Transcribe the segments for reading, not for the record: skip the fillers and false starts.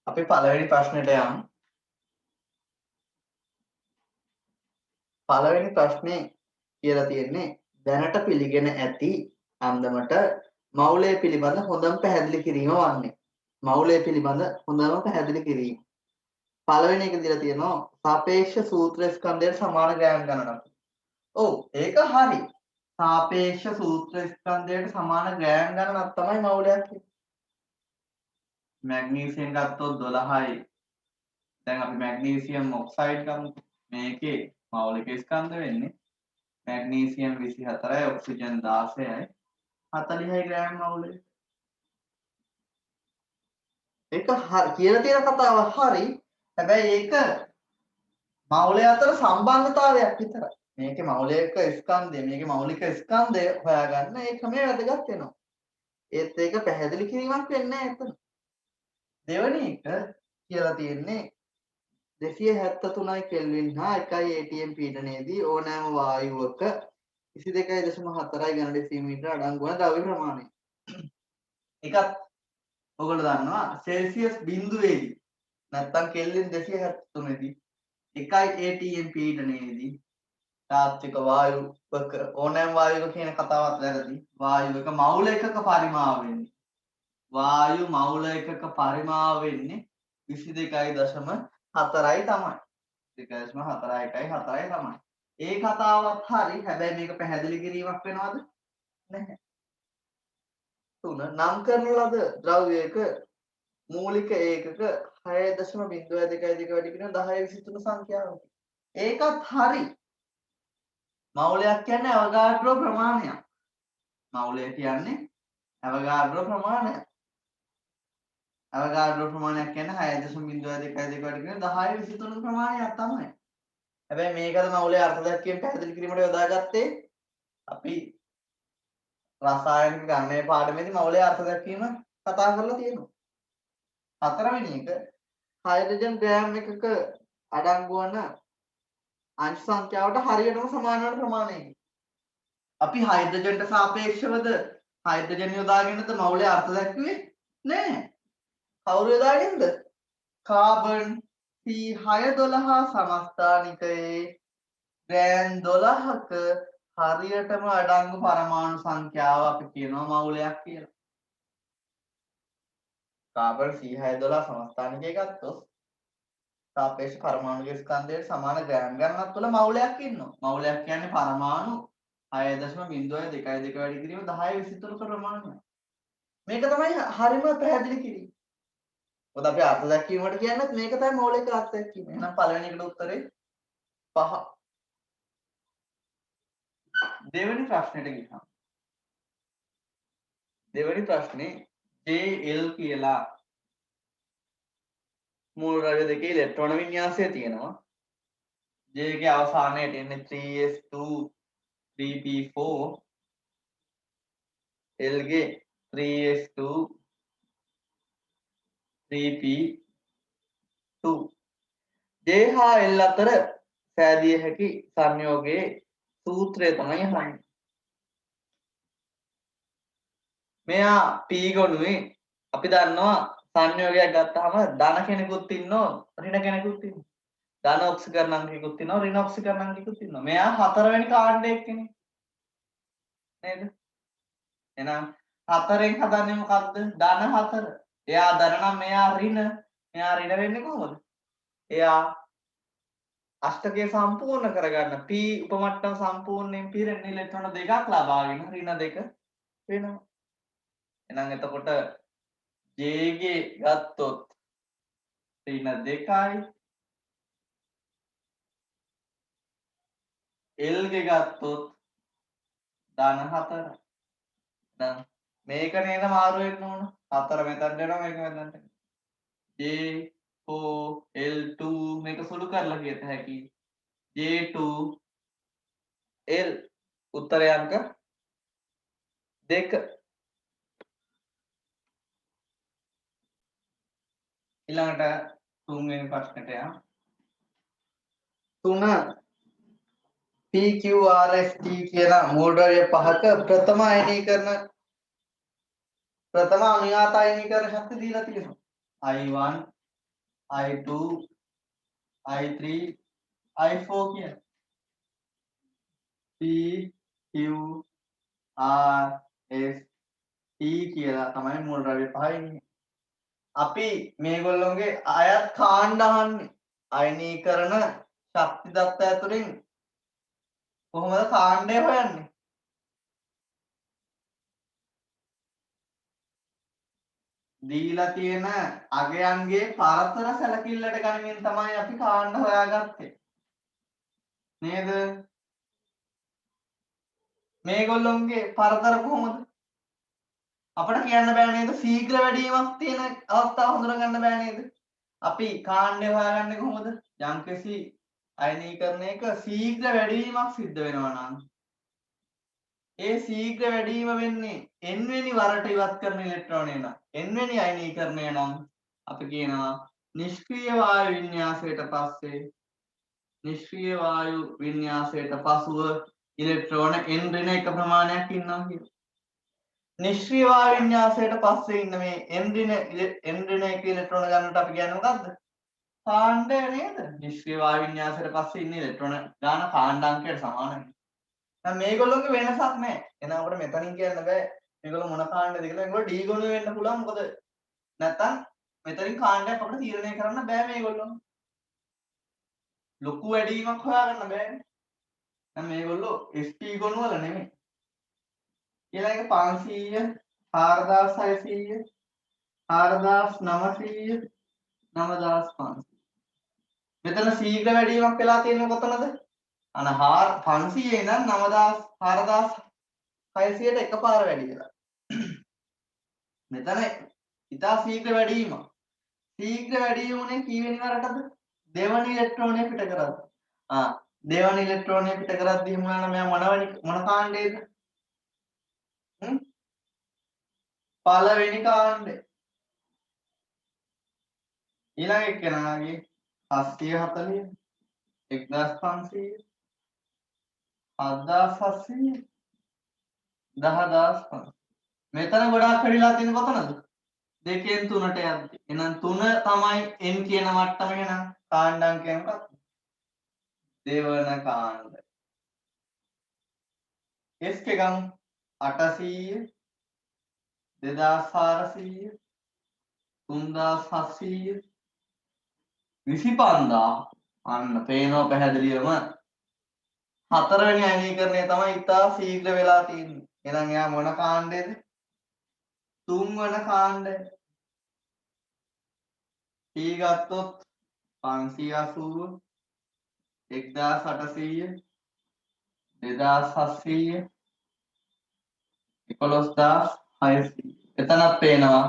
අපි පළවෙනි ප්‍රශ්නෙට යමු. පළවෙනි ප්‍රශ්නේ කියලා තියෙන්නේ දැනට පිළිගෙන ඇති අන්දමට මෞලය පිළිබඳ හොඳම පැහැදිලි කිරීම වන්නේ. මෞලය පිළිබඳ හොඳම පැහැදිලි කිරීම. පළවෙනි එක දීලා තියෙනවා සාපේක්ෂ සූත්‍ර ස්කන්ධයට සමාන ග්‍රෑම් ගණනක්. ඔව් ඒක හරි. සාපේක්ෂ සූත්‍ර ස්කන්ධයට සමාන ග්‍රෑම් ගණනක් තමයි මෞලයක් කියන්නේ. මැග්නීසියම් ගත්තොත් 12යි. දැන් අපි මැග්නීසියම් ඔක්සයිඩ් ගමු. මේකේ මෞලික ස්කන්ධ වෙන්නේ මැග්නීසියම් 24යි ඔක්සිජන් 16යි 40යි ග්‍රෑම් මෞලය. ඒක හරි කියලා තියෙන කතාව හරි. හැබැයි ඒක මෞලය අතර සම්බන්ධතාවයක් විතරයි. මේකේ මෞලික ස්කන්ධය මේකේ මෞලික ස්කන්ධය හොයාගන්න ඒ ක්‍රමය වැදගත් වෙනවා. ඒත් ඒක පැහැදිලි කිරීමක් වෙන්නේ නැහැ එතන. දෙවෙනි එක කියලා තියෙන්නේ 273 කෙල්වින් හා 1 ATM පීඩනයේදී ඕනෑම වායුවක 22.4 ඝන ඩෙසිමීටර අඩංගු වන ද්‍රව්‍ය ප්‍රමාණය. ඒකත් ඔයගොල්ලෝ දන්නවා සෙල්සියස් බිඳුවේදී නැත්තම් කෙල්වින් 273 දී 1 ATM පීඩනයේදී තාත්වික වායුවක ඕනෑම වායුවක කියන කතාවත් වැරදි. වායුවක මවුල එකක පරිමාව වෙන්නේ. වායු මවුල එකක පරිමාව වෙන්නේ 22.4යි තමයි. 2.4යි තමයි. ඒ කතාවත් හරි. හැබැයි මේක පැහැදිලි කිරීමක් වෙනවද? නැහැ. 3 නම් කරන ලද ද්‍රව්‍යයක මූලික ඒකක 6.0222 වැඩි වෙන 1023 සංඛ්‍යාවකි. ඒකත් හරි. මවුලයක් කියන්නේ අවගාඩ්‍රෝ ප්‍රමාණයක්. මවුලය කියන්නේ අවගාඩ්‍රෝ ප්‍රමාණයක්. අවගාඩ්‍රෝ ප්‍රමාණයක් කියන්නේ 6.0222 වැඩි වෙන 1023 ප්‍රමාණයක් තමයි. හැබැයි මේකද මවුලේ අර්ථ දැක්වීම පැහැදිලි කිරීමට යොදාගත්තේ අපි රසායනික ගණනයේ පාඩමේදී මවුලේ අර්ථ දැක්වීම කතා කරලා තියෙනවා. හතරවෙනි එක හයිඩ්‍රජන් ග්‍රෑම් එකක අඩංගු වන අංශ සංඛ්‍යාවට හරියටම සමාන වන ප්‍රමාණයකි. අපි හයිඩ්‍රජන්ට සාපේක්ෂවද හයිඩ්‍රජන් යොදාගෙනද මවුලේ අර්ථ දැක්වුවේ නැහැ. කවුරු යොදාගෙනද? කාබන් C612 සමස්ථානිකයේ ග්‍රෑම් 12ක හරියටම අඩංගු පරමාණු සංඛ්‍යාව අපි කියනවා මවුලයක් කියලා. කාබන් C612 සමස්ථානිකය ගත්තොත් සාපේක්ෂ පරමාණු ස්කන්ධයට සමාන ග්‍රෑම් ගණනක් තුළ මවුලයක් ඉන්නවා. මවුලයක් කියන්නේ පරමාණු 6.0222 වැඩි කිරීම 1023 ප්‍රමාණයක්. මේක තමයි හරිම පැහැදිලි කිරීම. මොකද අපි අර්ථ දැක්වීමට කියන්නත් මේක තමයි මෞලික අර්ථ දැක්වීම. එහෙනම් පළවෙනි එකට උත්තරේ 5. දෙවෙනි ප්‍රශ්නෙට ගියහම දෙවෙනි ප්‍රශ්නේ JL කියලා මූල ද්‍රව්‍ය දෙකේ ඉලෙක්ට්‍රෝන වින්‍යාසය තියෙනවා. J ගේ අවසානයේ එන්නේ 3s2 3p4 L ගේ 3s2 3p2 J හා L අතර සෑදිය හැකි සංයෝගයේ සූත්‍රය තමයි අහන්නේ. මෙයා p ගොනුවේ අපි දන්නවා සංයෝගයක් ගත්තාම ධන කෙනෙකුත් ඉන්නවා ඍණ කෙනෙකුත් ඉන්නවා. ධන ඔක්සිකරණ අංගිකුත් ඉන්නවා ඍණ ඔක්සිකරණ අංගිකුත් ඉන්නවා. මෙයා හතරවෙනි කාණ්ඩයේ කෙනෙක්. නේද? එහෙනම් හතරෙන් හදන්නේ මොකද්ද? ධන හතර. එයා ධන නම් මෙයා ඍණ. මෙයා ඍණ වෙන්නේ කොහොමද? එයා අෂ්ටකය සම්පූර්ණ කරගන්න p උපමට්ටම සම්පූර්ණයෙන් පිරෙන ඉලෙක්ට්‍රෝන දෙකක් ලබාගෙන ඍණ දෙක වෙනවා. එහෙනම් එතකොට J ගේ ගත්තොත් ඍණ 2යි L ගේ ගත්තොත් ධන 4යි. දැන් මේක නේද මාරු වෙන්න ඕන. 4 මෙතනට එනවා මේක මෙතනට. J4 L2 මේක සුළු කරලා කියත හැකි. J2 L උත්තරය අංක 2. ඊළඟට තුන්වෙනි ප්‍රශ්නෙට යමු. 3 PQRST කියන මූල ද්‍රව්‍ය පහක ප්‍රථම අනුයාත අයනීකරණ ශක්තිය දීලා තියෙනවා. I1 I2 I3 I4 කියන P Q R S T කියලා තමයි මූල ද්‍රව්‍ය පහ ඉන්නේ. අපි මේගොල්ලෝගේ අයත් කාණ්ඩ අහන්නේ අයනීකරණ ශක්ති දත්ත ඇතුලින් කොහොමද කාණ්ඩය හොයන්නේ? දීලා තියෙන අගයන්ගේ පරතර සැලකිල්ලට ගනිමින් තමයි අපි කාණ්ඩ හොයාගත්තේ. නේද? මේගොල්ලොන්ගේ පරතර කොහොමද? අපිට කියන්න බෑ නේද? ශීඝ්‍ර වැඩිවීමක් තියෙන අවස්ථාව හඳුනා ගන්න බෑ නේද? අපි කාණ්ඩය හොයාගන්නේ කොහොමද? යම්කිසි අයනීකරණයක ශීඝ්‍ර වැඩිවීමක් සිද්ධ වෙනවා නම් ඒ ශීඝ්‍ර වැඩිවීම වෙන්නේ n වෙනි වරට ඉවත් කරන ඉලෙක්ට්‍රෝනය නම් n වෙනි අයනීකරණය නම් අපි කියනවා නිෂ්ක්‍රීය වායු වින්‍යාසයට පස්සේ නිෂ්ක්‍රීය වායු වින්‍යාසයට පසුව ඉලෙක්ට්‍රෝන n ඍණ එක ප්‍රමාණයක් ඉන්නවා කියලා. නිෂ්ක්‍රීය වායු වින්‍යාසයට පස්සේ ඉන්න මේ n ඍණ එක ඉලෙක්ට්‍රෝන ගන්නට අපි කියන්නේ මොකද්ද? කාණ්ඩය නේද? නිෂ්ක්‍රීය වායු වින්‍යාසයට පස්සේ ඉන්න ඉලෙක්ට්‍රෝන ගාන කාණ්ඩාංකයට සමානයි. දැන් මේගොල්ලෝගේ වෙනසක් නැහැ. එහෙනම් අපිට මෙතනින් කියන්න බෑ මේගොල්ලෝ මොන කාණ්ඩද කියලා. මේගොල්ලෝ D ගුණ වෙන්න පුළුවන්. මොකද නැත්තම් මෙතනින් කාණ්ඩයක් අපිට තීරණය කරන්න බෑ මේගොල්ලෝ. ලොකු වැඩිවීමක් හොයාගන්න බෑනේ. දැන් මේගොල්ලෝ ST ගුණ වල නෙමෙයි. ඊළඟ 500 4600 4900 9500 මෙතන ශීඝ්‍ර වැඩිවීමක් වෙලා තියෙන්නේ කොතනද? අන 500 ඉඳන් 4600ට එකපාර වැඩි වෙලා. මෙතන ඉතා ශීඝ්‍ර වැඩිවීමක්. ශීඝ්‍ර වැඩිවීම උනේ කීවෙනි වරටද? දෙවනි ඉලෙක්ට්‍රෝනය පිට කරද්දී. දෙවනි ඉලෙක්ට්‍රෝනය පිට කරද්දී එහෙම වුණා නම් මෙයා මොන කාණ්ඩයේද? පළවෙනි කාණ්ඩය. ඊළඟ එක්කෙනාගේ 740 1500 7700 10000 මෙතන ගොඩාක් වැඩිලා තියෙන කොතනද? 2කින් 3ට යද්දි. එහෙනම් 3 තමයි n කියන මට්ටම. එහෙනම් කාණ්ඩාංකය මොකක්ද? දෙවන කාණ්ඩය. s එකම් 800 2400 3700 25000 අන්න පේනවා පැහැදිලිවම හතරවෙනි අයනීකරණය තමයි ඉතා ශීඝ්‍ර වෙලා තියෙන්නේ. එහෙනම් එයා මොන කාණ්ඩයේද? තුන්වන කාණ්ඩය. T ගත්තොත් 580 1800 2700 11600 එතනක් පේනවා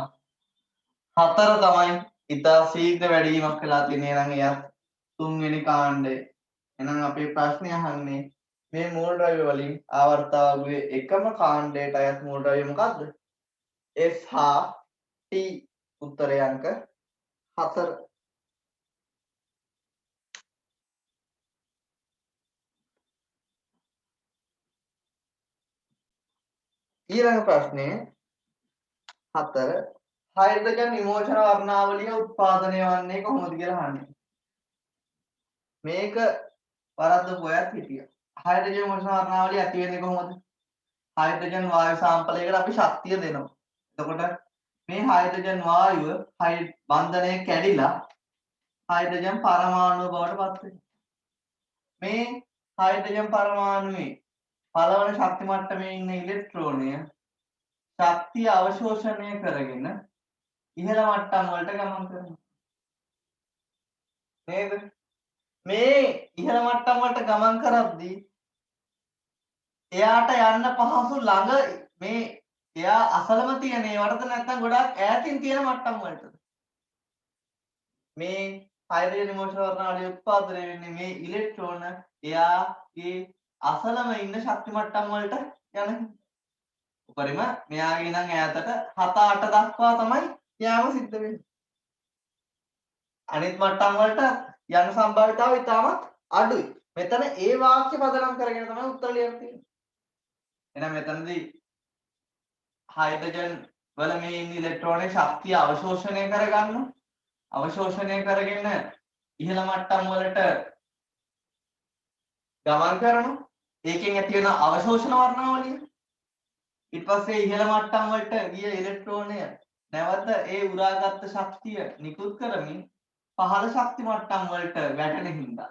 හතර තමයි ඉතා ශීඝ්‍ර වැඩිවීමක් වෙලා තියෙන්නේ. එහෙනම් එයත් තුන්වෙනි කාණ්ඩය. එහෙනම් අපේ ප්‍රශ්නේ අහන්නේ මේ මූල ද්‍රව්‍ය වලින් ආවර්තාවුවේ එකම කාණ්ඩයට අයත් මූල ද්‍රව්‍ය මොකක්ද? S හා T. උත්තරය අංක 4. ඊළඟ ප්‍රශ්නේ 4 හයිඩ්‍රජන් විමෝචන වර්ණාවලිය උත්පාදනය වන්නේ කොහොමද කියලා අහන්නේ. මේක වරද්දපු අයත් හිටියා. හයිඩ්‍රජන් විමෝචන වර්ණාවලිය ඇති වෙන්නේ කොහොමද? හයිඩ්‍රජන් වායු සාම්පලයකට අපි ශක්තිය දෙනවා. එතකොට මේ හයිඩ්‍රජන් වායුව බන්ධනය කැඩිලා හයිඩ්‍රජන් පරමාණුව බවට පත් වෙනවා. මේ හයිඩ්‍රජන් පරමාණුවේ පළවන ශක්ති මට්ටමේ ඉන්න ඉලෙක්ට්‍රෝනය ශක්තිය අවශෝෂණය කරගෙන ඉහළ මට්ටම් වලට ගමන් කරනවා. නේද? මේ ඉහළ මට්ටම් වලට ගමන් කරද්දී එයාට යන්න පහසු ළඟ මේ එයා අසලම තියෙන ඒවටද නැත්නම් ගොඩාක් ඈතින් තියෙන මට්ටම් වලටද? මේ හයිඩ්‍රජන් විමෝචන වර්ණාවලිය උත්පාදනය වෙන්නේ මේ ඉලෙක්ට්‍රෝන එයාගේ අසලම ඉන්න ශක්ති මට්ටම් වලට යන උපරිම මෙයාගේ ඉඳන් ඈතට 7-8 දක්වා තමයි යාම සිද්ධ වෙන්නේ. අනිත් මට්ටම් වලට යන සම්භාවිතාව ඉතාමත් අඩුයි. මෙතන ඒ වාක්‍ය පදනම් කරගෙන තමයි උත්තර ලියන්න තියෙන්නේ. එහෙනම් මෙතනදී හයිඩ්‍රජන් වල මේ ඉන්න ඉලෙක්ට්‍රෝනේ ශක්තිය අවශෝෂණය කරගන්නවා. අවශෝෂණය කරගෙන ඉහළ මට්ටම් වලට ගමන් කරනවා. ඒකෙන් ඇති වෙන අවශෝෂණ වර්ණාවලිය. ඊට පස්සේ ඉහළ මට්ටම් වලට ගිය ඉලෙක්ට්‍රෝනය නැවත ඒ උරාගත් ශක්තිය නිකුත් කරමින් පහළ ශක්ති මට්ටම් වලට වැටෙන හින්දා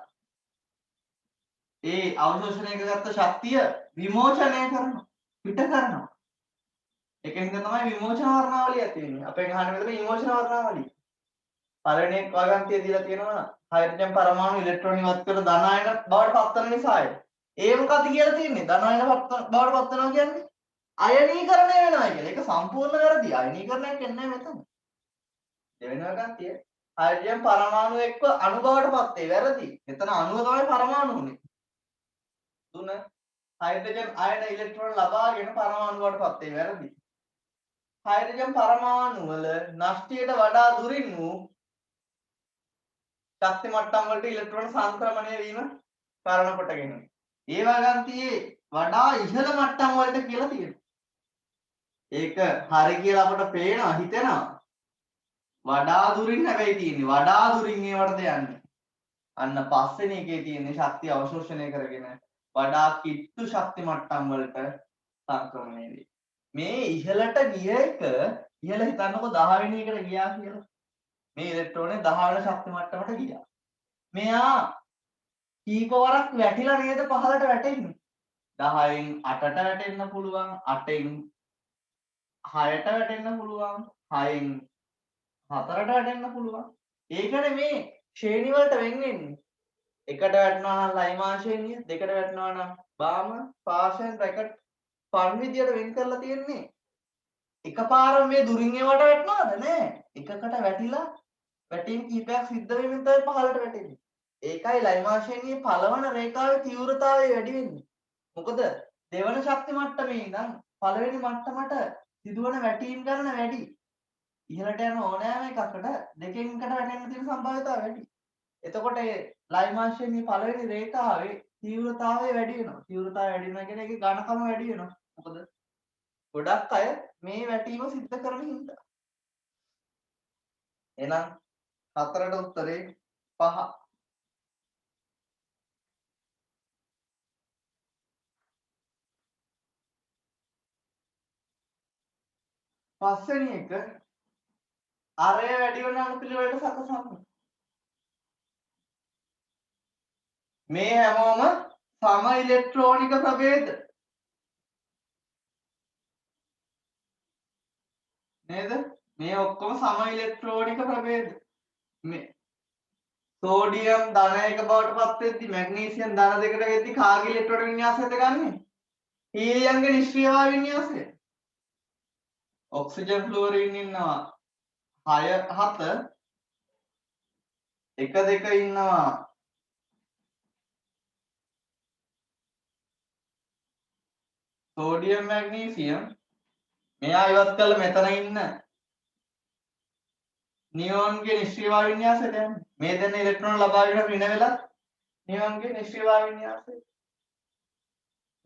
ඒ අවශෝෂණය කරගත්ත ශක්තිය විමෝචනය කරනවා, පිට කරනවා. ඒකෙන් තමයි විමෝචන වර්ණාවලිය ඇති වෙන්නේ. අපෙන් අහන්නේ මෙතන විමෝචන වර්ණාවලිය. පළවෙනි වගන්තිය දීලා තියෙනවා හයිඩ්‍රජන් පරමාණු ඉලෙක්ට්‍රෝන ඉවත් කර ධන අයන බවට පත්වන නිසායි. ඒ මොකක්ද කියලා තියෙන්නේ? ධන අයන බවට පත්වනවා කියන්නේ අයනීකරණය වෙනවා කියලා. ඒක සම්පූර්ණ වැරදි. අයනීකරණයක් වෙන්නේ නැහැ මෙතන. දෙවෙනි වගන්තිය හයිඩ්‍රජන් පරමාණු එක්ක අණු බවට පත් වේ. වැරදි. මෙතන අණුව තමයි පරමාණු උනේ. තුන හයිඩ්‍රජන් අයන ඉලෙක්ට්‍රෝන ලබාගෙන පරමාණු බවට පත් වේ. වැරදි. හයිඩ්‍රජන් පරමාණු වල නෂ්ටයට වඩා දුරින් වූ ශක්ති මට්ටම් වලට ඉලෙක්ට්‍රෝන සංක්‍රමණය වීම කාරණා කොටගෙන. ඒ වගන්තියේ වඩා ඉහළ මට්ටම් වලට කියලා තියෙනවා. ඒක හරි කියලා අපට පේනවා, හිතෙනවා. වඩා දුරින් හැබැයි තියෙන්නේ. වඩා දුරින් ඒවටද යන්නේ. අන්න පස්වෙනි එකේ තියෙන්නේ ශක්තිය අවශෝෂණය කරගෙන වඩා කිට්ටු ශක්ති මට්ටම් වලට සංක්‍රමණය වේ. මේ ඉහළට ගිය එක ඉහළ හිතන්නකො 10 වෙනි එකට ගියා කියලා. මේ ඉලෙක්ට්‍රෝනේ 10 වෙනි ශක්ති මට්ටමට ගියා. මෙයා කීප වරක් වැටිලා නේද පහළට වැටෙන්නේ. 10න් 8ට වැටෙන්න පුළුවන්, 8න් 6ට වැටෙන්න පුළුවන්, 6න් 4ට වැටෙන්න පුළුවන්. ඒකනේ මේ ශ්‍රේණි වලට වෙන් වෙන්නේ. එකට වැටෙනවා නම් ලයිමාශේනිය, දෙකට වැටෙනවා නම් බාම, පාෂන්, රැකට් ෆන් විදියට වෙන් කරලා තියෙන්නේ. එකපාරම මේ දුරින් ඒවට වැටෙනවද? නෑ. එකකට වැටිලා වැටීම් කීපයක් සිද්ධ වෙමින් තමයි පහළට වැටෙන්නේ. ඒකයි ලයිමාශේනියේ පළවන රේඛාවේ තීව්‍රතාවය වැඩි වෙන්නේ. මොකද දෙවන ශක්ති මට්ටමේ ඉඳන් පළවෙනි මට්ටමට සිදුවන වැටීම් ගණන වැඩි. ඉහළට යන ඕනෑම එකකට දෙකෙන් එකට වැටෙන්න තියෙන සම්භාව්‍යතාවය වැඩි. එතකොට ඒ ලයිමාශේනියේ පළවෙනි රේඛාවේ තීව්‍රතාවය වැඩි වෙනවා. තීව්‍රතාවය වැඩි වෙනවා කියන්නේ ඒකේ ඝනකම වැඩි වෙනවා. මොකද ගොඩක් අය මේ වැටීම සිද්ධ කරන හින්දා. එහෙනම් හතරට උත්තරේ 5. පස්වෙනි එක අරය වැඩි වෙන අනුපිළිවෙලට සකසන්න. මේ හැමෝම සම ඉලෙක්ට්‍රෝනික ප්‍රභේද නේද? මේ ඔක්කොම සම ඉලෙක්ට්‍රෝනික ප්‍රභේද. මේ සෝඩියම් ධන 1 බවට පත් වෙද්දි මැග්නීසියම් ධන 2කට වෙද්දි කාගේ ඉලෙක්ට්‍රෝන වින්‍යාසයද ගන්නෙ? හීලියම්ගේ නිෂ්ක්‍රීය වායු වින්‍යාසය. ඔක්සිජන් ෆ්ලුවරින් ඉන්නවා 6 7 1 2 ඉන්නවා සෝඩියම් මැග්නීසියම් මෙයා ඉවත් කළා මෙතන ඉන්න නියෝන්ගේ නිෂ්ක්‍රීය වායු වින්‍යාසයට යන්නේ. මේ දෙන්න ඉලෙක්ට්‍රෝන ලබාගෙන ඍණ වෙලා නියෝන්ගේ නිෂ්ක්‍රීය වායු වින්‍යාසය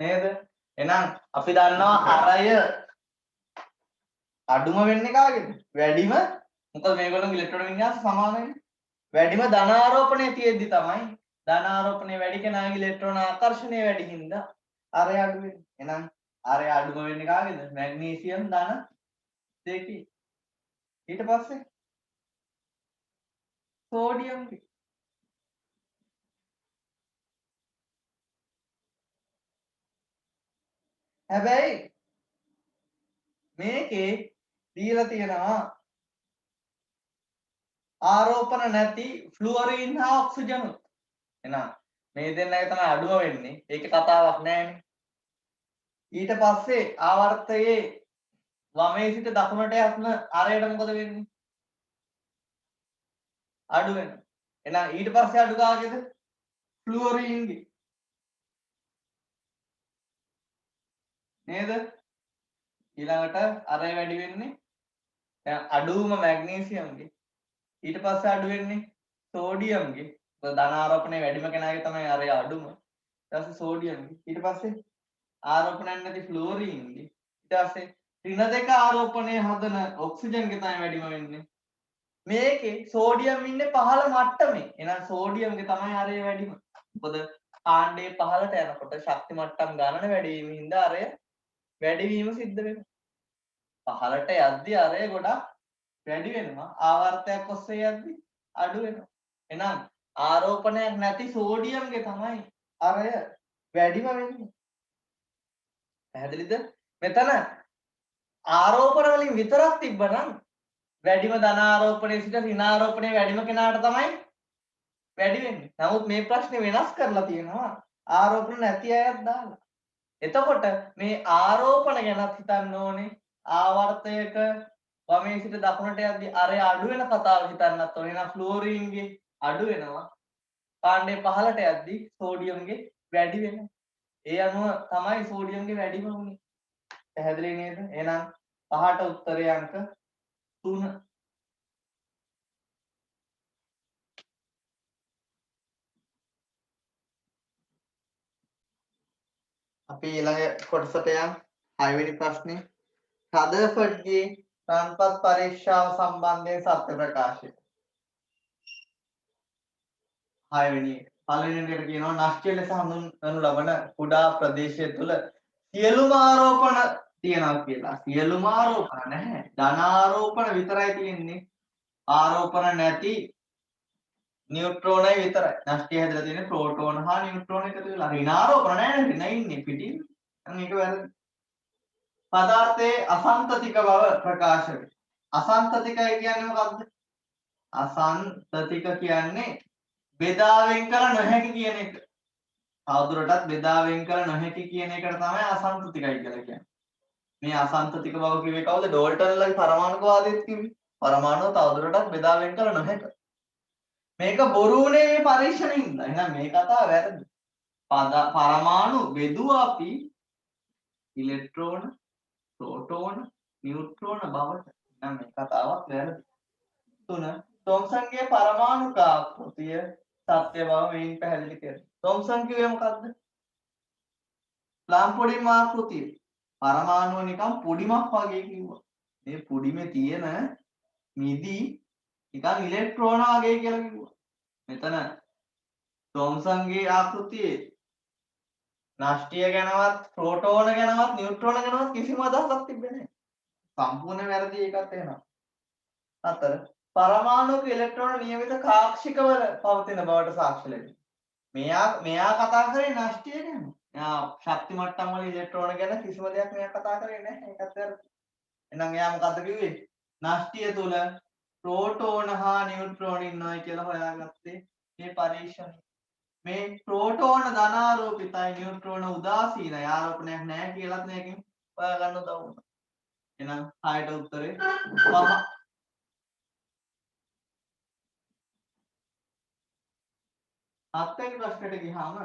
නේද? එහෙනම් අපි දන්නවා අරය අඩුම වෙන්නේ කාගෙද? වැඩිම. මොකද මේගොල්ලෝගේ ඉලෙක්ට්‍රෝන වින්‍යාස සමාන වෙන්නේ. වැඩිම ධන ආරෝපණය තියෙද්දි තමයි ධන ආරෝපණය වැඩි කෙනාගේ ඉලෙක්ට්‍රෝන ආකර්ෂණය වැඩි හින්දා අරය අඩු වෙන්නේ. එහෙනම් අරය අඩුම වෙන්නේ කාගෙද? මැග්නීසියම් ධන 2. ඊට පස්සේ සෝඩියම්. හැබැයි මේකේ දීලා තියෙනවා ආරෝපණ නැති ෆ්ලුවරින් හා ඔක්සිජන්. එහෙනම් මේ දෙන්න එක තමයි අඩුම වෙන්නේ. ඒක කතාවක් නෑනේ. ඊට පස්සේ ආවර්තයේ වමේ සිට දකුණට යන අරයට මොකද වෙන්නේ? අඩු වෙනවා. එහෙනම් ඊට පස්සේ අඩු කාගේද? ෆ්ලුවරින්ගේ. නේද? ඊළඟට අරය වැඩි වෙන්නේ දැන් අඩුම මැග්නීසියම්ගේ. ඊට පස්සේ අඩු වෙන්නේ සෝඩියම්ගේ. ධන ආරෝපණය වැඩිම කෙනාගේ තමයි අරය අඩුම. ඊට පස්සේ සෝඩියම්ගේ. ඊට පස්සේ ආරෝපණයක් නැති ෆ්ලෝරින්ගේ. ඊට පස්සේ ඍණ 2 ආරෝපණය හදන ඔක්සිජන්ගේ තමයි වැඩිම වෙන්නේ. මේකේ සෝඩියම් ඉන්නේ පහළ මට්ටමේ. එහෙනම් සෝඩියම්ගේ තමයි අරය වැඩිම. මොකද කාණ්ඩේ පහළට යනකොට ශක්ති මට්ටම් ගණන වැඩි වීම හින්දා අරය වැඩි වීම සිද්ධ වෙනවා. පහළට යද්දී අරය ගොඩක් වැඩි වෙනවා. ආවර්තයක් ඔස්සේ යද්දී අඩු වෙනවා. එහෙනම් ආරෝපණයක් නැති සෝඩියම්ගේ තමයි අරය වැඩිම වෙන්නේ. පැහැදිලිද? මෙතන ආරෝපණ වලින් විතරක් තිබ්බනම් වැඩිම ධන ආරෝපණය සිට ඍණ ආරෝපණය වැඩිම කෙනාට තමයි වැඩි වෙන්නේ. නමුත් මේ ප්‍රශ්නේ වෙනස් කරලා තියෙනවා ආරෝපණ නැති අයත් දාලා. එතකොට මේ ආරෝපණ ගැනත් හිතන්න ඕනේ. ආවර්තයක වමේ සිට දකුණට යද්දී අරය අඩු වෙන කතාව හිතන්නත් ඕනේ. එහෙනම් ෆ්ලෝරින්ගේ අඩු වෙනවා. කාණ්ඩේ පහළට යද්දී සෝඩියම්ගේ වැඩි වෙනවා. ඒ අනුව තමයි සෝඩියම්ගේ වැඩිම වුනේ. පැහැදිලි නේද? එහෙනම් පහට උත්තරය අංක 3. අපි ඊළඟ කොටසට යමු. 6 වෙනි ප්‍රශ්නේ. රදර්ෆර්ඩ්ගේ රන්පත් පරීක්ෂාව සම්බන්ධයෙන් සත්‍ය ප්‍රකාශය. 6 වෙනි පළවෙනි එකට කියනවා නෂ්ටය ලෙස හඳුන්වනු ලබන කුඩා ප්‍රදේශය තුල සියලුම ආරෝපණ තියනවා කියලා. සියලුම ආරෝපණ නැහැ. ධන ආරෝපණ විතරයි තියෙන්නේ. ආරෝපණ නැති නියුට්‍රෝනයි විතරයි. නෂ්ටය හැදලා තියෙන්නේ ප්‍රෝටෝන හා නියුට්‍රෝන එකතු වෙලා. ඍණ ආරෝපණ නැහැ නේ. ඍණ ඉන්නේ පිටින්. නම් ඒක වැරදි. පදාර්ථයේ අසන්තතික බව ප්‍රකාශ වේ. අසන්තතිකයි කියන්නේ මොකක්ද? අසන්තතික කියන්නේ බෙදා වෙන් කළ නොහැකි කියන එක. තවදුරටත් බෙදා වෙන් කළ නොහැකි කියන එකට තමයි අසන්තතිකයි කියලා කියන්නේ. මේ අසන්තතික බව කිව්වේ කවුද? ඩෝල්ටන්ලගේ පරමාණුවාදයේත් කිව්වේ. පරමාණුව තවදුරටත් බෙදා වෙන් කළ නොහැක. මේක බොරු වුණේ මේ පරීක්ෂණින්ද. එහෙනම් මේ කතාව වැරදි. පරමාණු බෙදුවා අපි ඉලෙක්ට්‍රෝන, ප්‍රෝටෝන, නියුට්‍රෝන බවට. එහෙනම් මේ කතාවක් වැරදි. 3. තොම්සන්ගේ පරමාණුක ආකෘතිය සත්‍ය බව මෙයින් පැහැදිලි කරනවා. තොම්සන් කිව්වේ මොකද්ද? ප්ලාම් පොඩිම ආකෘතිය. පරමාණුව නිකන් පොඩිමක් වගේ කිව්වා. මේ පොඩිමේ තියෙන මිදි නිකන් ඉලෙක්ට්‍රෝන වගේ කියලා කිව්වා. මෙතන තොම්සන්ගේ ආකෘතියේ නෂ්ටය ගැනවත් ප්‍රෝටෝන ගැනවත් නියුට්‍රෝන ගැනවත් කිසිම අදහසක් තිබෙන්නේ නැහැ. සම්පූර්ණ වැරදි එකක් එනවා. 4. පරමාණුක ඉලෙක්ට්‍රෝන නියමිත කාක්ෂිකවල පවතින බවට සාක්ෂි ලැබෙනවා. මෙයා කතා කරේ නෂ්ටය ගැන. එයා ශක්ති මට්ටම් වල ඉලෙක්ට්‍රෝන ගැන කිසිම දෙයක් මෙයා කතා කරේ නැහැ. ඒකත් වැරදි. එහෙනම් එයා මොකද්ද කිව්වේ? නෂ්ටය තුල ප්‍රෝටෝන හා නියුට්‍රෝන ඉන්නවයි කියලා හොයාගත්තේ මේ පරීක්ෂණය. මේ ප්‍රෝටෝන ධනාරෝපිතයි නියුට්‍රෝන උදාසීනයි ආරෝපණයක් නැහැ කියලාත් මේකෙන් හොයාගන්න උදව් වුණා. එහෙනම් 6ට උත්තරේ 5. 7 වෙනි ප්‍රශ්නෙට ගියාම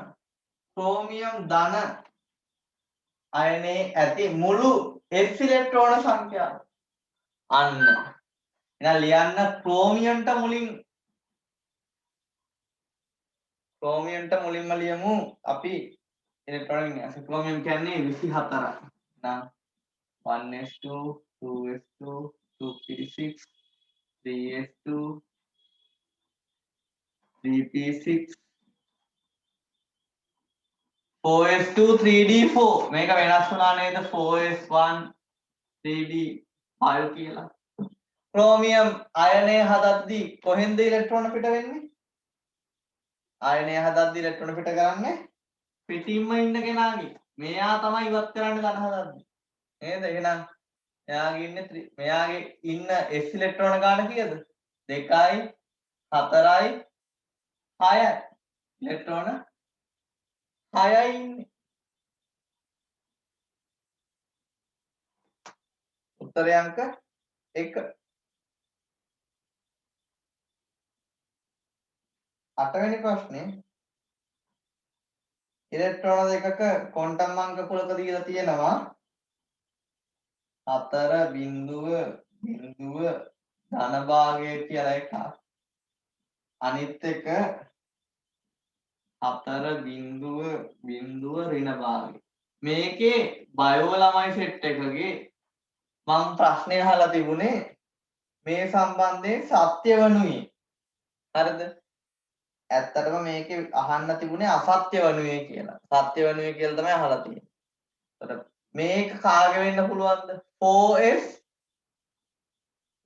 ක්‍රෝමියම් ධන අයනේ ඇති මුළු S ඉලෙක්ට්‍රෝන සංඛ්‍යාව. අන්න. එහෙනම් ලියන්න ක්‍රෝමියම්ට මුලින්ම ලියමු අපි ඉලෙක්ට්‍රෝන වින්‍යාස. ක්‍රෝමියම් කියන්නේ 24ක්. එහෙනම් 1s2 2s2 2p6 3s2 3p6 4s2 3d4 මේක වෙනස් වුණා නේද 4s1 3d5 කියලා. ක්‍රෝමියම් අයනය හදද්දී කොහෙන්ද ඉලෙක්ට්‍රෝන පිට වෙන්නේ? අයනය හදද්දී ඉලෙක්ට්‍රෝන පිට කරන්නේ පිටින්ම ඉන්න කෙනාගේ. මෙයා තමයි ඉවත් කරන්න ධන හදද්දී. නේද? එහෙනම් මෙයාගේ ඉන්න S ඉලෙක්ට්‍රෝන ගාන කීයද? 2යි 4යි 6යි. ඉලෙක්ට්‍රෝන 6යි ඉන්නේ. උත්තරය අංක 1. 8 වෙනි ප්‍රශ්නේ ඉලෙක්ට්‍රෝන දෙකක ක්වොන්ටම් අංක කුලක දීලා තියෙනවා 4.0 ධන භාගය කියලා එකක්. අනිත් එක 4.0 ඍණ භාගය. මේකේ බයෝ ළමයි සෙට් එකකගේ මම ප්‍රශ්නය අහලා තිබුණේ මේ සම්බන්ධයෙන් සත්‍ය වනුයේ. හරිද? ඇත්තටම මේකේ අහන්න තිබුණේ අසත්‍ය වනුයේ කියලා. සත්‍ය වනුයේ කියලා තමයි අහලා තියෙන්නේ. එතකොට මේක කාගේ වෙන්න පුළුවන්ද? 4s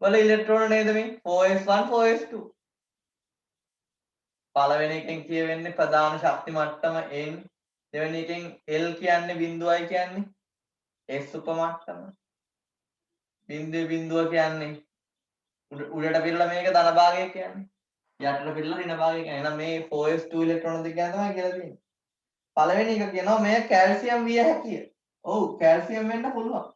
වල ඉලෙක්ට්‍රෝන නේද මේ? 4s1 4s2. පළවෙනි එකෙන් කියවෙන්නේ ප්‍රධාන ශක්ති මට්ටම n. දෙවෙනි එකෙන් L කියන්නේ බිඳුවයි කියන්නේ S උපමට්ටම. බිඳුව කියන්නේ උඩට පිරලා මේක ධන භාගය කියන්නේ. යටට පිරලා ඍණ භාගය කියන්නේ. එහෙනම් මේ 4s2 ඉලෙක්ට්‍රෝන දෙක ගැන තමයි කියලා තියෙන්නේ. පළවෙනි එක කියනවා මේ කැල්සියම් විය හැකියි. ඔව් කැල්සියම් වෙන්න පුළුවන්.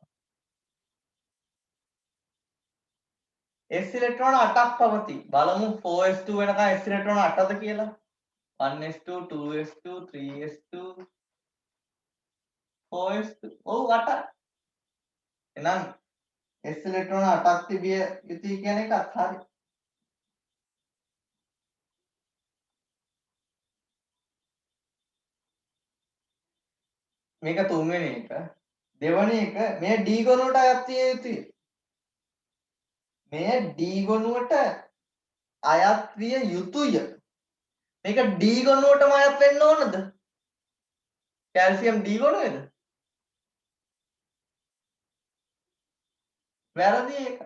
S ඉලෙක්ට්‍රෝන 8ක් පවතී. බලමු 4s2 වෙනකන් S ඉලෙක්ට්‍රෝන 8ද කියලා. 1s2 2s2 3s2 4s2 ඔව් 8ක්. එහෙනම් S ඉලෙක්ට්‍රෝන 8ක් තිබිය යුතුයි කියන එකත් හරි. මේක තුන්වෙනි එක. දෙවෙනි එක මේ D ගොනුවට අයත් විය යුතුයි. මේ D ගොනුවට අයත් විය යුතුය. මේක D ගොනුවටම අයත් වෙන්න ඕනද? Calcium D ගොනුවේද? වැරදි ඒක.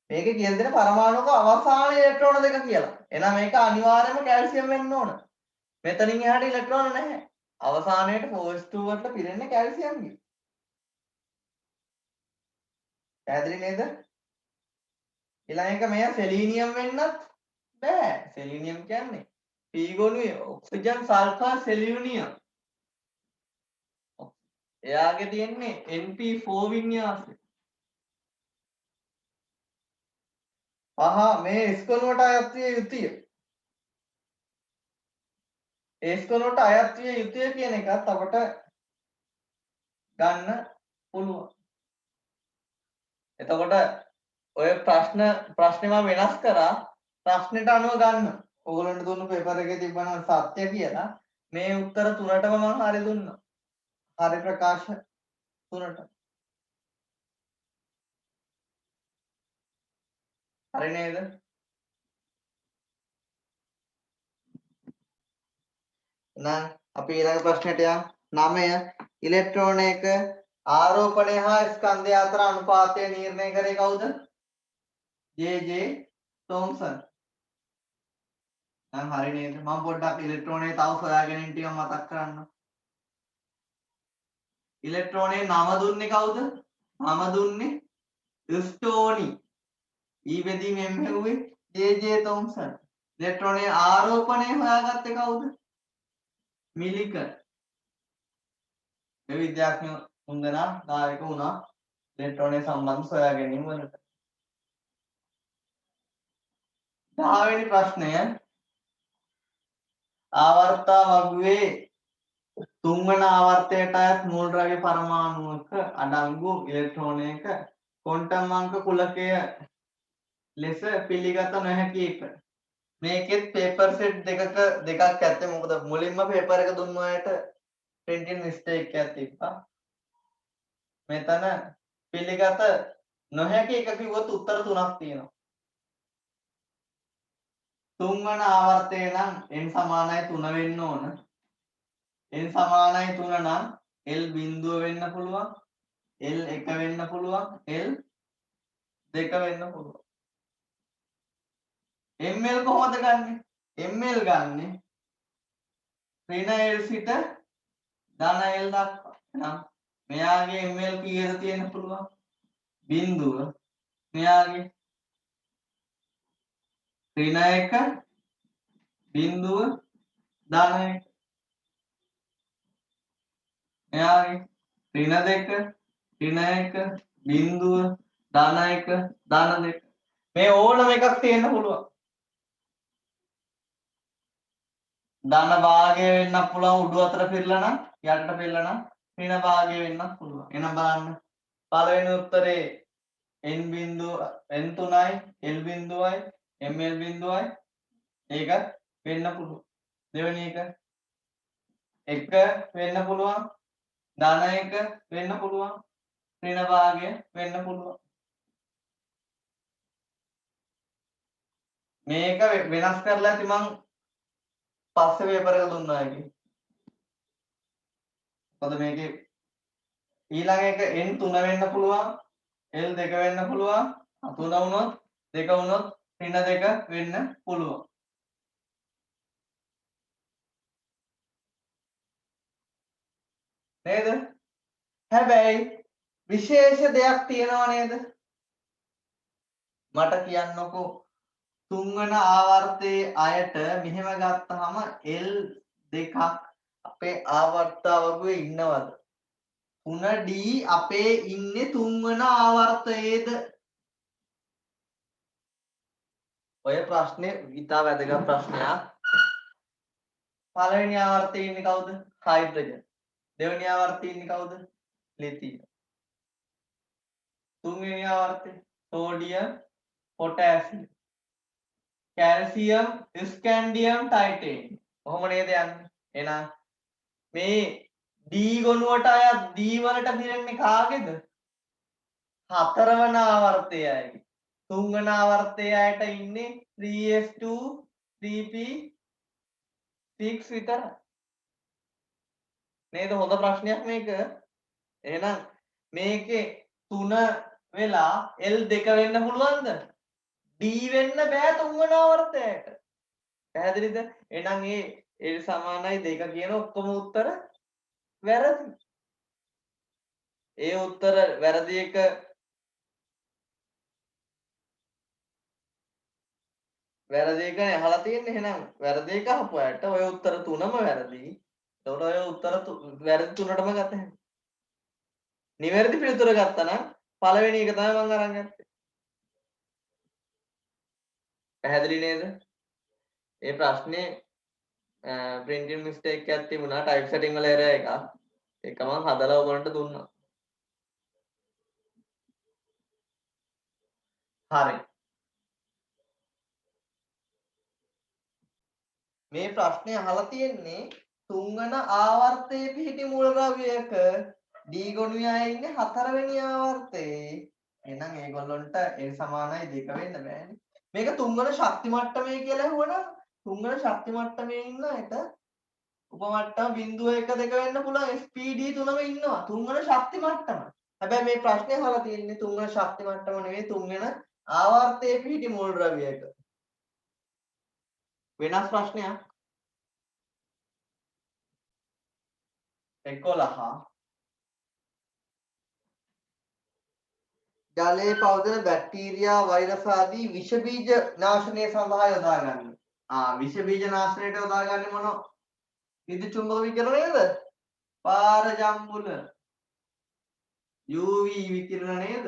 මේකේ කියලා දෙන පරමාණුක අවසාන ඉලෙක්ට්‍රෝන දෙක කියලා. එහෙනම් මේක අනිවාර්යයෙන්ම කැල්සියම් වෙන්න ඕන. මෙතනින් එහාට ඉලෙක්ට්‍රෝන නැහැ. අවසානයේට 4s2 වලට පිරෙන්නේ කැල්සියම් ගිය. පැහැදිලි නේද? ඊළඟ එක මෙයා සෙලීනියම් වෙන්නත් බෑ. සෙලීනියම් කියන්නේ P ගොනුවේ ඔක්සිජන් සල්ෆර් සෙලියුනියම්. එයාගේ තියෙන්නේ NP4 වින්‍යාසය. මේ S ගොනුවට අයත් විය යුතුය. S ගොනුවට අයත් විය යුතුය කියන එකත් අපට ගන්න පුළුවන්. එතකොට ඔය ප්‍රශ්නේ මම වෙනස් කරා ප්‍රශ්නෙට අනුව ගන්න. ඕගොල්ලන්ට දුන්න පේපර් එකේ තිබ්බනම් සත්‍ය කියලා මේ උත්තර තුනටම මම හරි දුන්නා. හරි ප්‍රකාශ තුනට. හරි නේද? එහෙනම් අපි ඊළඟ ප්‍රශ්නෙට යමු. 9 ඉලෙක්ට්‍රෝනයක ආරෝපණය හා ස්කන්ධය අතර අනුපාතය නිර්ණය කරේ කවුද? J Thomson. දැන් හරි නේද? මම පොඩ්ඩක් ඉලෙක්ට්‍රෝනයේ තව සොයාගැනීම් ටික මතක් කරන්න. ඉලෙක්ට්‍රෝනයේ නම දුන්නේ කවුද? නම දුන්නේ ස්ටෝනි. ඊ බෙදීම එම් හෙව්වේ ජේ තොම්සන්. ඉලෙක්ට්‍රෝනයේ ආරෝපණය හොයාගත්තේ කවුද? මිලිකන්. මේ විද්‍යාඥ හොඳනා දායක වුණා ඉලෙක්ට්‍රෝනයේ සම්බන්ධ සොයා ගැනීම වලට. 10 වෙනි ප්‍රශ්නය ආවර්තා වගුවේ තුන්වන ආවර්තයට අයත් මූල ද්‍රව්‍ය පරමාණුවක අඩංගු ඉලෙක්ට්‍රෝනයක ක්වොන්ටම් අංක කුලකය ලෙස පිළිගත නොහැකි එක. මේකෙත් පේපර් සෙට් දෙකක් ඇත්තේ. මොකද මුලින්ම පේපර් එක දුන්න අයට printing mistake එකක් තිබ්බා. මෙතන පිළිගත නොහැකි එක කිව්වොත් උත්තර තුනක් තියෙනවා. තුන්වන ආවර්තය නම් n සමානයි 3 වෙන්න ඕන. n සමානයි 3 නම් L බිඳුව වෙන්න පුළුවන්, L 1 වෙන්න පුළුවන්, L 2 වෙන්න පුළුවන්. ml කොහොමද ගන්නෙ? ml ගන්නෙ ඍණ L සිට ධන L දක්වා. එහෙනම් මෙයාගේ ml කීයද තියෙන්න පුළුවන්? බිඳුව. මෙයාගේ ඍණ 1 බිඳුව ධන 1. මෙයාගේ ඍණ 2 ඍණ 1 බිඳුව ධන 1 ධන 2. මේ ඕනම එකක් තියෙන්න පුළුවන්. ධන භාගය වෙන්නත් පුළුවන් උඩු අතර පිරලා නම්, යටට පිරලා නම් ඍණ භාගය වෙන්නත් පුළුවන්. එහෙනම් බලන්න. පළවෙනි උත්තරේ n බිඳුව n3යි l බිඳුවයි ml බිඳුවයි ඒක වෙන්න පුළුවන්. දෙවෙනි එක 1 වෙන්න පුළුවන් ධන එක වෙන්න පුළුවන්. ඍණ භාගය වෙන්න පුළුවන්. මේක වෙනස් කරලා ඇති මං පස්සේ පේපර් එක දුන්නා ඒකේ. මොකද මේකේ ඊළඟ එක n3 වෙන්න පුළුවන්. l2 වෙන්න පුළුවන්. 3 වුණොත් 2 වුණොත් ඍණ 2 වෙන්න පුළුවන්. නේද? හැබැයි විශේෂ දෙයක් තියෙනව නේද? මට කියන්නකෝ තුන්වන ආවර්තයේ අයට මෙහෙම ගත්තාම L2ක් අපේ ආවර්තාවකුවේ ඉන්නවද? 3D අපේ ඉන්නේ තුන්වන ආවර්තයේද? ඔය ප්‍රශ්නේ ඉතා වැදගත් ප්‍රශ්නයක්. පළවෙනි ආවර්තයේ ඉන්නේ කවුද? හයිඩ්‍රජන්. දෙවෙනි ආවර්තයේ ඉන්නේ කවුද? ලිතියම්. තුන්වෙනි ආවර්තයේ සෝඩියම්, පොටෑසියම්, කැල්සියම්, ස්කැන්ඩියම්, ටයිටේනියම්. කොහොම නේද යන්නේ? එහෙනම් මේ D ගොනුවට අයත් D වලට පිරෙන්නේ කාගේද? හතරවන ආවර්තයේ අයගේ. තුන්වන ආවර්තයේ අයට ඉන්නේ 3s2 3p6 විතරයි. නේද? හොඳ ප්‍රශ්නයක් මේක. එහෙනම් මේකේ 3 වෙලා L2 වෙන්න පුළුවන්ද? D වෙන්න බෑ තුන්වන ආවර්තයට. පැහැදිලිද? එහෙනම් ඒ සමානයි 2 කියන ඔක්කොම උත්තර වැරදි. ඒ උත්තර වැරදි එක වැරදි එකනේ අහලා තියෙන්නේ. එහෙනම් වැරදි එක අහපු අයට ඔය උත්තර තුනම වැරදි. ඒතකොට ඔය උත්තර වැරදි තුනටම ගත හැකියි. නිවැරදි පිළිතුර ගත්තා නම් පළවෙනි එක තමයි මම අරන් ගත්තේ. පැහැදිලි නේද? ඒ ප්‍රශ්නේ printing mistake එකක් තිබුණා type setting වල error එකක්. ඒක මම හදලා ඔයගොල්ලන්ට දුන්නා. හරි. මේ ප්‍රශ්නේ අහලා තියෙන්නේ තුන්වන ආවර්තයේ පිහිටි මූලද්‍රව්‍යයක D ගොනුවේ අය ඉන්නේ හතරවෙනි ආවර්තයේ. එහෙනම් ඒගොල්ලන්ට L සමානයි 2 වෙන්න බෑනේ. මේක තුන්වන ශක්ති මට්ටමේ කියලා ඇහුවනම් තුන්වන ශක්ති මට්ටමේ ඉන්න අයට උපමට්ටම 0.1 2 වෙන්න පුළුවන්. SPD තුනම ඉන්නවා තුන්වන ශක්ති මට්ටම. හැබැයි මේ ප්‍රශ්නේ අහලා තියෙන්නේ තුන්වන ශක්ති මට්ටම නෙවෙයි තුන්වෙන ආවර්තයේ පිහිටි මූලද්‍රව්‍යයක. වෙනස් ප්‍රශ්නයක්. 11 ජලයේ පවතින බැක්ටීරියා වෛරස් ආදී විෂ බීජ නාශනය සඳහා යොදා ගන්න. විෂ බීජ නාශනයට යොදා ගන්නේ මොනවා? විද්‍යුත් චුම්බක විකිරණයද? පාරජම්බුල UV විකිරණ නේද?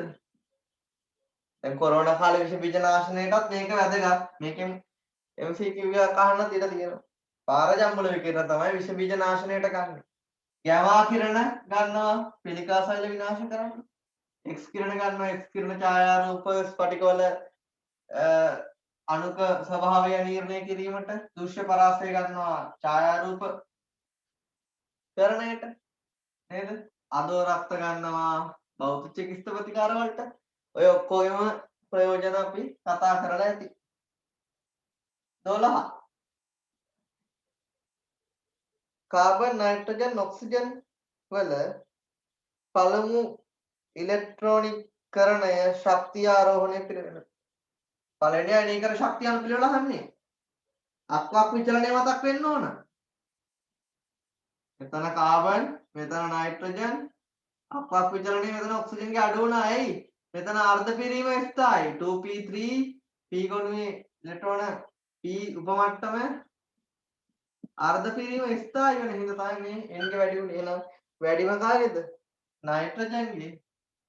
දැන් කොරෝනා කාලේ විෂ බීජ නාශනයටත් මේක වැදගත්. මේකෙන් MCQ එකක් අහන්න තියලා තියෙනවා. පාරජම්බුල විකිරණ තමයි විෂ බීජ නාශනයට ගන්න. ගැමා කිරණ ගන්නවා පිළිකා සෛල විනාශ කරන්න. X කිරණ ගන්නවා X කිරණ ඡායාරූප ස්පටිකවල අණුක ස්වභාවය නිර්ණය කිරීමට. දෘශ්‍ය පරාසය ගන්නවා ඡායාරූප කරණයට නේද? අදෝ රක්ත ගන්නවා භෞතික චිකිත්සා ප්‍රතිකාර වලට. ඔය ඔක්කොම ප්‍රයෝජන අපි කතා කරලා ඇති. 12 කාබන් නයිට්‍රජන් ඔක්සිජන් වල පළමු ඉලෙක්ට්‍රෝනිකරණය ශක්තිය ආරෝහණය පිළිවෙල. පළවෙනි අයනීකර ශක්තිය අනුපිළිවෙල අහන්නේ. අක්වක් විචලනය මතක් වෙන්න ඕන. මෙතන කාබන්, මෙතන නයිට්‍රජන්, අක්වක් විචලනය මෙතන ඔක්සිජන්ගේ අඩු වුණා. ඇයි? මෙතන අර්ධ පිරීම ස්ථායි 2p3 p ගොනුවේ ඉලෙක්ට්‍රෝන p උපමට්ටම අර්ධ පිරීම ස්ථායි වෙන හින්දා තමයි මේ n ගේ වැඩි උනේ. එහෙනම් වැඩිම කාගේද? නයිට්‍රජන්ගේ.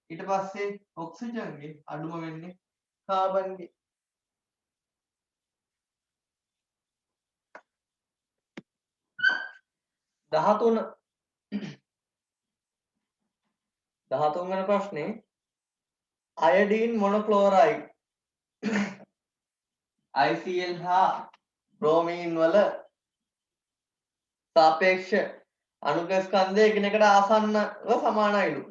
ඊට පස්සේ ඔක්සිජන්ගේ අඩුම වෙන්නේ කාබන්ගේ. දහතුන් වෙනි ප්‍රශ්නේ අයඩීන් මොනොක්ලෝරයිඩ් ICL හා බ්‍රෝමීන් වල සාපේක්ෂ අණුක ස්කන්ධය එකිනෙකට ආසන්නව සමානයිලු.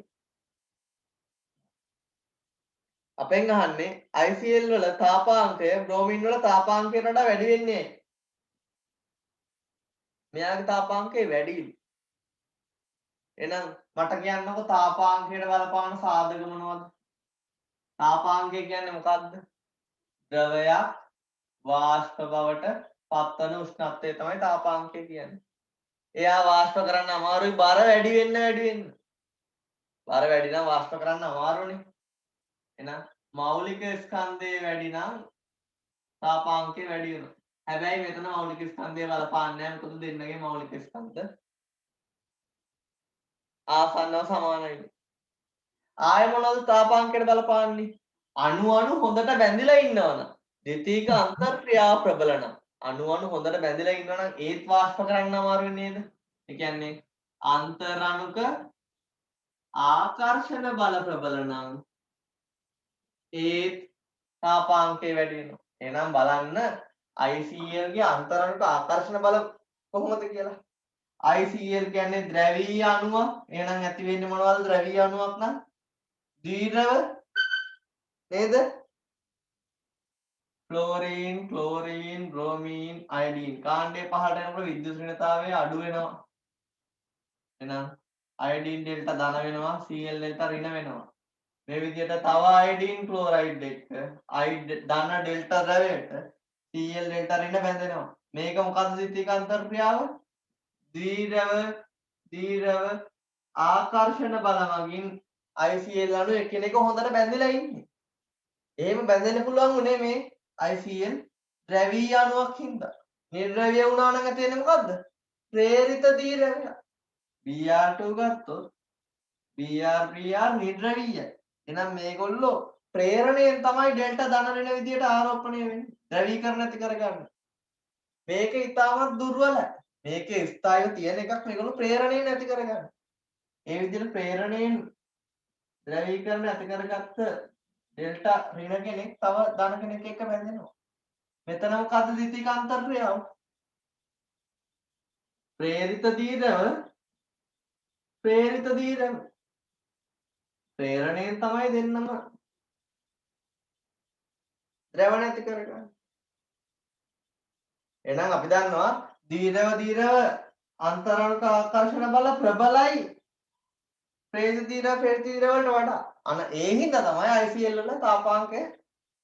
අපෙන් අහන්නේ ICL වල තාපාංකය බ්‍රෝමින් වල තාපාංකයට වඩා වැඩි වෙන්නේ ඇයි? මෙයාගේ තාපාංකය වැඩිලු. එහෙනම් මට කියන්නකෝ තාපාංකයට බලපාන සාධක මොනවද? තාපාංකය කියන්නේ මොකද්ද? ද්‍රවයක් වාෂ්ප බවට පත්වන උෂ්ණත්වය තමයි තාපාංකය කියන්නේ. එයා වාෂ්ප කරන්න අමාරුයි බර වැඩි වෙන්න. බර වැඩි නම් වාෂ්ප කරන්න අමාරුනේ. එහෙනම් මෞලික ස්කන්ධය වැඩි නම් තාපාංකය වැඩි වෙනවා. හැබැයි මෙතන මෞලික ස්කන්ධය බලපාන්නේ නැහැ. මොකද දෙන්නගේ මෞලික ස්කන්ධ ආසන්නව සමානයි. ආය මොනවද තාපාංකයට බලපාන්නේ? අණු හොඳට බැඳිලා ඉන්නවනම් ද්විතීයික අන්තර්ක්‍රියා ප්‍රබල නම් අණු හොඳට බැඳිලා ඉන්නවනම් ඒත් වාෂ්ප කරන්න අමාරු නේද? ඒ කියන්නේ අන්තරණුක ආකර්ෂණ බල ප්‍රබල නම් ඒත් තාපාංකය වැඩි වෙනවා. එහෙනම් බලන්න ICL ගේ අන්තරණුක ආකර්ෂණ බල කොහොමද කියලා. ICL කියන්නේ ද්‍රවීය අණුව. එහෙනම් ඇති වෙන්නේ මොනවද ද්‍රවීය අණුවක් නම්? ද්විද්‍රව නේද? Chlorine, bromine, අයඩීන්. කාණ්ඩය පහළට යනකොට විද්‍යුත් ඍණතාවය අඩු වෙනවා. එහෙනම් අයඩීන් ඩෙල්ටා ධන වෙනවා, Cl ඩෙල්ටා ඍණ වෙනවා. මේ විදිහට තව අයඩීන් ක්ලෝරයිඩ් එක්ක ධන ඩෙල්ටා ද්‍රවයට Cl ඩෙල්ටා ඍණ බැඳෙනවා. මේක මොකද්ද ද්විතීයික අන්තර්ක්‍රියාව? ද්විද්‍රව ආකර්ෂණ බල මගින් ICL අණු එකිනෙක හොඳට බැඳිලා ඉන්නේ. එහෙම බැඳෙන්න පුළුවන් උනේ මේ ICL ද්‍රවීය අණුවක් හින්දා. නිර්ද්‍රවීය වුණා නම් ඇති වෙන්නේ මොකද්ද? ප්‍රේරිත දීර්ඝය. Br2 ගත්තොත් Br නිර්ද්‍රවීයයි. එහෙනම් මේගොල්ලෝ ප්‍රේරණයෙන් තමයි ඩෙල්ටා ධන ඍණ විදියට ආරෝපණය වෙන්නේ. ද්‍රවීකරණ ඇති කරගන්න. මේක ඉතාමත් දුර්වලයි. මේකේ ස්ථායීව තියෙන එකක් මේගොල්ලෝ ප්‍රේරණයෙන් ඇති කරගන්න. ඒ විදිහට ප්‍රේරණයෙන් ද්‍රවීකරණ ඇති කරගත්ත ඩෙල්ටා ඍණ කෙනෙක් තව ධන කෙනෙක් එක්ක බැඳෙනවා. මෙතන මොකද්ද ද්විතීයික අන්තර්ක්‍රියාව? ප්‍රේරිත දීර්ඝව ප්‍රේරණයෙන් තමයි දෙන්නම ද්‍රවණ ඇති කරගන්නේ. එහෙනම් අපි දන්නවා දීර්ඝව අන්තරණුක ආකර්ෂණ බල ප්‍රබලයි ප්‍රේරිත දීර්ඝ වලට වඩා. අන ඒ හින්දා තමයි ICL වල තාපාංකය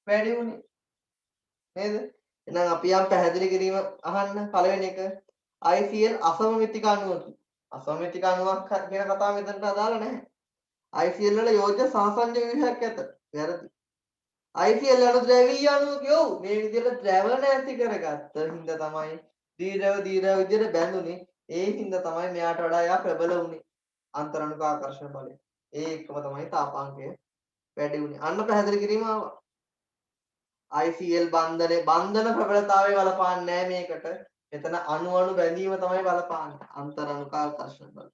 වැඩි වුනේ. නේද? එහෙනම් අපි යම් පැහැදිලි කිරීම අහන්න පළවෙනි එක ICL අසමමිතික අණුවකි. අසමමිතික අණුවක් කියන කතාව මෙතනට අදාළ නැහැ. ICL වල යෝජ්‍ය සහසංජ ව්‍යුහයක් ඇත. වැරදි. ICL අණු ද්‍රවීය අණුවක යෝ මේ විදිහට ද්‍රවණ ඇති කරගත්ත හින්දා තමයි දීර්ඝව විදිහට බැඳුනේ. ඒ හින්දා තමයි මෙයාට වඩා එයා ප්‍රබල වුනේ. අන්තරණුක ආකර්ෂණ බලය. ඒ එක්කම තමයි තාපාංකය වැඩි වුනේ. අන්න පැහැදිලි කිරීම ආවා. ICL බන්ධන ප්‍රබලතාවය බලපාන්නේ නැහැ මේකට. මෙතන අණු බැඳීම තමයි බලපාන්නේ. අන්තරණුක ආකර්ෂණ බල.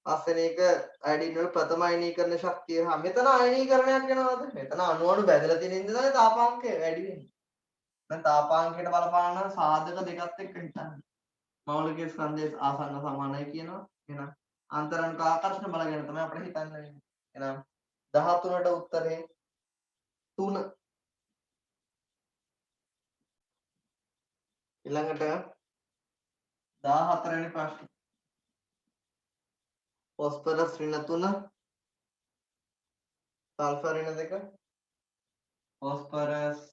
පස්වෙනි එක අයඩින් වල ප්‍රථම අයනීකරණ ශක්තිය. මෙතන අයනීකරණයක් වෙනවද? මෙතන අණු බැඳලා තියෙන ඉඳලා තමයි තාපාංකය වැඩි වෙන්නේ. දැන් තාපාංකයට බලපාන සාධක දෙකත් එක්ක හිතන්න. මෞලික ස්කන්ධයේ ආසන්න සමානයි කියනවා. එහෙනම් අන්තරණුක ආකර්ෂණ බල ගැන තමයි අපිට හිතන්න වෙන්නේ. එහෙනම් 13ට උත්තරේ 3. ඊළඟට 14 වෙනි ප්‍රශ්න. ෆොස්ෆරස් ඍණ 3 සල්ෆර් ඍණ 2 ෆොස්ෆරස්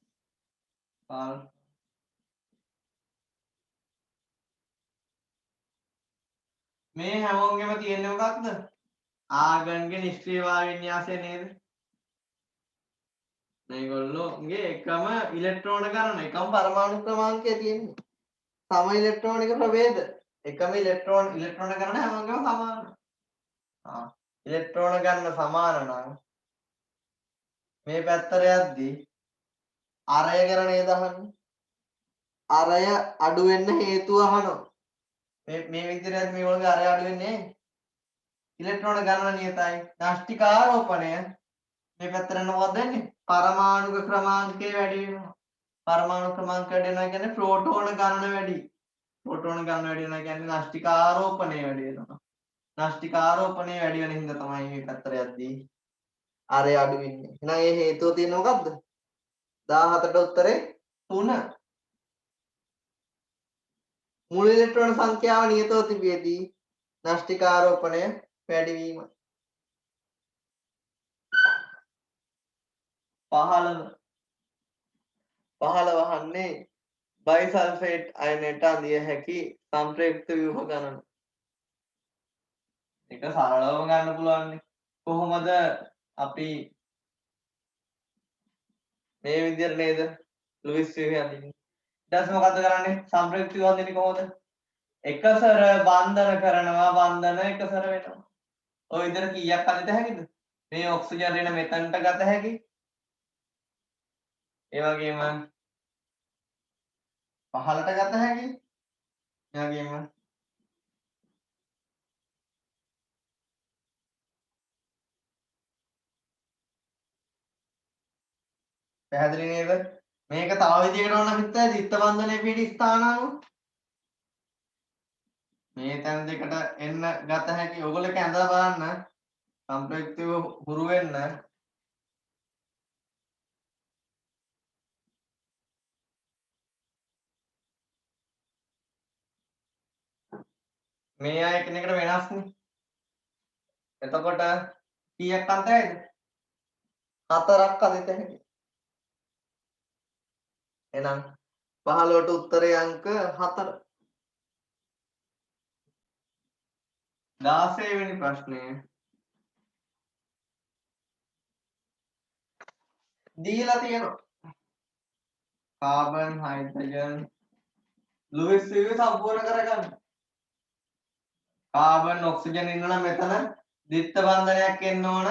මේ හැමෝගෙම තියෙන්නේ මොකක්ද? ආගන්ගේ නිෂ්ක්‍රීය වායු වින්‍යාසය නේද? මේගොල්ලෝගේ එකම ඉලෙක්ට්‍රෝන ගණන එකම පරමාණු ක්‍රමාංකය තියෙන්නේ. සම ඉලෙක්ට්‍රෝනික ප්‍රභේද. එකම ඉලෙක්ට්‍රෝන ගණන හැමෝගෙම සමානයි. ඉලෙක්ට්‍රෝන ගණන සමාන නම් මේ පැත්තට යද්දී අරය ගැන නේද අහන්නේ? අරය අඩු වෙන්න හේතුව අහනවා. මේ විදිහට මේගොල්ලෝගේ අරය අඩු වෙන්නේ ඉලෙක්ට්‍රෝන ගණන නියතයි. නාස්තික ආරෝපණය මේ පැත්තට මොකක්ද වෙන්නේ? පරමාණුක ක්‍රමාංකය වැඩි වෙනවා. පරමාණු ක්‍රමාංක වැඩි වෙනවා කියන්නේ ප්‍රෝටෝන ගණන වැඩි. ප්‍රෝටෝන ගන්න වැඩි වෙනවා කියන්නේ නාස්තික ආරෝපණය වැඩි වෙනවා. නාස්තික ආරෝපණය වැඩි වෙන හින්දා තමයි මේ පැත්තට යද්දී ආරය අඩු වෙන්නේ. එහෙනම් ඒ හේතුව තියෙන්නේ මොකද්ද? 17ට උත්තරේ 3. මුල් ඉලෙක්ට්‍රෝන සංඛ්‍යාව නියතව තිබියදී නාස්තික ආරෝපණය වැඩි වීම. 15 වහන්නේ බයිසල්ෆේට් අයනයට අඳිය හැකි සම්ප්‍රයුක්ත ව්‍යුහ ගණන. ඒක සරලවම ගන්න පුළුවන්. කොහොමද අපි මේ විදිහට නේද ලුයිස් ව්‍යුහය අඳින්නේ? ඊට පස්සේ මොකද්ද කරන්නේ? සම්ප්‍රයුක්ත ව්‍යුහ අඳින්නේ කොහොමද? එකසර බන්ධන කරනවා, බන්ධන එකසර වෙනවා. ඔය විදිහට කීයක් අදිත හැකිද? මේ ඔක්සිජන් රෙන මෙතනට ගත හැකි. ඒ වගේම 15ට ගත හැකි. ඒ වගේම පැහැදිලි නේද? මේක තව විදිහකට ඕන හිතයි දිත්ත බන්ධනයේ පිටි ස්ථාන අනුව මේ තැන් දෙකට එන්න ගත හැකි. ඔයගොල්ලෝ එක ඇඳලා බලන්න. සම්ප්‍රයුක්තව හුරු වෙන්න. මේ අය එකිනෙකට වෙනස්නේ. එතකොට කීයක් අන්තයයිද? 4ක් අදිත හැකි. එහෙනම් 15ට උත්තරේ අංක 4. 16 වෙනි ප්‍රශ්නය. දීලා තියෙනවා. කාබන්, හයිඩ්‍රජන්, ලුයිස් ව්‍යුහ සම්පූර්ණ කරගන්න. කාබන්, ඔක්සිජන් ඉන්නනම් මෙතන ද්විත්ව බන්ධනයක් එන්න ඕන.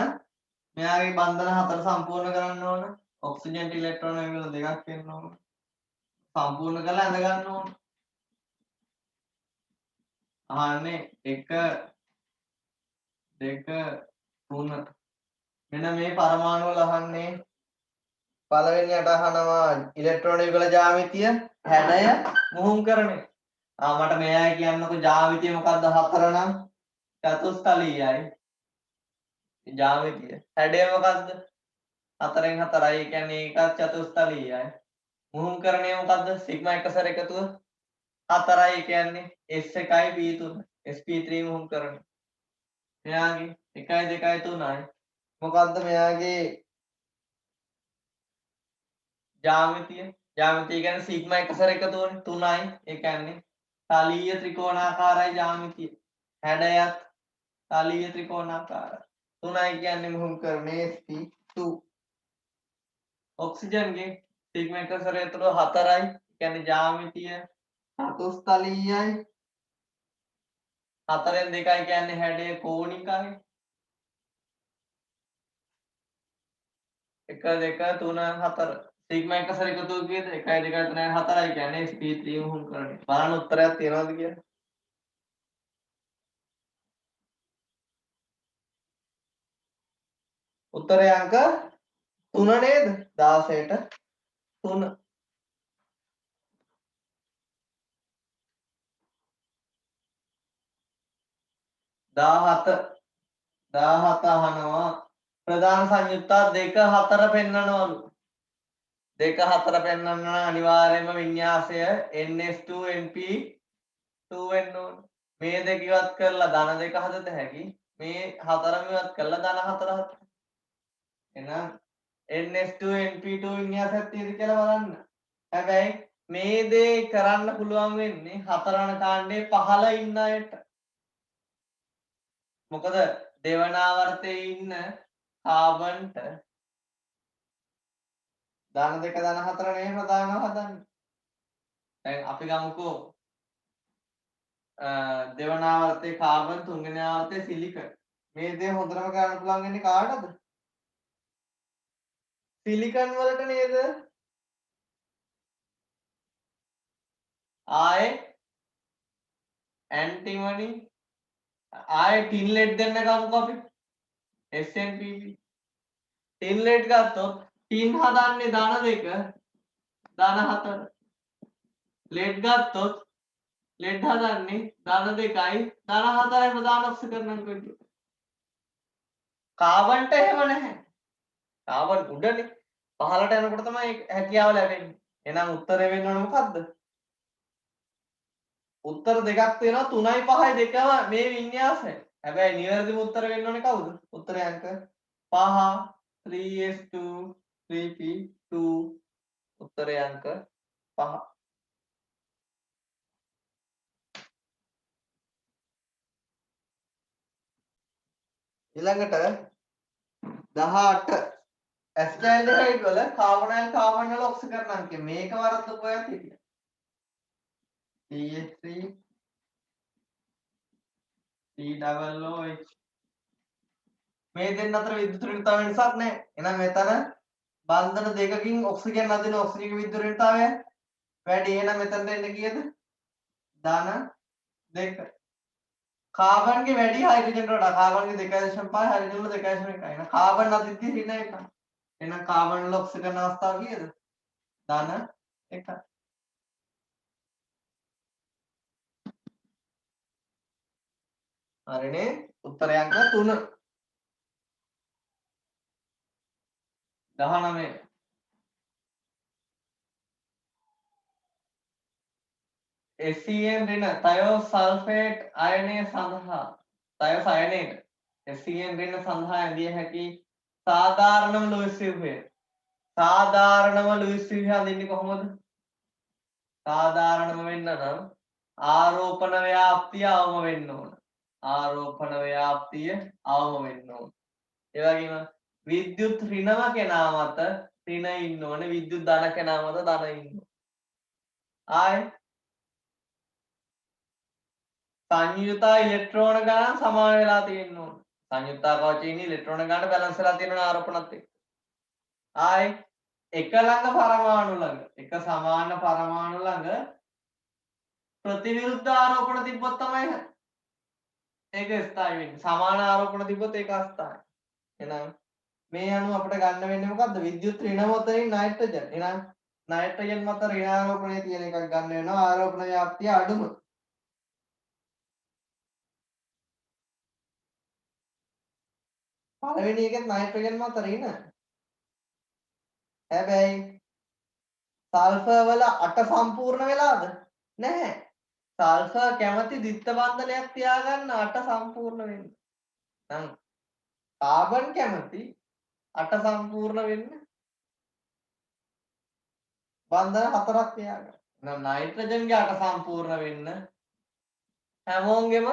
මෙයාගේ බන්ධන 4 සම්පූර්ණ කරන්න ඕන. ඔක්සිජන්ට ඉලෙක්ට්‍රෝන විල දෙකක් එන්න ඕන. සම්පූර්ණ කරලා ඇඳ ගන්න ඕන. අහන්නේ 1 2 3. මෙන්න මේ පරමාණු වල අහන්නේ පළවෙනියට අහනවා ඉලෙක්ට්‍රෝන යුගල ජ්‍යාමිතිය, හැඩය, මුහුම්කරණය. මට මෙයා කියන්නකො ජ්‍යාමිතිය මොකක්ද 4 නම් චතුස්තලීයයි. ජ්‍යාමිතිය. හැඩය මොකක්ද? 4න් 4යි. ඒ කියන්නේ ඒකත් චතුස්තලීයයි. මුහුම්කරණය මොකක්ද? සිග්මා එක සැර එකතුව 4යි. ඒ කියන්නේ S1යි P3. sp3 මුහුම්කරණය. මෙයාගේ 1යි 2යි 3යි. මොකක්ද මෙයාගේ ජ්‍යාමිතිය? ජ්‍යාමිතිය කියන්නේ සිග්මා එක සැර එකතුවනේ 3යි. ඒ කියන්නේ තලීය ත්‍රිකෝණාකාරයි ජ්‍යාමිතිය. හැඩයත් තලීය ත්‍රිකෝණාකාරයි. 3යි කියන්නේ මුහුම්කරණය sp2. ඔක්සිජන්ගේ සිග්මා එක සැර එකතුව 4යි. ඒ කියන්නේ ජ්‍යාමිතිය චතුස්තලීයයි. 4න් 2යි කියන්නේ හැඩය කෝණිකයි. 1 2 3 4 සිග්මා එක සැර එකතුව කීයද? 1 2 3 4යි කියන්නේ sp3 මුහුම්කරණය. බලන්න උත්තරයක් තියනවද කියලා. උත්තරය අංක 3 නේද? 16ට 3. 17 අහනවා ප්‍රධාන සංයුක්තා 2 4 පෙන්වනවලු. 2 4 පෙන්වන්න අනිවාර්යයෙන්ම වින්‍යාසය ns2np2 වෙන්න ඕන. මේ දෙක ඉවත් කරලා ධන 2 හදත හැකි. මේ 4ම ඉවත් කරලා ධන 4 හදත. එහෙනම් ns2np2 වින්‍යාසයක් තියෙද කියලා බලන්න. හැබැයි මේ දේ කරන්න පුළුවන් වෙන්නේ 4 වන කාණ්ඩේ 15 ඉන්න අයට. මොකද දෙවන ආවර්තයේ ඉන්න කාබන්ට ධන 2 ධන 4 නේ ප්‍රධානව හදන්නේ. දැන් අපි ගමුකෝ දෙවන ආවර්තයේ කාබන්, තුන්වෙනි ආවර්තයේ සිලිකන්. මේ දේ හොඳටම කරන්න පුළුවන් වෙන්නේ කාටද? සිලිකන් වලට නේද? ආයේ ඇන්ටිමනි ආයේ ටින් ලෙඩ් දෙන්න ගමුකෝ අපි. SNPP ටින් ලෙඩ් ගත්තොත් ටින් හදන්නේ ධන 2 ධන 4. ලෙඩ් ගත්තොත් ලෙඩ් හදන්නේ ධන 2යි ධන 4යි ප්‍රධාන ඔක්සිකරණ විදියට. කාබන්ට එහෙම නැහැ. කාබන් උඩනේ. පහළට යනකොට තමයි හැකියාව ලැබෙන්නේ. එහෙනම් උත්තරේ වෙන්න ඕනේ මොකද්ද? උත්තර දෙකක් තියෙනවා 3යි 5යි දෙකම මේ වින්‍යාසය. හැබැයි නිවැරදිම උත්තර වෙන්න ඕනේ කවුද? උත්තරේ අංක 5 3s2 3p2 උත්තරේ අංක 5. ඊළඟට 18 ඇස්ටැල්ඩිහයිඩ් වල කාබොනයිල් කාබන් වල ඔක්සිකරණ අංකය මේක වරද්දපු අයත් හිටියා. CH3 COOH මේ දෙන්න අතර විද්‍යුත් ඍණතාවය වෙනසක් නැහැ. එහෙනම් මෙතන බන්ධන දෙකකින් ඔක්සිජන් අදින ඔක්සිජන් විද්‍යුත් ඍණතාවය වැඩි. එහෙනම් මෙතනට එන්නේ කීයද? ධන 2. කාබන්ගේ වැඩි හයිඩ්‍රජන් වලට. කාබන්ගේ 2.5 හයිඩ්‍රජන් වල 2.1. එහෙනම් කාබන් අදිද්දී ඍණ 1. එහෙනම් කාබන් වල ඔක්සිජන් අවස්ථාව කීයද? ධන 1. හරිනේ. උත්තරය අංක 3. 19 SEN ඍණ තයෝසල්ෆේට් අයනය සඳහා තයෝස් අයනයට SEN ඍණ සඳහා ඇඳිය හැකි සාධාරණම ලුයිස් ව්‍යුහය. සාධාරණම ලුයිස් ව්‍යුහය අඳින්නේ කොහොමද? සාධාරණම වෙන්න නම් ආරෝපණ ව්‍යාප්තිය අවම වෙන්න ඕන. ආරෝපණ ව්‍යාප්තිය අවම වෙන්න ඕන. ඒ වගේම විද්‍යුත් ඍණම කෙනා මත ඍණ ඉන්න ඕනේ. විද්‍යුත් ධන කෙනා මත ධන ඉන්න ඕනේ. ආයේ සංයුතා ඉලෙක්ට්‍රෝන ගණන් සමාන වෙලා තියෙන්න ඕන. සංයුක්තා කවචයේ ඉන්නේ ඉලෙක්ට්‍රෝන ගණන් බැලන්ස් වෙලා තියෙනවා ආරෝපණත් එක්ක. ආයි එක ළඟ පරමාණු ළඟ එක සමාන පරමාණු ළඟ ප්‍රතිවිරුද්ධ ආරෝපණ තිබ්බොත් තමයි ඒක ස්ථායි වෙන්නේ. සමාන ආරෝපණ තිබ්බොත් ඒක අස්ථායි. එහෙනම් මේ අනුව අපිට ගන්න වෙන්නේ මොකද්ද? විද්‍යුත් ඍණ මතින් නයිට්‍රජන්. එහෙනම් නයිට්‍රජන් මත ඍණ ආරෝපණය තියෙන එකක් ගන්න වෙනවා. ආරෝපණ ව්‍යාප්තිය අඩුම. පළවෙනි එකෙත් නයිට්‍රජන් මත ඍණ. හැබැයි සල්ෆර් වල 8 සම්පූර්ණ වෙලාද? නැහැ. සල්ෆර් කැමති ද්විත්ව බන්ධනයක් තියාගන්න 8 සම්පූර්ණ වෙන්න. නම් කාබන් කැමති 8 සම්පූර්ණ වෙන්න බන්ධන 4ක් තියාගන්න. නම් නයිට්‍රජන්ගේ 8 සම්පූර්ණ වෙන්න හැමෝගෙම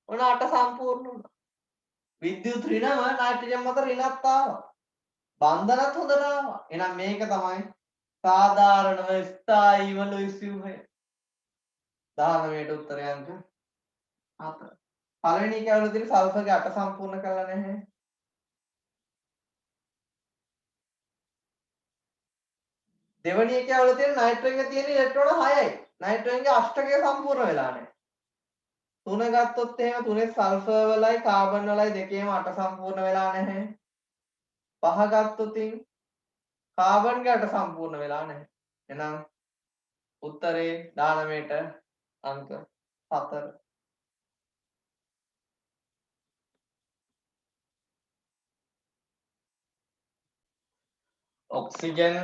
ඔන 8 සම්පූර්ණ වුණා. විද්‍යුත් ඍණම නයිට්‍රජන් මත ඍණත් ආවා. බන්ධනත් හොඳට ආවා. එහෙනම් මේක තමයි සාධාරණව ස්ථායීව ලුයිස් ව්‍යුහය. 19ට උත්තරය අංක 4. පළවෙනි එක ඇවුල තියෙන සල්ෆර්ගේ 8 සම්පූර්ණ කරලා නැහැ. දෙවෙනි එක ඇවුල තියෙන නයිට්‍රජන්ගේ තියෙන ඉලෙක්ට්‍රෝන 6යි. නයිට්‍රජන්ගේ අෂ්ටකය සම්පූර්ණ වෙලා නැහැ. 3 ගත්තොත් එහෙම 3 සල්ෆර් වලයි කාබන් වලයි දෙකේම 8 සම්පූර්ණ වෙලා නැහැ. 5 ගත්තොත් කාබන්ගේ 8 සම්පූර්ණ වෙලා නැහැ. එහෙනම් උත්තරේ 19ට අංක 4. ඔක්සිජන්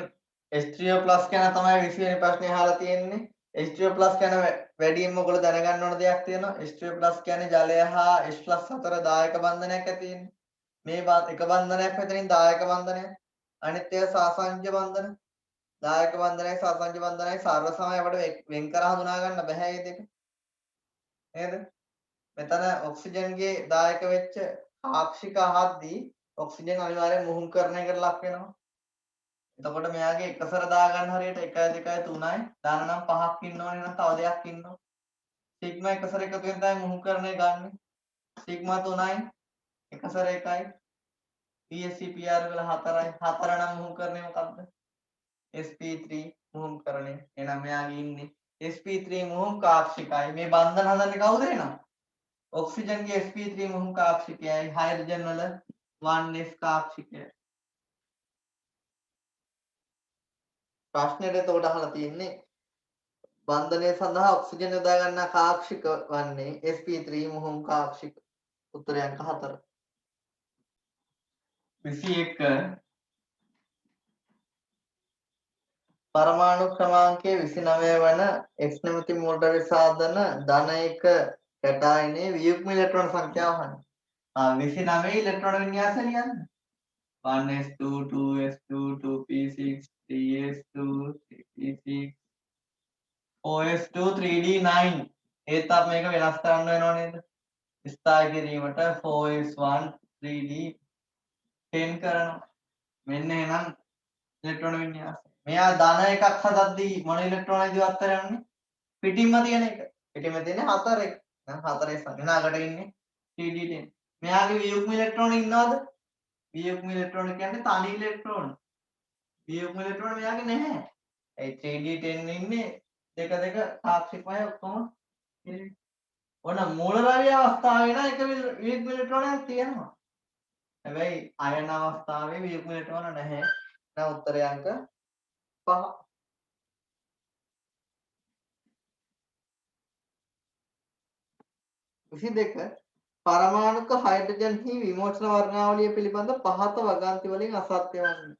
H3O+ ගැන තමයි 20 වෙනි ප්‍රශ්නේ අහලා තියෙන්නේ. H2O+ ගැන වැඩියෙන්ම ඔයගොල්ලෝ දැනගන්න ඕන දෙයක් තියෙනවා. H2O+ කියන්නේ ජලය හා H+ අතර දායක බන්ධනයක් ඇති වෙන්නේ. මේ එක බන්ධනයක් මෙතනින් දායක බන්ධනයක්. අනිත් ඒවා සාසංජ බන්ධන. දායක බන්ධනයි සාසංජ බන්ධනයි සර්ව සමය අපිට වෙන් කර හඳුනා ගන්න බෑ මේ දෙක. නේද? මෙතන ඔක්සිජන්ගේ දායක වෙච්ච පාක්ෂික අහද්දී ඔක්සිජන් අනිවාර්යෙන් මුහුම්කරණයකට ලක් වෙනවා. එතකොට මෙයාගේ එකසර දාගන්න හරියට 1 2 3යි දාන නම් 5ක් ඉන්න ඕනේ නම් තව දෙයක් ඉන්නවා. සිග්මා එකසර එකතු වෙන තමයි මුහුම්කරණය ගන්න. සිග්මා 3යි එකසර 1යි PSCPR වල 4යි 4 නම් මුහුම්කරණය මොකක්ද? sp3 මුහුම්කරණය. එහෙනම් මෙයාගේ ඉන්නේ sp3 මුහුම් කාක්ෂිකයි. මේ බන්ධන හදන්නේ කවුද එහෙනම්? ඔක්සිජන්ගේ sp3 මුහුම් කාක්ෂිකයයි හයිඩ්‍රජන් වල 1s කාක්ෂිකයයි. ප්‍රශ්නෙට එතකොට අහලා තියෙන්නේ බන්ධනය සඳහා ඔක්සිජන් යොදා ගන්නා කාක්ෂික වන්නේ sp3 මුහුම් කාක්ෂික. උත්තරය අංක 4. 21 පරමාණු ක්‍රමාංකයේ 29 වන X නැමැති මූලද්‍රව්‍ය සාධන ධන 1 කැටායනයේ වියුක්ම ඉලෙක්ට්‍රෝන සංඛ්‍යාව හොයන්න. 29 ඉලෙක්ට්‍රෝන වින්‍යාසය ලියන්න. 1s2 2s2 2p6 3s2 3p6 4s2 3d9 ඒත් අප මේක වෙනස් කරන්න වෙනව නේද? ස්ථායි කිරීමට 4s1 3d 10 කරනවා. මෙන්න එහෙනම් ඉලෙක්ට්‍රෝන වින්‍යාසය. මෙයා ධන එකක් හදද්දී මොන ඉලෙක්ට්‍රෝන ඉදිරියට කරන්නේ? පිටින්ම තියෙන එක. පිටින්ම තියෙන 4 එක. දැන් 4 සංඥාකට ඉන්නේ 3d10. මෙයාගේ වියුක්ම ඉලෙක්ට්‍රෝන ඉන්නවද? වියුක්ම ඉලෙක්ට්‍රෝන කියන්නේ තනි ඉලෙක්ට්‍රෝන. වියුක්ම ඉලෙක්ට්‍රෝන මෙයාගේ නැහැ. ඒ 3d10 ඉන්නේ දෙක දෙක සාක්ෂිකමය ඔක්කොම ඔන්න මූලද්‍රව්‍ය අවස්ථාවේ නම් එක වියුක්ම ඉලෙක්ට්‍රෝනයක් තියෙනවා. හැබැයි අයන අවස්ථාවේ වියුක්ම ඉලෙක්ට්‍රෝන නැහැ. දැන් උත්තරය අංක 5. 22 පරමාණුක හයිඩ්‍රජන් හි විමෝචන වර්ණාවලිය පිළිබඳ පහත වගන්ති වලින් අසත්‍ය වන්නේ.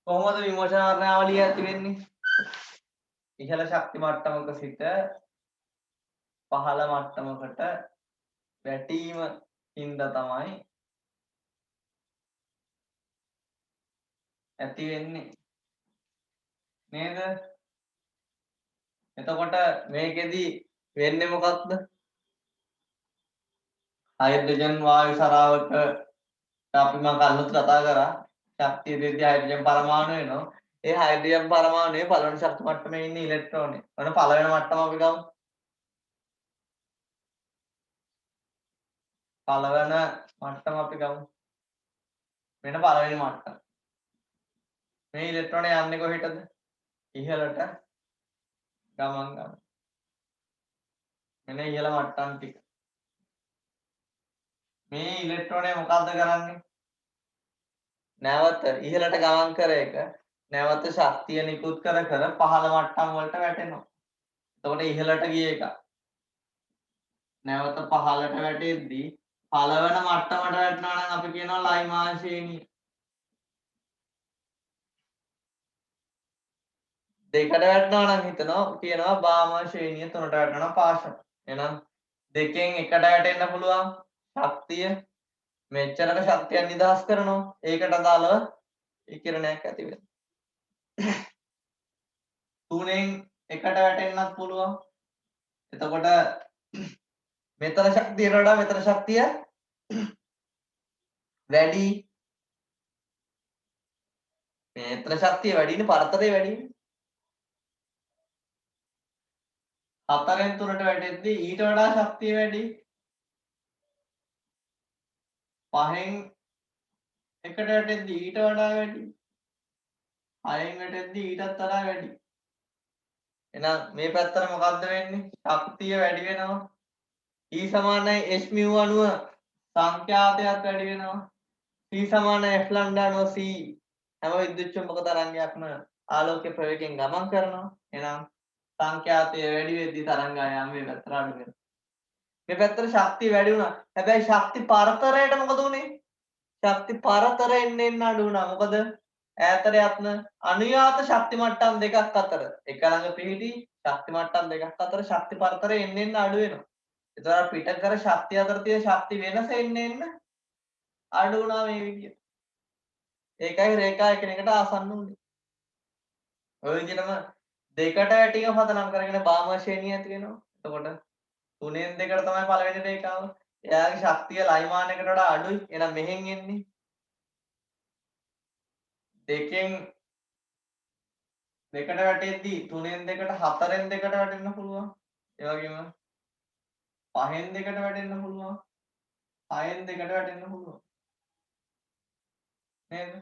කොහොමද විමෝචන වර්ණාවලිය ඇති වෙන්නේ? ඉහළ ශක්ති මට්ටමක සිට පහළ මට්ටමකට වැටීම හින්දා තමයි ඇති වෙන්නේ. නේද? එතකොට මේකෙදි වෙන්නේ මොකක්ද? හයිඩ්‍රජන් වායු සරාවක අපි මම කලින් කතා කරා ශක්තිය දෙද්දී හයිඩ්‍රජන් පරමාණු වෙනවා. ඒ හයිඩ්‍රජන් පරමාණුවේ පළවෙනි ශක්ති මට්ටමේ ඉන්න ඉලෙක්ට්‍රෝනේ. ඔන්න පළවෙනි මට්ටම අපි ගමු. පළවෙනි මට්ටම අපි ගමු. මෙන්න පළවෙනි මට්ටම. මේ ඉලෙක්ට්‍රෝනේ යන්නේ කොහෙටද? ඉහළට ගමන් ගන්න. මෙන්න ඉහළ මට්ටම් ටික. මේ ඉලෙක්ට්‍රෝනේ මොකද්ද කරන්නේ? නැවත ඉහළට ගමන් කර එක නැවත ශක්තිය නිකුත් කර කර පහළ මට්ටම් වලට වැටෙනවා. එතකොට ඉහළට ගිය එක නැවත පහළට වැටෙද්දී පළවෙනි මට්ටමට වැටෙනවා නම් අපි කියනවා ලයිමාන් ශ්‍රේණිය. දෙකට වැටෙනවා නම් හිතනවා කියනවා බාමා ශ්‍රේණිය, තුනට වැටෙනවා පාෂම්. එහෙනම් දෙකෙන් එකට වැටෙන්න පුළුවන් ශක්තිය මෙච්චරක ශක්තියක් නිදහස් කරනවා. ඒකට අදාළව විකිරණයක් ඇති වෙනවා. තුනෙන් එකට වැටෙන්නත් පුළුවන්. එතකොට මෙතන ශක්තියට වඩා මෙතන ශක්තිය වැඩි. මෙතන ශක්තිය වැඩිනේ පරතරය වැඩිනේ. 4න් 3ට වැටෙද්දී ඊට වඩා ශක්තිය වැඩි. 5න් එකට වැටෙද්දී ඊට වඩා වැඩි. 6න් වැටෙද්දී ඊටත් වඩා වැඩි. එහෙනම් මේ පැත්තට මොකද්ද වෙන්නේ? ශක්තිය වැඩි වෙනවා. E සමානයි h mu අණුව සංඛ්‍යාතයක් වැඩි වෙනවා. C සමානයි f lambda අණුව c හැම විද්‍යුත් චුම්බක තරංගයක්ම ආලෝකයේ ප්‍රවේගයෙන් ගමන් කරනවා. එහෙනම් සංඛ්‍යාතය වැඩි වෙද්දී තරංග ආයාම මේ පැත්තට අඩු වෙනවා. මේ පැත්තට ශක්තිය වැඩි වුණා. හැබැයි ශක්ති පරතරයට මොකද උනේ? ශක්ති පරතර එන්න අඩු වුණා. මොකද ඈතට යත්න අනුයාත ශක්ති මට්ටම් දෙකක් අතර එක ළඟ පිහිටි ශක්ති මට්ටම් දෙකක් අතර ශක්ති පරතරය එන්න අඩු වෙනවා. ඒතර පිට කර ශක්තිය අතර තියෙන ශක්ති වෙනස එන්න අඩු වුණා මේ විදියට. ඒකයි රේඛා එකිනෙකට ආසන්න උනේ. ඔය විදිහටම දෙකට වැටීම පදනම් කරගෙන බාම ශ්‍රේණිය ඇති වෙනවා. එතකොට 3න් 2කට තමයි පළවෙනි රේඛාව. එයාගේ ශක්තිය ලයිමානයකට වඩා අඩුයි. එහෙනම් මෙහෙන් එන්නේ. 2කින් 2කට වැටෙද්දී 3න් 2ට 4න් 2ට වැටෙන්න පුළුවන්. ඒ වගේම 5න් 2ට වැටෙන්න පුළුවන්. 6න් 2ට වැටෙන්න පුළුවන්. නේද?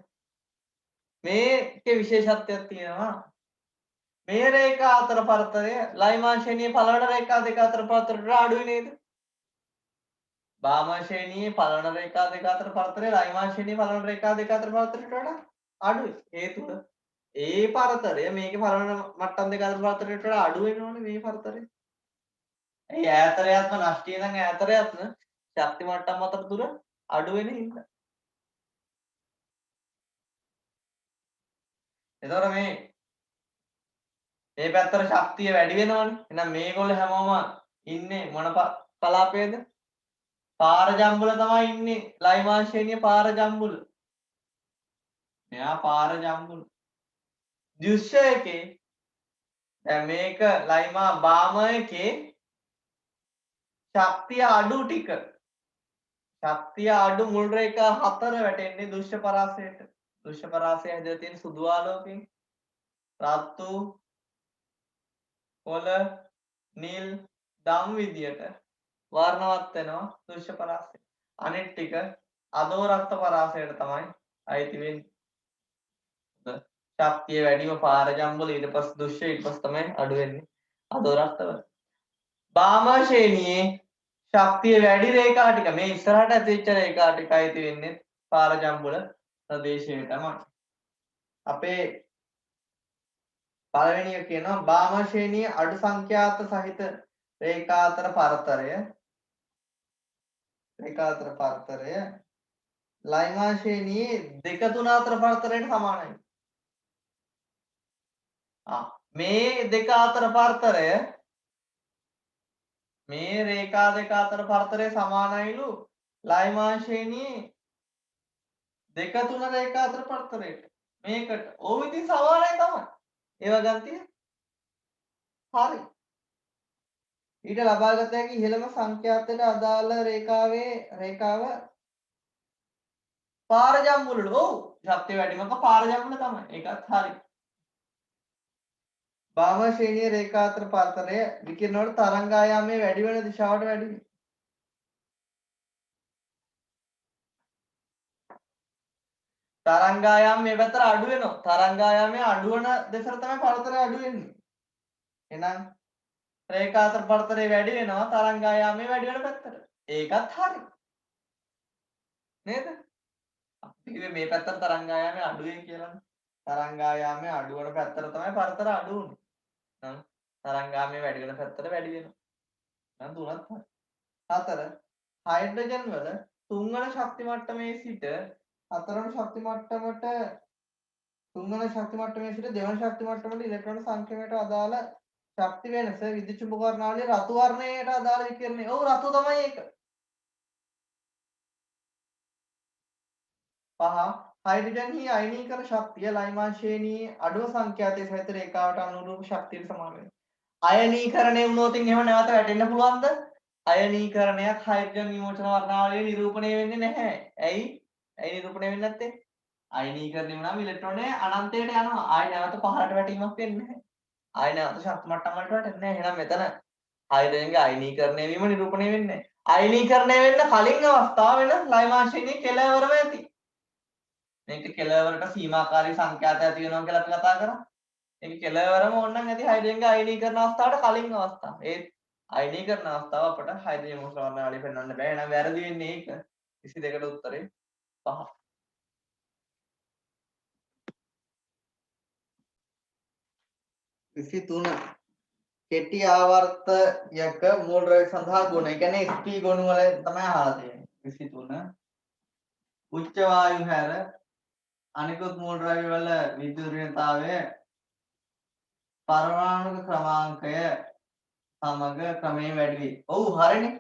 මේකේ විශේෂත්වයක් තියෙනවා. මේ රේඛා අතර පරතරය ලයිමාන් ශ්‍රේණියේ පළවන රේඛා දෙක අතර පරතරයට අඩුයි නේද? බාම ශ්‍රේණියේ පළවන රේඛා දෙක අතර පරතරය ලයිමාන් ශ්‍රේණියේ පළවන රේඛා දෙක අතර පරතරයට වඩා අඩුයි. හේතුව ඒ පරතරය මේකේ පරමාණු මට්ටම් දෙක අතර පරතරයට වඩා අඩු වෙනවනේ මේ පරතරය. ඒ ඈතරයත්ම නෂ්ටිය නම් ඈතරයත්ම ශක්ති මට්ටම් අතර දුර අඩු වෙන හින්දා. එතකොට මේ පැත්තට ශක්තිය වැඩි වෙනවනේ. එහෙනම් මේගොල්ලෝ හැමෝම ඉන්නේ මොන කලාපයේද? පාරජම්බුල තමයි ඉන්නේ. ලයිමාංශේනිය පාරජම්බුල. මෙයා පාරජම්බුල. දෘශ්‍ය එකේ දැන් මේක ලයිමා බාම එකේ ශක්තිය අඩු ටික. ශක්තිය අඩු මුල් රේඛා 4 වැටෙන්නේ දෘශ්‍ය පරාසයට. දෘශ්‍ය පරාසය හැදලා තියෙන සුදු ආලෝකයෙන් රතු කොළ නිල් දම් විදියට වර්ණවත් වෙනවා දෘශ්‍ය පරාසය. අනිත් ටික අදෝරක්ත පරාසයට තමයි අයිති වෙන්නේ. ශක්තිය වැඩිම පාරජම්බුල ඊට පස්සේ දෘශ්‍ය ඊට පස්සේ තමයි අඩු වෙන්නේ අදෝරක්ත වල. බාම ශ්‍රේණියේ ශක්තිය වැඩි රේඛා ටික මේ ඉස්සරහට ඇතිවෙච්ච රේඛා ටික අයිති වෙන්නේ පාරජම්බුල ප්‍රදේශයට තමයි. අපේ පළවෙනි එක කියනවා බාම ශ්‍රේණියේ අඩු සංඛ්‍යාත සහිත රේඛා අතර පරතරය ලයිමා ශ්‍රේණියේ 2 3 අතර පරතරයට සමානයි. මේ දෙක අතර පරතරය මේ රේඛා දෙක අතර පරතරය සමානයිලු ලයිමා ශ්‍රේණියේ 2 3 රේඛා අතර පරතරයට. මේකට ඕව ඉතින් සමානයි තමයි. ඒවා ගන්තිය. හරි. ඊට ලබාගත හැකි ඉහළම සංඛ්‍යාතයට අදාළ රේඛාව පාරජම්බුලට. ඔව්. ශක්තිය වැඩිමක පාරජම්බුල තමයි. ඒකත් හරි. බාම ශ්‍රේණියේ රේඛා අතර පරතරය විකිරණ වල තරංග ආයාමයේ වැඩි වෙන දිශාවට වැඩි වෙනවා. තරංග ආයාම මේ පැත්තට අඩු වෙනවා. තරංග ආයාමයේ අඩු වෙන දෙසට තමයි පරතරය අඩු වෙන්නේ. එහෙනම් රේඛා අතර පරතරය වැඩි වෙනවා තරංග ආයාමයේ වැඩි වෙන පැත්තට. ඒකත් හරි. නේද? අපි කිව්වේ මේ පැත්තට තරංග ආයාමයේ අඩු වෙයි කියලානේ. තරංග ආයාමයේ අඩු වෙන පැත්තට තමයි පරතර අඩු වෙන්නේ. නම් තරංග ආයාමයේ වැඩි වෙන පැත්තට වැඩි වෙනවා. නම් තුනත් හරි. 4 හයිඩ්‍රජන් වල තුන්වන ශක්ති මට්ටමේ සිට හතරවන ශක්ති මට්ටමට තුන්වන ශක්ති මට්ටමේ සිට දෙවන ශක්ති මට්ටමට ඉලෙක්ට්‍රෝන සංඛ්‍යාවට අදාළ ශක්ති වෙනස විද්‍යුත් චුම්බක වර්ණාවලියේ රතු වර්ණයට අදාළ විකිරණය. ඔව් රතු තමයි ඒක. 5 හයිඩ්‍රජන් හි අයනීකරණ ශක්තිය ලයිමා ශ්‍රේණියේ අඩුව සංඛ්‍යාතයේ සහිත රේඛාවට අනුරූප ශක්තියට සමාන වෙනවා. අයනීකරණය වුණොත් එහෙම නැවත වැටෙන්න පුළුවන්ද? අයනීකරණයක් හයිඩ්‍රජන් විමෝචන වර්ණාවලියේ නිරූපණය වෙන්නේ නැහැ. ඇයි? ඇයි නිරූපණය වෙන්නේ නැත්තේ? අයනීකරණය වුණාම ඉලෙක්ට්‍රෝනය අනන්තයට යනවා. ආයෙ නැවත පහළට වැටීමක් වෙන්නේ නැහැ. ආයෙ නැවත ශක්ති මට්ටම් වලට වැටෙන්නේ නැහැ. එහෙනම් මෙතන හයිඩ්‍රජන්ගේ අයනීකරණය වීම නිරූපණය වෙන්නේ නැහැ. අයනීකරණය වෙන්න කලින් අවස්ථාව වෙන ලයිමා ශ්‍රේණියේ කෙළවරම ඇති. මේක කෙළවරට සීමාකාරී සංඛ්‍යාත ඇති වෙනවා කියලා අපි කතා කරා. ඒක කෙළවරම ඕනනම් ඇති හයිඩ්‍රජන්ගේ අයනීකරණ අවස්ථාවට කලින් අවස්ථාව. ඒත් අයනීකරණ අවස්ථාව අපට හයිඩ්‍රජන් මොහොත වර්ණාවලිය පෙන්වන්න බෑ. එහෙනම් වැරදි වෙන්නේ ඒක. 22ට උත්තරේ 5. 23 කෙටි ආවර්තයක මූල ද්‍රව්‍ය සඳහා ගුණ. ඒ කියන්නේ SP ගුණ වල තමයි අහලා තියෙන්නේ. 23 උච්ච වායු හැර අනිකුත් මූල ද්‍රව්‍ය වල විද්‍යුත් ඍණතාවය පරමාණු ක්‍රමාංකය සමග ක්‍රමයෙන් වැඩි වේ. ඔව් හරිනේ.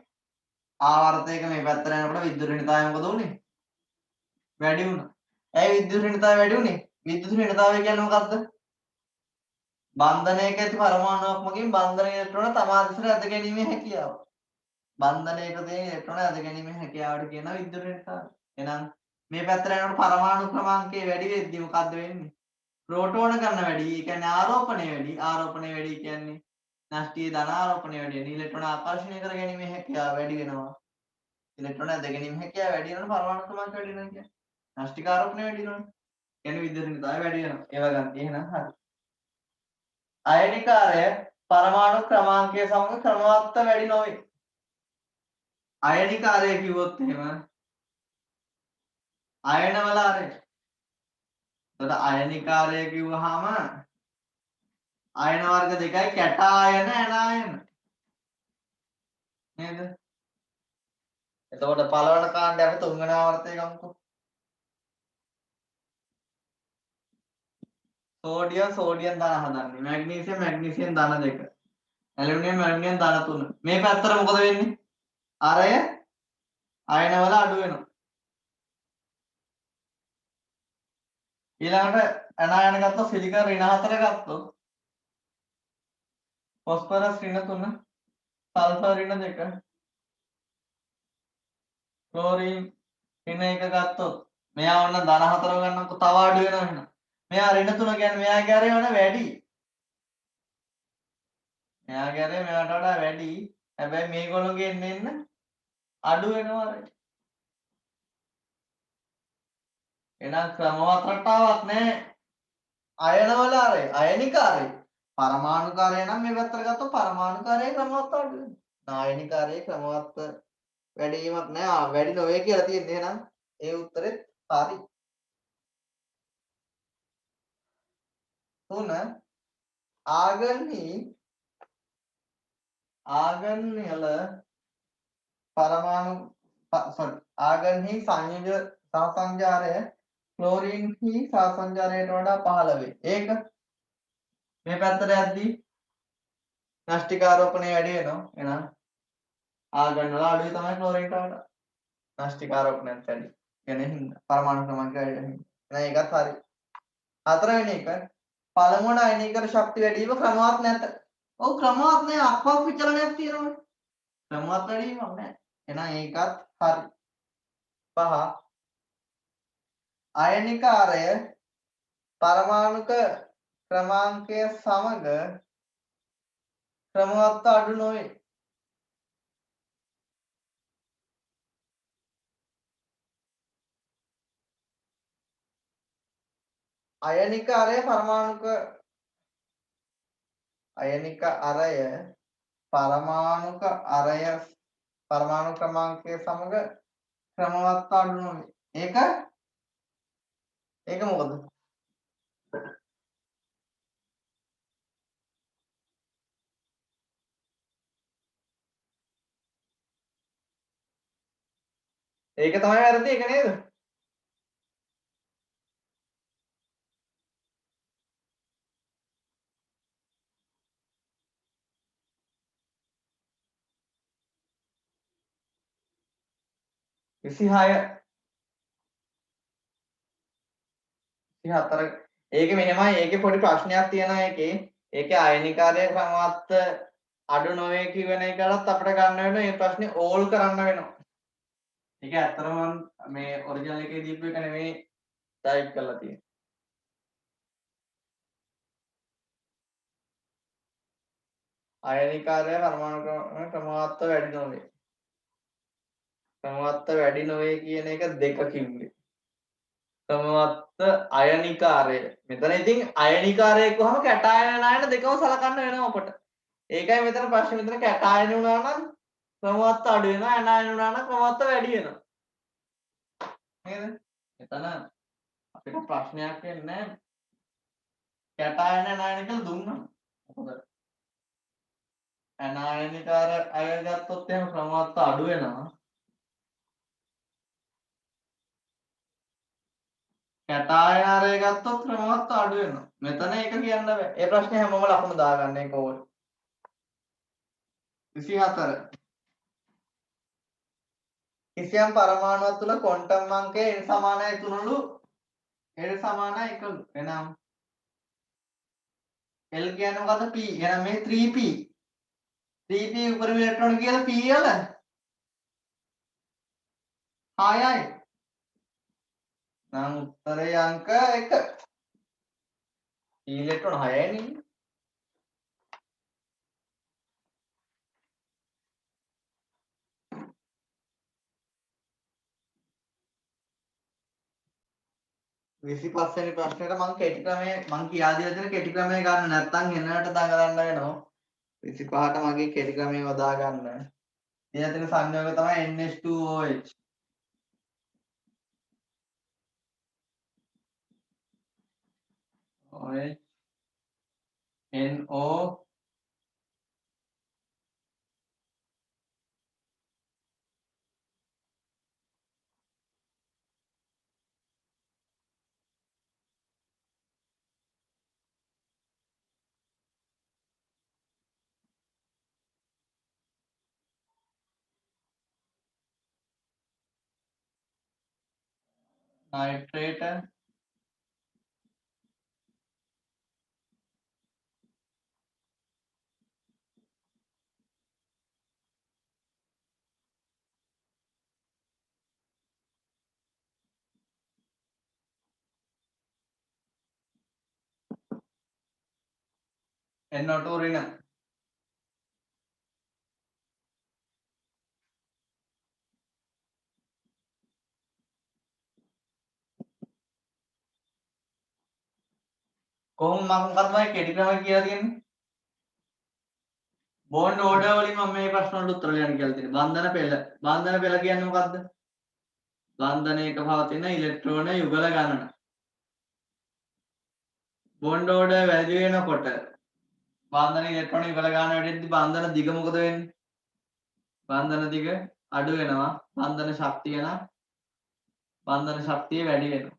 ආවර්තයක මේ පැත්තට යනකොට විද්‍යුත් ඍණතාවය මොකද උනේ? වැඩි වුණා. ඇයි විද්‍යුත් ඍණතාවය වැඩි උනේ? විද්‍යුත් ඍණතාවය කියන්නේ මොකක්ද? බන්ධනයක ඇති පරමාණුවක් මගින් බන්ධන ඉලෙක්ට්‍රෝන තමා දෙසට ඇද ගැනීමේ හැකියාව. බන්ධනයක තියෙන ඉලෙක්ට්‍රෝන ඇද ගැනීමේ හැකියාවට කියනවා විද්‍යුත් ඍණතාවය. එහෙනම් මේ පැත්තට යනකොට පරමාණු ක්‍රමාංකය වැඩි වෙද්දී මොකද්ද වෙන්නේ? ප්‍රෝටෝන ගන්න වැඩි. ඒ කියන්නේ ආරෝපණය වැඩි. ආරෝපණය වැඩි කියන්නේ නෂ්ටීය ධන ආරෝපණය වැඩි වෙන. ඉලෙක්ට්‍රෝන ආකර්ෂණය කර ගැනීමේ හැකියාව වැඩි වෙනවා. ඉලෙක්ට්‍රෝන ඇද ගැනීමේ හැකියාව වැඩි වෙනකොට පරමාණු ක්‍රමාංක වැඩි වෙනවා කියන්නේ. නෂ්ටික ආරෝපණය වැඩි වෙනවනේ. කියන්නේ විද්‍යුත් ඍණතාවය වැඩි වෙනවා. ඒවා ගන්න. එහෙනම් හරි. අයනිකාරය පරමාණු ක්‍රමාංකය සමග ක්‍රමවත්ව වැඩි නොවේ. අයනිකාරය කිව්වොත් එහෙම අයන වල ආරය එතකොට අයනිකාරය කිව්වහම අයන වර්ග දෙකයි කැටායන ඇනායන නේද? එතකොට පළවන කාණ්ඩය අපි තුන්වෙනි ආවර්තය ගමුකෝ. සෝඩියම් ධන හදන්නේ. මැග්නීසියම් ධන 2. ඇලුමිනියම් ධන 3. මේ පැත්තට මොකද වෙන්නේ? අරය අයන වල අඩු වෙනවා. ඊළඟට ඇනායන ගත්තොත් සිලිකා ඍණ 4 ගත්තොත් ෆොස්ෆරස් ඍණ 3, සල්ෆර් ඍණ 2, ක්ලෝරින් ඍණ 1 ගත්තොත් මෙයා වන්න ධන 4 ගන්නකො තව අඩු වෙනවා එහෙනම්. මෙයා ඍණ 3 කියන්නේ මෙයාගේ අරය වන වැඩි. මෙයාගේ අරය මෙයාට වඩා වැඩි. හැබැයි මේගොල්ලෝගේ එන්න අඩු වෙනවා. එහෙනම් ක්‍රමවත් රටාවක් නැහැ. අයනවල අරය අයනිකාරය පරමාණුකාරය නම් මේ පැත්තට ගත්තොත් පරමාණුකාරය ක්‍රමවත් අඩු වෙනවා. නායනිකාරය ක්‍රමවත් වැඩි වීමක් නැහැ. වැඩි නොවේ කියලා තියෙන්නේ. එහෙනම් ඒ උත්තරෙත් හරි. 3 ආගන්හිල පරමාණු ආගන්හි සංයෝජ සහසංජාරය ක්ලෝරින්හි සහසංජාරයට වඩා පහළ වේ. ඒක මේ පැත්තට යද්දී න්‍යෂ්ටිකාරෝපණය වැඩි වෙනවා. එහෙනම් ආගන් වල අඩුයි තමයි ක්ලෝරින්ට වඩා. න්‍යෂ්ටිකාරෝපණයත් වැඩි. කියන්නේ හින්දා පරමාණු ක්‍රමාංක වැඩි වෙන හින්දා. එහෙනම් ඒකත් හරි. හතරවෙනි එක පළමුවන අයනීකරණ ශක්තිය වැඩි වීම ක්‍රමවත් නැත. ඔව් ක්‍රමවත් නෑ අක්වාක් විචලනයක් තියෙනවනේ. ක්‍රමවත් වැඩි වීමක් නෑ. එහෙනම් ඒකත් හරි. 5 අයනිකාරය පරමාණුක ක්‍රමාංකය සමග ක්‍රමවත් අඩු නොවේ. අයනික අරය පරමාණු ක්‍රමාංකය සමග ක්‍රමවත් අඩු නොවේ. ඒක මොකද? ඒක තමයි වැරදි එක නේද? ඒකේ මෙහෙමයි ඒකේ පොඩි ප්‍රශ්නයක් තියෙනවා ඒකේ අයනිකාරය ක්‍රමවත් අඩු නොවේ කියන එකටත් අපිට ගන්න වෙනවා මේ ප්‍රශ්නේ ඕල් කරන්න වෙනවා. ඒක ඇත්තටම මේ ඔරිජිනල් එකේ දීපු එක නෙමෙයි ටයිප් කරලා තියෙන්නේ. අයනිකාරය පරමාණු ක්‍රමවත් වැඩි නොවේ. ක්‍රමවත් වැඩි නොවේ කියන එක දෙක කිව්වේ. ක්‍රමවත් අයනිකාරය. මෙතන ඉතින් අයනිකාරය කියවම කැටායන ණයන දෙකම සලකන්න වෙනවා අපට. ඒකයි මෙතන ප්‍රශ්නේ මෙතන කැටායන වුණා නම් ක්‍රමවත් අඩු වෙනවා ඇනායන වුණා නම් ක්‍රමවත් වැඩි වෙනවා. නේද? මෙතන අපිට ප්‍රශ්නයක් වෙන්නේ කැටායන ඇනායන කියලා දුන්නා. මොකද ඇනායනිකාර අය ගත්තොත් එහෙම ක්‍රමවත් අඩු වෙනවා. කැටායනාරය ගත්තොත් ක්‍රමවත් අඩු වෙනවා. මෙතන ඒක කියන්න බෑ. ඒ ප්‍රශ්නේ හැමෝම ලකුණු දාගන්න ඒක ඕනේ. 24 කිසියම් පරමාණුවක් තුළ ක්වොන්ටම් අංකය n සමානයි 3ලු l සමානයි 1ලු. එහෙනම් l කියන්නේ මොකද්ද? p. එහෙනම් මේ 3p 3p උපරිම ඉලෙක්ට්‍රෝන කියලා p වල 6යි. නම් උත්තරේ අංක 1. ඉලෙක්ට්‍රෝන 6යි නේ. විසිපස්වෙනි ප්‍රශ්නෙට මම කෙටි ක්‍රමය මම කියා දීලා තියෙන කෙටි ක්‍රමය ගන්න නැත්නම් එන්නට දඟලන්න වෙනවා. 25ට මගේ කෙටි ක්‍රමය යොදා ගන්න. එයා තියෙන සංයෝගය තමයි NH2OH. OH NO nitrate NO2 ඍණ කොහොම මොකක්ද මේ කෙටි ක්‍රම කියලා තියෙන්නේ බෝන්ඩ් ඕඩර් වලින් මම මේ ප්‍රශ්න වලට උත්තර ලියන්න කියලා තියෙනවා බන්ධන පෙළ කියන්නේ මොකද්ද බන්ධනයක පවතින ඉලෙක්ට්‍රෝන යුගල ගණන බෝන්ඩ් ඕඩර් වැඩි වෙනකොට බන්ධන ඉලෙක්ට්‍රෝන යුගල ගණන වැඩි වෙද්දී බන්ධන දිග මොකද වෙන්නේ බන්ධන දිග අඩු වෙනවා බන්ධන ශක්තිය වැඩි වෙනවා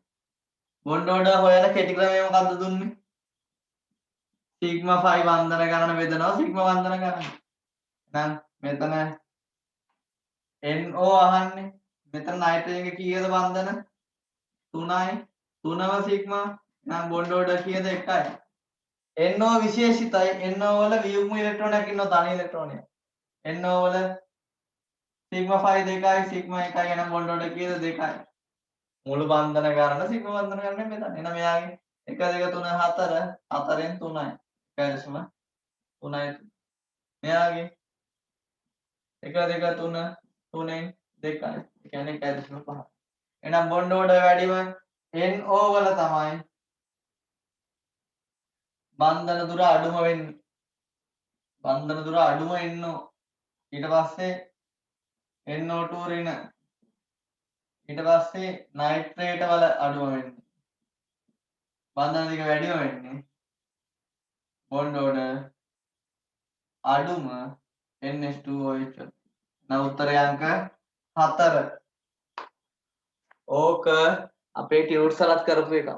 බොන්ඩ් ඕඩර් හොයන කෙටි ක්‍රමය මොකද්ද දුන්නේ සිග්මා 5 බන්ධන ගණන බෙදනවා සිග්මා බන්ධන ගණන එහෙනම් මෙතන NO අහන්නේ මෙතන නයිට්‍රජන් එක කීයද බන්ධන 3යි 3ව සිග්මා එහෙනම් බොන්ඩ් ඕඩර් කීයද 1යි NO විශේෂිතයි NO වල වියුම්ම ඉලෙක්ට්‍රෝනයක් ඉන්නවා තනි ඉලෙක්ට්‍රෝනයක් NO වල සිග්මා 5 2යි සිග්මා 1යි එහෙනම් බොන්ඩ් ඕඩර් කීයද 2යි මුළු බන්ධන ගණන සිග්මා බන්ධන ගණන මෙතන එහෙනම් මෙයාගේ 1 2 3 4 4ෙන් 3යි 1.3යි මෙයාගේ 1 2 3 3ෙන් 2යි ඒ කියන්නේ 1.5 එහෙනම් බොන්ඩ් ඕඩර් වැඩිම NO වල තමයි බන්ධන දුර අඩුම වෙන්නේ බන්ධන දුර අඩුම NO ඊට පස්සේ NO2 ඍණ ඊට පස්සේ නයිට්‍රේට වල අඩුම වෙන්නේ බන්ධන දිග වැඩිම වෙන්නේ බොන්ඩ් ඕඩර් අඩුම NH2OH නම් උත්තරය අංක 4 ඕක අපේ ටියුට් සලත් කරපු එක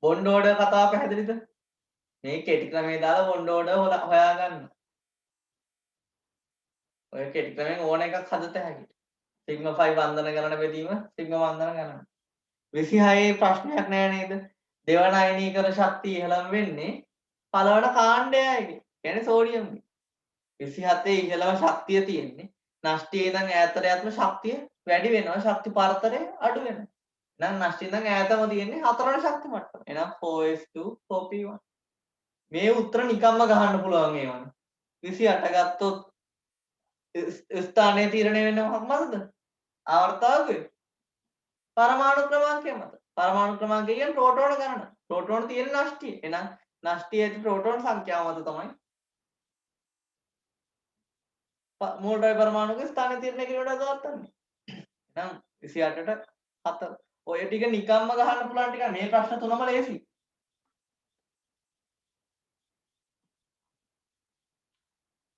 බොන්ඩ් ඕඩර් කතාව පැහැදිලිද මේ කෙටි ක්‍රමේ දාලා බොන්ඩ් ඕඩර් හොයාගන්න ඔය කෙටි ක්‍රමෙන් ඕන එකක් හදත හැකියි සිග්මා 5 බන්ධන ගණන බෙදීම සිග්මා බන්ධන ගණන 26 ප්‍රශ්නයක් නෑ නේද දෙවන අයනීකරණ ශක්තිය ඉහළම වෙන්නේ පළවන කාණ්ඩයයි කියන්නේ සෝඩියම් 27 ඉහළම ශක්තිය තියෙන්නේ නෂ්ටයේ ඉඳන් ඈතට යන ශක්තිය වැඩි වෙනවා ශක්ති පරතරය අඩු වෙනවා එහෙනම් නෂ්ටයේ ඉඳන් ඈතම තියෙන්නේ හතරවන ශක්ති මට්ටම එහෙනම් 4s2 4p1 මේ උත්තර නිකම්ම ගහන්න පුළුවන් ඒවනේ 28 ගත්තොත් ස්ථානයේ තීරණය වෙන්නේ මොකක්ද ආවර්තාවකය පරමාණු ක්‍රමාංකය මත පරමාණු ක්‍රමාංකය කියන්නේ ප්‍රෝටෝන ගණන ප්‍රෝටෝන තියෙන නෂ්ටිය එහෙනම් නෂ්ටියේ ඇති ප්‍රෝටෝන සංඛ්‍යාව මත තමයි මෝල් ද්‍රව්‍ය පරමාණුක ස්ථානය තීරණය කිරීමට අදවත්න්නේ එහෙනම් 28ට 4 ඔය ටික නිකම්ම ගහන්න පුළුවන් ටික මේ ප්‍රශ්න තුනම ලේසි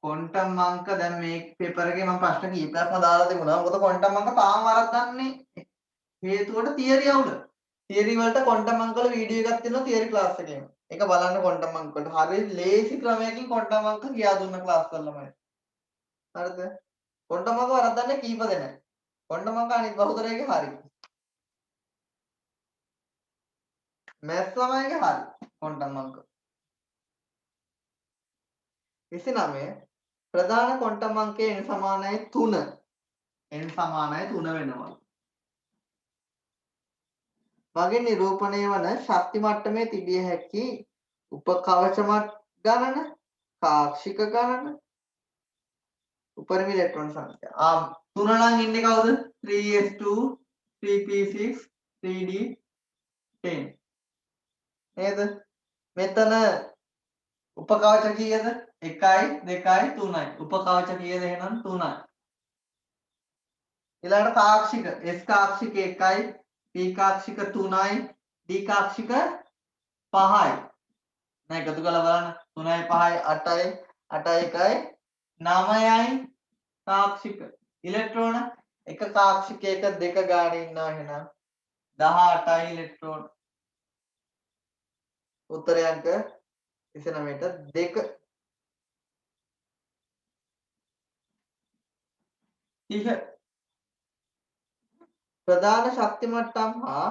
ක්වොන්ටම් අංක දැන් මේ පේපර් එකේ මම ප්‍රශ්න කීපයක්ම දාලා තිබුණා මොකද ක්වොන්ටම් අංක තාම වරද්දන්නේ හේතුවට තියරි අවුල තියරි වලට ක්වොන්ටම් අංක වල වීඩියෝ එකක් තියෙනවා තියරි ක්ලාස් එකේම ඒක බලන්න ක්වොන්ටම් අංක වලට හරිය ලේසි ක්‍රමයකින් ක්වොන්ටම් අංක කියා දුන්න ක්ලාස් වල ළමයි හරිද ක්වොන්ටම් අංක වරද්දන්නේ කීප දෙනෙක් ක්වොන්ටම් අංක අනිත් බහුතරයගේ හරි මැත්ස් ළමයිගේ හරි ක්වොන්ටම් අංක 29 ප්‍රධාන ක්වොන්ටම් අංකය n සමානයි 3 n සමානයි 3 වෙනවා මගින් නිරූපණය වන ශක්ති මට්ටමේ තිබිය හැකි උපකවච ගණන කාක්ෂික ගණන උපරිම ඉලෙක්ට්‍රෝන සංඛ්‍යාව 3 නම් ඉන්නේ කවුද 3s2 3p6 3d10 නේද මෙතන උපකවච කීයද 1යි 2යි 3යි උපකවච කීයද එහෙනම් 3යි ඊළඟට කාක්ෂික s කාක්ෂික 1යි p කාක්ෂික 3යි d කාක්ෂික 5යි. නෑ එකතු කරලා බලන්න 3යි 5යි 8යි 8යි 1යි 9යි කාක්ෂික ඉලෙක්ට්‍රෝන එක කාක්ෂිකයක දෙක ගානේ ඉන්නවා එහෙනම් 18යි ඉලෙක්ට්‍රෝන. උත්තරය අංක 29ට 2. ප්‍රධාන ශක්ති මට්ටම් හා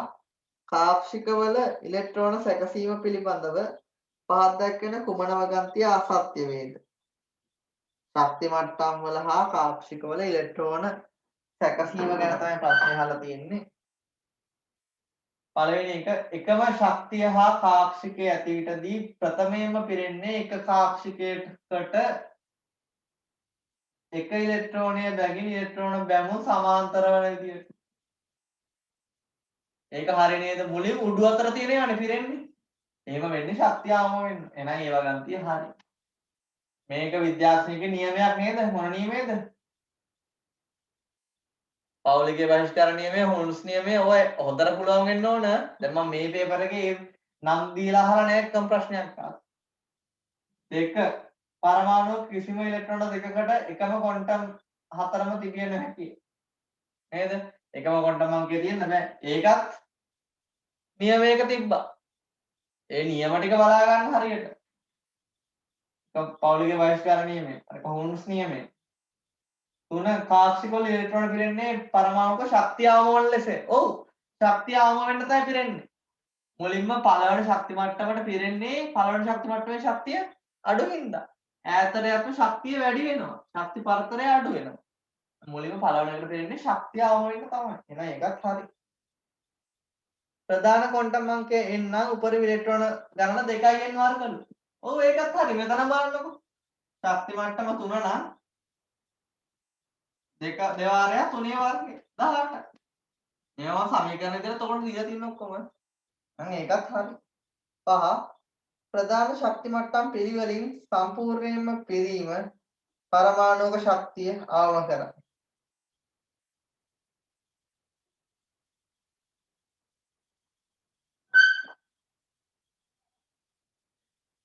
කාක්ෂිකවල ඉලෙක්ට්‍රෝන සැකසීම පිළිබඳව පහත් දැක්වෙන කුමන වගන්තිය අසත්‍ය වේද? ශක්ති මට්ටම් වල හා කාක්ෂිකවල ඉලෙක්ට්‍රෝන සැකසීම ගැන තමයි ප්‍රශ්නේ අහලා තියෙන්නේ. පළවෙනි එක එකම ශක්තිය හා කාක්ෂිකය ඇති විටදී ප්‍රථමයෙන්ම පිරෙන්නේ එක කාක්ෂිකයකට එක ඉලෙක්ට්‍රෝනය බැගින් ඉලෙක්ට්‍රෝන බැමු සමාන්තර වන විදියට. ඒක හරිය නේද? මුලින් උඩු අතර තියෙනවනේ පිරෙන්නේ. එහෙම වෙන්නේ ශක්තිය ආවම වෙන්න. එහෙනම් ඒ වගන්තිය හරි. මේක විද්‍යාත්මක නියමයක් නේද? මොන නියමයේද? පෞලිගේ බහිෂ්කාර නියමය, හොල්ස් නියමය ඔය හොදට පුළුවන් වෙන්න ඕන. දැන් මම මේ පේපර් එකේ නම් දීලා අහලා නැහැ එකම ප්‍රශ්නයක් ආවා. දෙක පරමාණු කිසිම ඉලෙක්ට්‍රෝන දෙකකට එකම ක්වොන්ටම් හතරම තිබිය නොහැකි. නේද? එකම ක්වොන්ටම් අංකය තියෙන්න බෑ. ඒකත් නියමයක තිබ්බා. ඒ නියම ටික බලා ගන්න හරියට. පෞලිගේ බහිෂ්කාර නියමය, හොල්ස් නියමය. 3 කාක්ෂිකවල ඉලෙක්ට්‍රෝන පිරෙන්නේ පරමාණුක ශක්තිය අවම ලෙස. ඔව්. ශක්තිය අවම වෙන්න තමයි පිරෙන්නේ. මුලින්ම පළවෙනි ශක්ති මට්ටමට පිරෙන්නේ පළවෙනි ශක්ති මට්ටමේ ශක්තිය අඩු හින්දා. ඈතට යපු ශක්තිය වැඩි වෙනවා. ශක්ති පරතරය අඩු වෙනවා. මුලින්ම පළවෙනි එකට පිරෙන්නේ ශක්තිය අවම වෙන්න තමයි. එහෙනම් ඒකත් හරි. ප්‍රධාන ක්වොන්ටම් අංකය n නම් උපරිම ඉලෙක්ට්‍රෝන ගණන 2n වර්ගලු. ඔව් ඒකත් හරි. මෙතන බලන්නකො. ශක්ති මට්ටම 3 නම් දෙක දෙවාරයක් 3 වර්ගය 18. මේවා සමීකරණ විදිහට උඩට දීලා තියෙන ඔක්කොම. නම් ඒකත් හරි. 5 ප්‍රධාන ශක්ති මට්ටම් පිළිවෙලින් සම්පූර්ණයෙන්ම පිරීම පරමාණුක ශක්තිය අවම කරයි.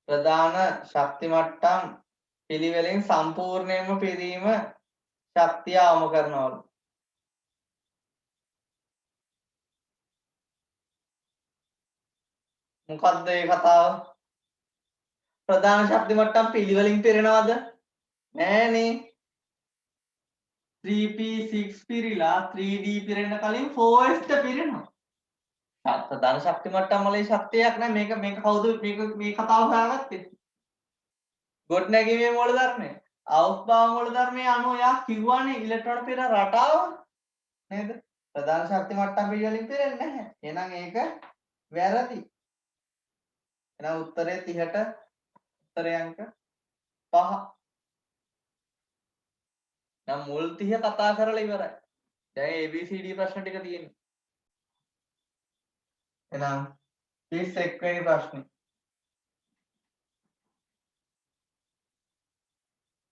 ප්‍රධාන ශක්ති මට්ටම් පිළිවෙලින් සම්පූර්ණයෙන්ම පිරීම ශක්තිය අවම කරනවලු. මොකද්ද මේ කතාව? ප්‍රධාන ශක්ති මට්ටම් පිළිවෙලින් පිරෙනවද? නෑනේ. 3p6 පිරීලා 3d පිරෙන්න කලින් 4s පිරෙනවා. ප්‍රධාන ශක්ති මට්ටම් වල ශක්තියක් නෑ. මේක කවුද මේ කතාව හොයාගත්තේ? ගොඩනැගීමේ මූලධර්මය. අවස්භාව මූලධර්මයේ අනුව යා කිව්වනේ ඉලෙක්ට්‍රෝන පිර රටාව නේද? ප්‍රධාන ශක්ති මට්ටම් පිළිවෙලින් පිරෙන්නේ නැහැ. එහෙනම් ඒක වැරදි. එහෙනම් උත්තරේ 30ට උත්තරේ අංක 5. නම් මුල් 30 කතා කරලා ඉවරයි. දැන් ABCD ප්‍රශ්න ටික තියෙන්නේ. එහෙනම් 31 වෙනි ප්‍රශ්නේ.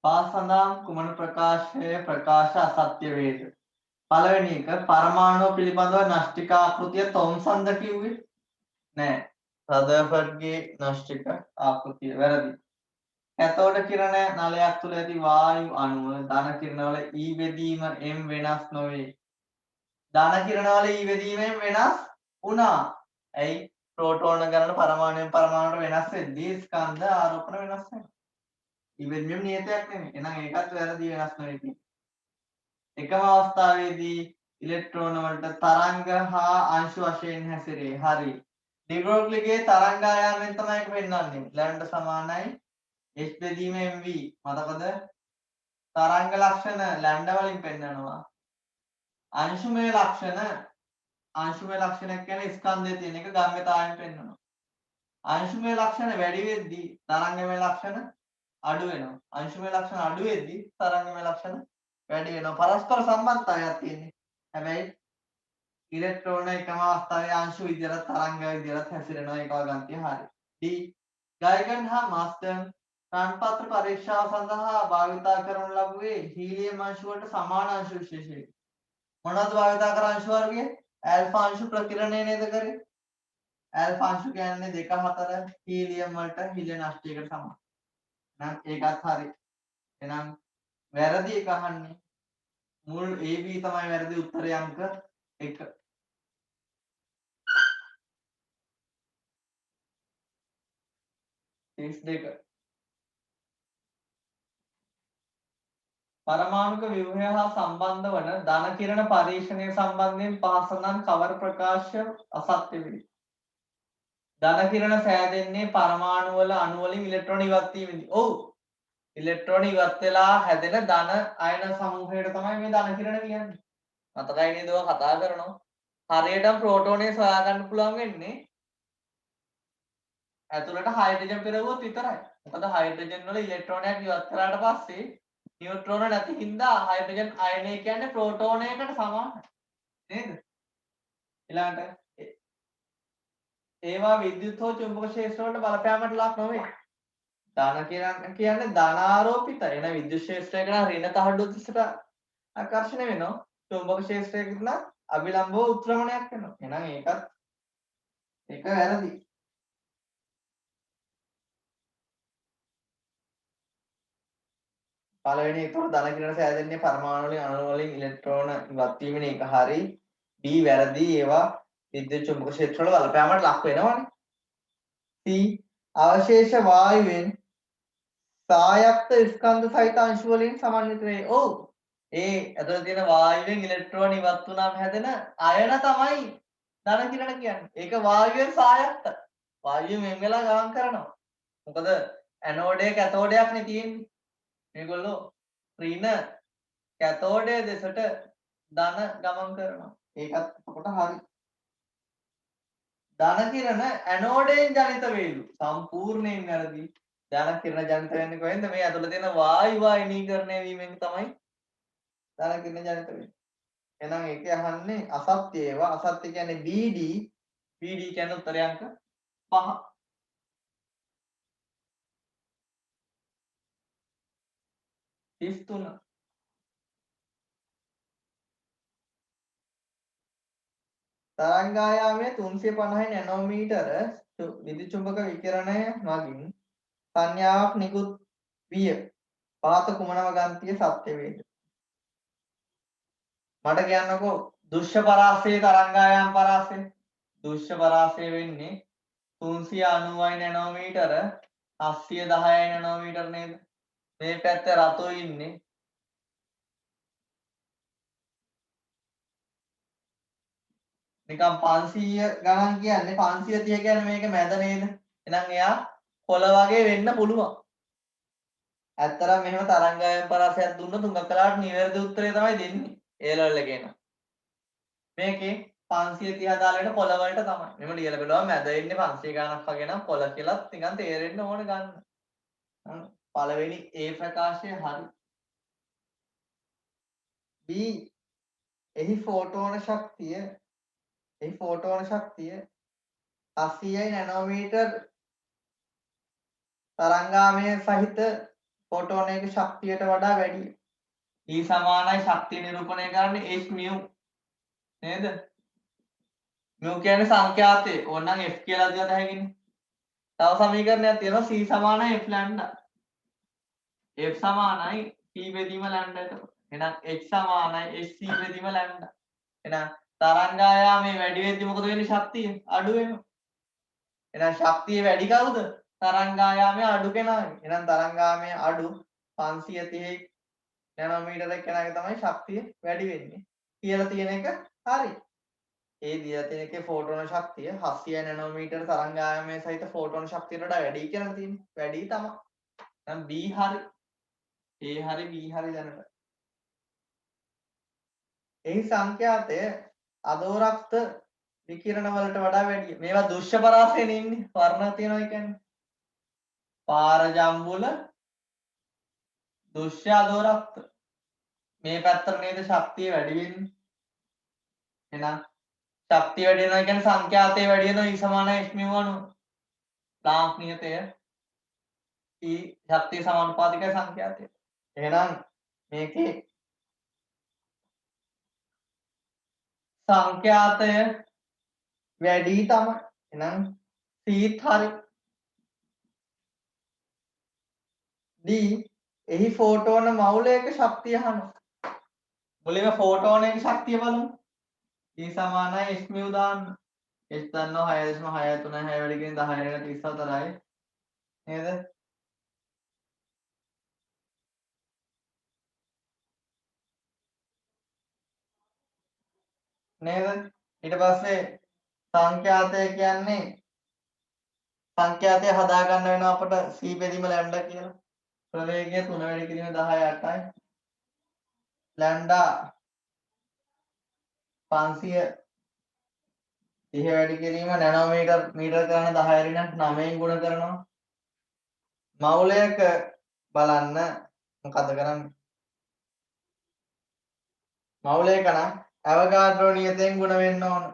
පාසඳාම් කුමන ප්‍රකාශ අසත්‍ය වේද? පළවෙනි එක පරමාණු පිළිබඳව නාස්තික ආකෘතිය තොම්සන්ද කිව්වේ? නෑ. රදර්ෆර්ඩ්ගේ නාස්තික ආකෘතිය වැරදි. කැතෝඩ කිරණ නලයක් තුළ ඇති වායු අණුව ධන කිරණවල E බෙදීම M වෙනස් නොවේ. ධන කිරණවල E බෙදීම M වෙනස් වුණා. ඇයි? ප්‍රෝටෝන ගණන පරමාණුවෙන් පරමාණුවට වෙනස් වෙද්දී ස්කන්ධ ආරෝපණ වෙනස් වෙනවා. E බෙදීම නියතයක් නෙමෙයි. එහෙනම් ඒකත් වැරදි වෙනස් නොවේ. එකම අවස්ථාවේදී ඉලෙක්ට්‍රෝන වලට තරංග හා අංශු වශයෙන් හැසිරේ. හරි. ඩිබ්‍රෝග්ලිගේ තරංග ආයාමයෙන් තමයි ඒක පෙන්වන්නේ. ලැම්ඩ සමානයි h බෙදීම mv. මතකද? තරංග ලක්ෂණ ලැම්ඩ වලින් පෙන්වනවා. අංශුමය ලක්ෂණ කියන්නේ ස්කන්ධයේ තියෙන එක ගම්‍යතාවයෙන් පෙන්වනවා. අංශුමය ලක්ෂණ වැඩි වෙද්දී තරංගමය ලක්ෂණ අඩු වෙනවා. අංශුමය ලක්ෂණ අඩු වෙද්දී තරංගමය ලක්ෂණ වැඩි වෙනවා. පරස්පර සම්බන්ධතාවයක් තියෙන්නේ. හැබැයි ඉලෙක්ට්‍රෝන එකම අවස්ථාවේ අංශු විදියට තරංග විදියට හැසිරෙනවා. ඒක වගන්තිය හරි. D ගයිගන් හා මාස්ටර්න් රන්පත්‍ර පරීක්ෂාව සඳහා භාවිතා කරනු ලබුවේ හීලියම් අංශු වලට සමාන අංශු විශේෂයකි. මොනවද භාවිතා කර අංශු වර්ගය? ඇල්ෆා අංශු ප්‍රකිරණය නේද කරේ? ඇල්ෆා අංශු කියන්නේ 2 4 හීලියම් වලට හීලියම් නෂ්ටයකට සමාන. එහෙනම් ඒකත් හරි. එහෙනම් වැරදි එක අහන්නේ. මුල් AB තමයි වැරදි උත්තරේ අංක 1. දෙක. පරමාණුක ව්‍යුහය හා සම්බන්ධ වන ධන කිරණ පරීක්ෂණය සම්බන්ධයෙන් පහසඳන් කවර ප්‍රකාශය අසත්‍ය වේ? ධන කිරණ සෑදෙන්නේ පරමාණු වල අණු වලින් ඉලෙක්ට්‍රෝන ඉවත් වීමෙන්දී. ඔව්. ඉලෙක්ට්‍රෝන ඉවත් වෙලා හැදෙන ධන අයන සමූහයට තමයි මේ ධන කිරණ කියන්නේ. මතකයි නේද ඔය කතා කරනවා. හරියටම ප්‍රෝටෝනේ සොයා ගන්න පුළුවන් වෙන්නේ ඇතුළට හයිඩ්‍රජන් පෙරවුවොත් විතරයි. මොකද හයිඩ්‍රජන් වල ඉලෙක්ට්‍රෝනයක් ඉවත් කරාට පස්සේ නියුට්‍රෝන නැති හින්දා හයිඩ්‍රජන් අයනය කියන්නේ ප්‍රෝටෝනයකට සමානයි. නේද? ඊළඟට ඒවා විද්‍යුත් හෝ චුම්බක ක්ෂේත්‍ර වලට බලපෑමට ලක් නොවේ. ධන කියන්නේ ධනාරෝපිතයි. එන විද්‍යුත් ක්ෂේත්‍රයක නම් ඍණ තහඩු දිශට ආකර්ෂණය වෙනවා. චුම්බක ක්ෂේත්‍රයක නම් අභිලම්බව උත්ක්‍රමණයක් වෙනවා. එහෙනම් ඒක වැරදි. පළවෙනි එක ධන කිරණ සෑදෙන්නේ පරමාණු වලින් අණු වලින් ඉලෙක්ට්‍රෝන ඉවත් වීමෙන් ඒක හරි. B වැරදි. ඒවා විද්‍යුත් චුම්බක ක්ෂේත්‍ර වල බලපෑමට ලක් වෙනවනේ. C අවශේෂ වායුවෙන් සායක්ත ස්කන්ධ සහිත අංශු වලින් සමන්විත වේ. ඔව්. ඒ ඇතුළේ තියෙන වායුවෙන් ඉලෙක්ට්‍රෝන ඉවත් වුණාම හැදෙන අයන තමයි ධන කිරණ කියන්නේ. ඒක වායුවෙන් සායක්ත. වායුවෙන් වෙන් වෙලා ගමන් කරනවා. මොකද ඇනෝඩේ කැතෝඩයක් නේ තියෙන්නේ. මේගොල්ලෝ ඍණ කැතෝඩේ දෙසට ධන ගමන් කරනවා. ඒකත් කොට හරි. ධන කිරණ ඇනෝඩයෙන් ජනිත වේලු. සම්පූර්ණයෙන් වැරදි. ධන කිරණ ජනිත වෙන්නේ කොහෙන්ද? මේ ඇතුළේ තියෙන වායු වායනීකරණය වීමෙන් තමයි ධන කිරණ ජනිත වෙන්නේ. එහෙනම් ඒක අහන්නේ අසත්‍ය ඒවා. අසත්‍ය කියන්නේ BD. BD කියන්නේ උත්තරය අංක 5. තුන. තරංගායාමයේ 350 නැනෝමීටර විද්‍යුත් චුම්බක විකිරණය මගින් සංඥාවක් නිකුත් විය. පහත කුමන වගන්තිය සත්‍ය වේද? මට කියන්නකෝ දෘශ්‍ය පරාසයේ තරංගායාම පරාසය. දෘශ්‍ය පරාසය වෙන්නේ 390 නැනෝමීටර 710 නැනෝමීටර නේද? මේ පැත්තේ රතු ඉන්නේ නිකන් 500 ගණන් කියන්නේ 530 කියන්නේ මේක මැද නේද? එහෙනම් එයා කොළ වගේ වෙන්න පුළුවන්. ඇත්තටම මෙහෙම තරංගායම් පරාසයක් දුන්නොත් උඟක් කලාවට නිවැරදි උත්තරේ තමයි දෙන්නේ. ඒ ලෙවල් එකේ නම්. මේකේ 530 දාලා වෙන කොළ වලට තමයි. මෙහෙම ලියලා බලුවම මැද ඉන්නේ 500 ගණක් වගේ නම් කොළ කියලාත් නිකන් තේරෙන්න ඕන ගන්න. පළවෙනි A ප්‍රකාශය හරි. B එහි ෆෝටෝන ශක්තිය 800 නැනෝමීටර් තරංගාමය සහිත ෆෝටෝනයක ශක්තියට වඩා වැඩියි. E සමානයි ශක්තිය නිරූපණය කරන්නේ h mu නේද? mu කියන්නේ සංඛ්‍යාතය. ඕනනම් f කියලා දාගත හැකිනේ. තව සමීකරණයක් තියෙනවා c සමානයි f ලැම්ඩා. f සමානයි c බෙදීම ලැම්ඩා එතකොට. එහෙනම් h සමානයි hc බෙදීම ලැම්ඩා. එහෙනම් තරංගායාමයේ වැඩි වෙද්දි මොකද වෙන්නේ? ශක්තිය අඩු වෙනවා. එහෙනම් ශක්තිය වැඩි කවුද? තරංගායාමයේ අඩු කෙනාගේ. එහෙනම් තරංගායාමයේ අඩු 530 නැනෝමීටර කෙනාගේ තමයි ශක්තිය වැඩි වෙන්නේ කියලා තියෙන එක හරි. ඒ දීලා තියෙන එකේ ෆෝටෝන ශක්තිය 700 නැනෝමීටර තරංගායාමයේ සහිත ෆෝටෝන ශක්තියට වඩා වැඩි කියලා තියෙන්නේ. වැඩි තමයි. දැන් B හරි. A හරි B හරි දැනට. එහි සංඛ්‍යාතය අදෝරක්ත විකිරණ වලට වඩා වැඩි. මේවා දෘශ්‍ය පරාසයෙන් ඉන්නේ. වර්ණ තියෙනවා කියන්නේ. පාරජම්බුල දෘශ්‍ය අදෝරක්ත. මේ පැත්තට නේද ශක්තිය වැඩි වෙන්නේ. එහෙනම් ශක්තිය වැඩි වෙනවා කියන්නේ සංඛ්‍යාතය වැඩි වෙනවා E සමානයි h mu අනුව. ප්ලාන්ක් නියතය E ශක්තිය සමානුපාතිකයි සංඛ්‍යාතයට. එහෙනම් මේකේ සංඛ්‍යාතය වැඩි තමයි. එහෙනම් C හරි. D එහි ෆෝටෝන මවුලයක ශක්තිය අහනවා. මුලින්ම ෆෝටෝන එකේ ශක්තිය බලමු. E සමානයි h mu දාන්න. h දන්නවා 6.636 වැඩි කියන 10 34යි. නේද? නේද? ඊට පස්සේ සංඛ්‍යාතය කියන්නේ සංඛ්‍යාතය හදා ගන්න වෙනවා අපට c බෙදීම ලැම්ඩා කියලා. ප්‍රවේගය 3 වැඩි කිරීම 10 8යි. ලැම්ඩා 500 30 වැඩි කිරීම නැනෝමීටර් මීටර ගන්න 10 රිනක් 9න් ගුණ කරනවා. මවුලයක බලන්න මොකද කරන්නේ? මවුලයක නම් ඇවගාඩ්‍රෝ නියතයෙන් ගුණ වෙන්න ඕන.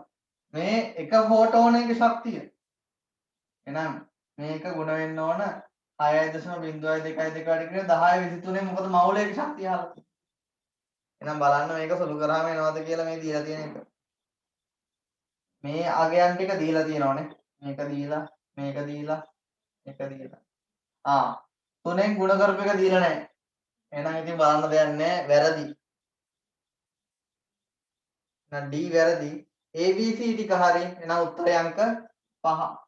මේ එක ෆෝටෝන එකේ ශක්තිය. එහෙනම් මේක ගුණ වෙන්න ඕන 6.0222 වැඩි කිරීම 10 23 මොකද මවුලයක ශක්තිය අහලා. එහෙනම් බලන්න මේක සුළු කරාම එනවද කියලා මේ දීලා තියෙන එක. මේ අගයන් ටික දීලා තියෙනවනේ. මේක දීලා, මේක දීලා, මේක දීලා. තුනෙන් ගුණ කරපු එක දීලා නැහැ. එහෙනම් ඉතින් බලන්න දෙයක් නැහැ, වැරදි. එහෙනම් D වැරදි. ABC ටික හරි. එහෙනම් උත්තරේ අංක 5.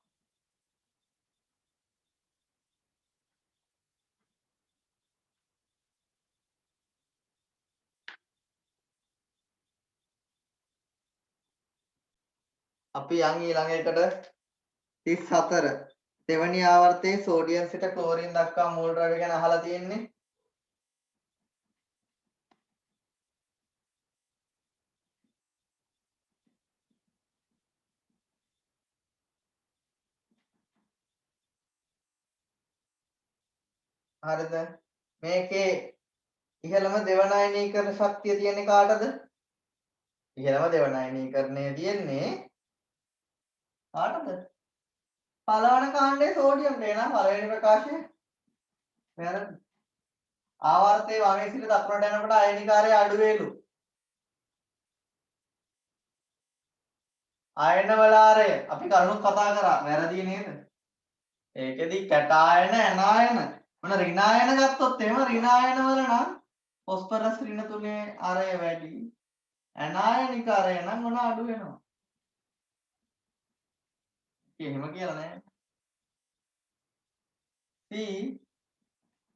අපි යන් ඊළඟ එකට 34 දෙවැනි ආවර්තයේ සෝඩියම් සිට ක්ලෝරින් දක්වා මූල ද්‍රව්‍ය ගැන අහලා තියෙන්නේ. හරිද? මේකේ ඉහළම දෙවනයනීකරණ ශක්තිය තියෙන්නේ කාටද? ඉහළම දෙවනයනීකරණය තියෙන්නේ කාටද? පළවන කාණ්ඩයේ සෝඩියම්ට. එනවා පළවෙනි ප්‍රකාශය. වැරදි. ආවර්තයේ වමේ සිට දකුණට යනකොට අයනිකාරය අඩු වේලු. ආයන වලාරය අපි කරුණු කතා කරා. වැරදි නේද? ඒකෙදි කැටායන ඇනායන මොන ඍණායන ගත්තොත් එහෙම ඍණායන වල නම් ෆොස්ෆරස් ඍණ 3 අරය වැඩි. ඇනායනික අරය නම් මොන අඩු වෙනවා. එහෙම කියලා නෑ. C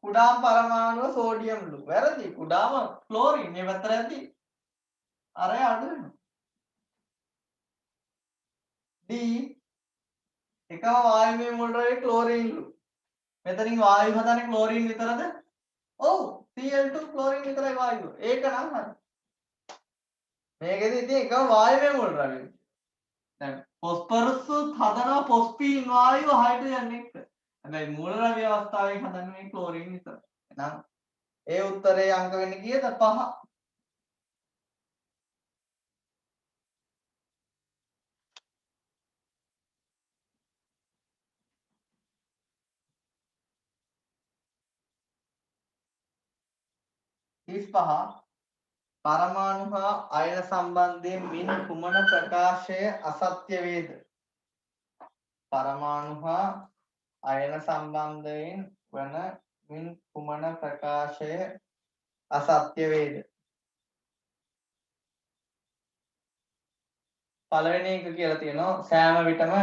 කුඩාම පරමාණුව සෝඩියම්ලු. වැරදි. කුඩාම ක්ලෝරින් මේ පැත්තට ඇති. අරය අඩු වෙනවා. D එකම වායුමය මුල් ද්‍රව්‍ය ක්ලෝරින්ලු. මෙතනින් වායු හදන්නේ ක්ලෝරින් විතරද? ඔව්. Cl2 ක්ලෝරින් විතරයි වායුව. ඒක නම් හරි. මේකෙදි ඉතින් එකම වායුමය මුල් ද්‍රව්‍ය. දැන් ෆොස්ෆරස් හදනවා ෆොස්පීන් වායුව හයිඩ්‍රජන් එක්ක. හැබැයි මූල ද්‍රව්‍ය අවස්ථාවේ හදන්නේ ක්ලෝරින් විතරයි. එහෙනම් ඒ උත්තරේ අංක වෙන්නේ කීයද? 5. පරමාණු හා අයන සම්බන්ධයෙන් මින් කුමන ප්‍රකාශය අසත්‍ය වේද? පරමාණු හා අයන සම්බන්ධයෙන් වන මින් කුමන ප්‍රකාශය අසත්‍ය වේද? පළවෙනි එක කියලා තියෙනවා සෑම විටම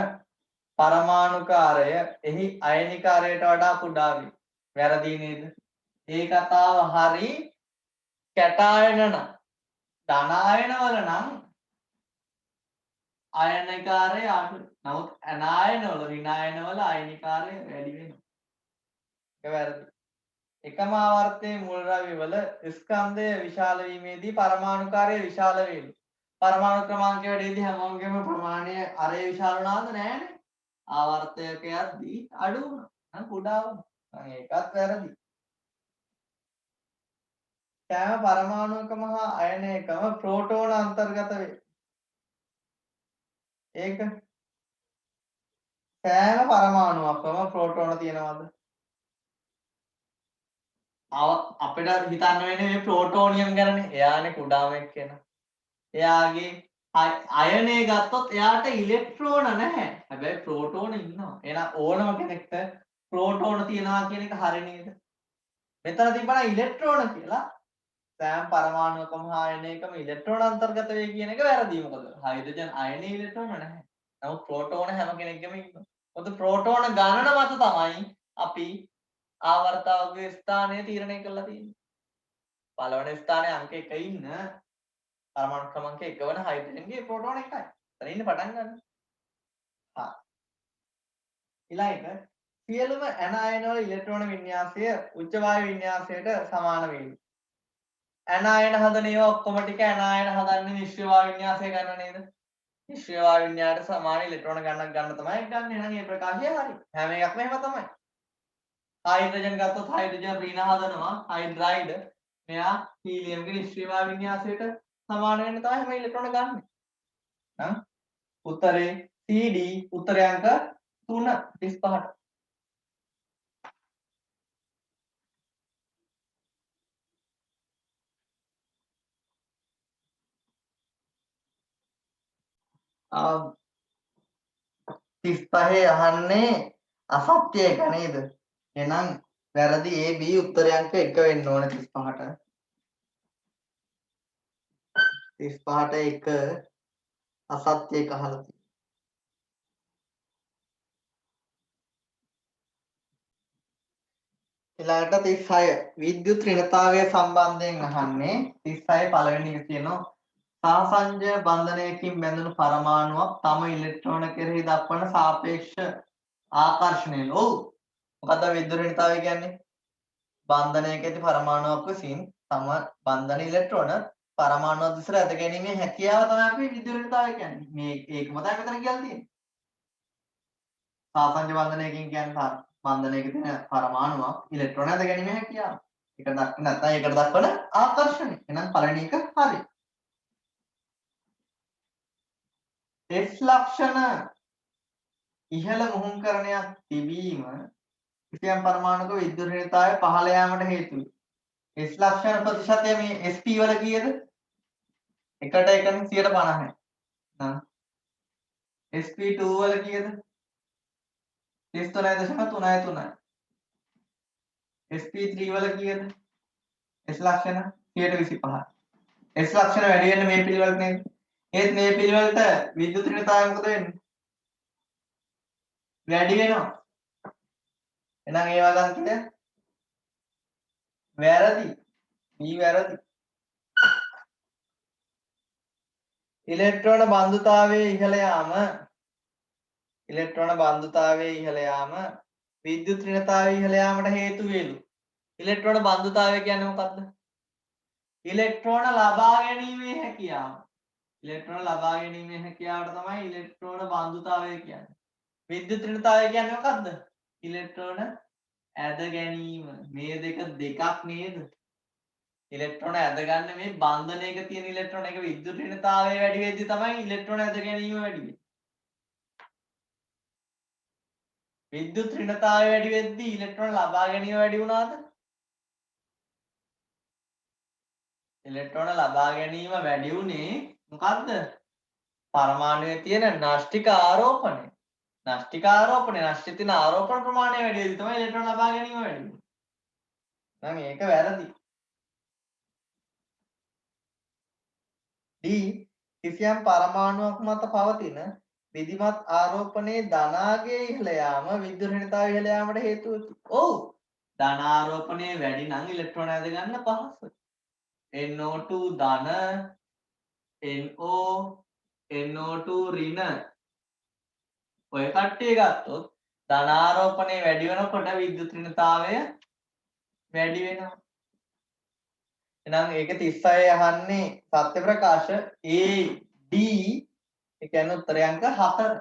පරමාණුකාරය එහි අයනිකාරයට වඩා කුඩා වේ. වැරදි නේද? ඒ කතාව හරි කැටායන නම් ධනායන වල නම් අයනිකාරය අඩු. නමුත් ඇනායන වල ඍණායන වල අයනිකාරය වැඩි වෙනවා. ඒක වැරදි. එකම ආවර්තයේ මූල ද්‍රව්‍ය වල ස්කන්ධය විශාල වීමේදී පරමාණුකාරය විශාල වේලු. පරමාණු ක්‍රමාංකය වැඩිදී හැමෝගෙම ප්‍රමාණය අරේ විශාල වුණාද නෑනේ. ආවර්තයක යද්දී අඩු වුණා. නම් කුඩා වුණා. ඒකත් වැරදි. සෑම පරමාණුකම හා අයනයකම ප්‍රෝටෝන අන්තර්ගත වේ. ඒක සෑම පරමාණුවකම ප්‍රෝටෝන තියෙනවද? අපිට හිතන්න වෙන්නේ මේ ප්‍රෝටෝනියම් ගැනනේ. එයානේ කුඩාම එක්කෙනා. එයාගේ අයනය ගත්තොත් එයාට ඉලෙක්ට්‍රෝන නැහැ. හැබැයි ප්‍රෝටෝන ඉන්නවා. එහෙනම් ඕනම කෙනෙක්ට ප්‍රෝටෝන තියනවා කියන එක හරි නේද? මෙතන තිබ්බනම් ඉලෙක්ට්‍රෝන කියලා සෑම පරමාණුකම ආයනයකම ඉලෙක්ට්‍රෝන අන්තර්ගත වෙයි කියන එක වැරදි. මොකද හයිඩ්‍රජන් අයනේ ඉලෙක්ට්‍රෝන නැහැ. නමුත් ප්‍රෝටෝන හැම කෙනෙක්ගෙම ඉන්නවා. මොකද ප්‍රෝටෝන ගණන මත තමයි අපි ආවර්තාවකයේ ස්ථානය තීරණය කරලා තියෙන්නේ. පළවෙනි ස්ථානයේ අංක 1 ඉන්න පරමාණු ක්‍රමාංක 1 වන හයිඩ්‍රජන්ගේ ප්‍රෝටෝන 1යි. එතන ඉන්න පටන් ගන්න. හා. ඊළඟට සියලුම ඇනායන වල ඉලෙක්ට්‍රෝන වින්‍යාසය උච්ච වායු වින්‍යාසයට සමාන වෙයි. ඇනායන හදන ඒවා ඔක්කොම ටික ඇනායන හදන්නේ නිෂ්ක්‍රීය වායු වින්‍යාසය ගන්න නේද? නිෂ්ක්‍රීය වායු වින්‍යාසයට සමාන ඉලෙක්ට්‍රෝන ගණනක් ගන්න තමයි ගන්න. එහෙනම් මේ ප්‍රකාශය හරි. හැම එකක්ම එහෙම තමයි. හයිඩ්‍රජන් ගත්තොත් හයිඩ්‍රජන් ඍණ හදනවා හයිඩ්‍රයිඩ්. මෙයා හීලියම්ගේ නිෂ්ක්‍රීය වායු වින්‍යාසයට සමාන වෙන්න තමයි හැම ඉලෙක්ට්‍රෝන ගන්න. හා උත්තරේ CD උත්තරේ අංක 3 35ට. ආ 35 අහන්නේ අසත්‍ය එක නේද? එහෙනම් වැරදි A B උත්තරේ අංක 1 වෙන්න ඕනේ 35ට. 35ට 1 අසත්‍ය එක අහලා තියෙනවා. ඊළඟට 36 විද්‍යුත් ඍණතාවය සම්බන්ධයෙන් අහන්නේ 36 පළවෙනි එක කියනවා සාසංජය බන්ධනයකින් බැඳුණු පරමාණුවක් තම ඉලෙක්ට්‍රෝන කෙරෙහි දක්වන සාපේක්ෂ ආකර්ෂණයෙන් ඔව් මොකද්ද විද්‍යුත් ඍණතාවය කියන්නේ බන්ධනයක ඇති පරමාණුවක් විසින් තම බන්ධන ඉලෙක්ට්‍රෝන පරමාණුවක් දිසට ඇද ගැනීමේ හැකියාව තමයි අපි විද්‍යුත් ඍණතාවය කියන්නේ මේ ඒකම තමයි මෙතන කියලා තියෙන්නේ සාසංජ බන්ධනයකින් කියන්නේ බන්ධනයක තියෙන පරමාණුවක් ඉලෙක්ට්‍රෝන ඇද ගැනීමේ හැකියාව. ඒක දක්වන නැත්නම් ඒකට දක්වන ආකර්ෂණය. එහෙනම් පළවෙනි එක හරි. S ලක්ෂණ ඉහළ මුහුම්කරණයක් තිබීම කිසියම් පරමාණුක විද්‍යුත් ඍණතාවය පහළ යාමට හේතු වේ. S ලක්ෂණ ප්‍රතිශතය මේ sp වල කීයද? 1ට 1නේ 150යි. sp2 වල කීයද? 33.33යි. sp3 වල කීයද? S ලක්ෂණ 125යි. S ලක්ෂණ වැඩි වෙන්නේ මේ පිළිවෙලට නේද? ඒත් මේ පිළිවෙලට විද්‍යුත් ඍණතාවය මොකද වෙන්නේ? වැඩි වෙනවා. එහෙනම් ඒ වගන්තිය වැරදි. B වැරදි. ඉලෙක්ට්‍රෝන බන්ධුතාවයේ ඉහළ යාම විද්‍යුත් ඍණතාවයේ ඉහළ යාමට හේතු වේලු. ඉලෙක්ට්‍රෝන බන්ධුතාවය කියන්නේ මොකක්ද? ඉලෙක්ට්‍රෝන ලබා ගැනීමේ හැකියාව. ඉලෙක්ට්‍රෝන ලබා ගැනීමේ හැකියාවට තමයි ඉලෙක්ට්‍රෝන බන්ධුතාවය කියන්නේ. විද්‍යුත් ඍණතාවය කියන්නේ මොකක්ද? ඉලෙක්ට්‍රෝන ඇද ගැනීම. මේ දෙකක් නේද? ඉලෙක්ට්‍රෝන ඇද ගන්න මේ බන්ධනයක තියෙන ඉලෙක්ට්‍රෝන එක විද්‍යුත් ඍණතාවය වැඩි වෙද්දි තමයි ඉලෙක්ට්‍රෝන ඇද ගැනීම වැඩි වෙන්නේ. විද්‍යුත් ඍණතාවය වැඩි වෙද්දි ඉලෙක්ට්‍රෝන ලබා ගැනීම වැඩි වුණාද? ඉලෙක්ට්‍රෝන ලබා ගැනීම වැඩි වුණේ මොකද්ද? පරමාණුවේ තියෙන න්‍යෂ්ටික ආරෝපණය. න්‍යෂ්ටික තියෙන ආරෝපණ ප්‍රමාණය වැඩි වෙද්දි තමයි ඉලෙක්ට්‍රෝන ලබා ගැනීම වැඩි වෙන්නේ. නම් ඒක වැරදි. D කිසියම් පරමාණුවක් මත පවතින විධිමත් ආරෝපණයේ ධනාගයේ ඉහළ යාම විද්‍යුත් ඍණතාවය ඉහළ යාමට හේතු වෙයි. ඔව්. ධන ආරෝපණය වැඩි නම් ඉලෙක්ට්‍රෝන ඇද ගන්න පහසුයි. NO2 ධන NO2 ඍණ ඔය කට්ටිය ගත්තොත් ධන ආරෝපණය වැඩි වෙනකොට විද්‍යුත් ඍණතාවය වැඩි වෙනවා. එහෙනම් ඒක 36 අහන්නේ සත්‍ය ප්‍රකාශ A D ඒ කියන්නේ උත්තරය අංක 4.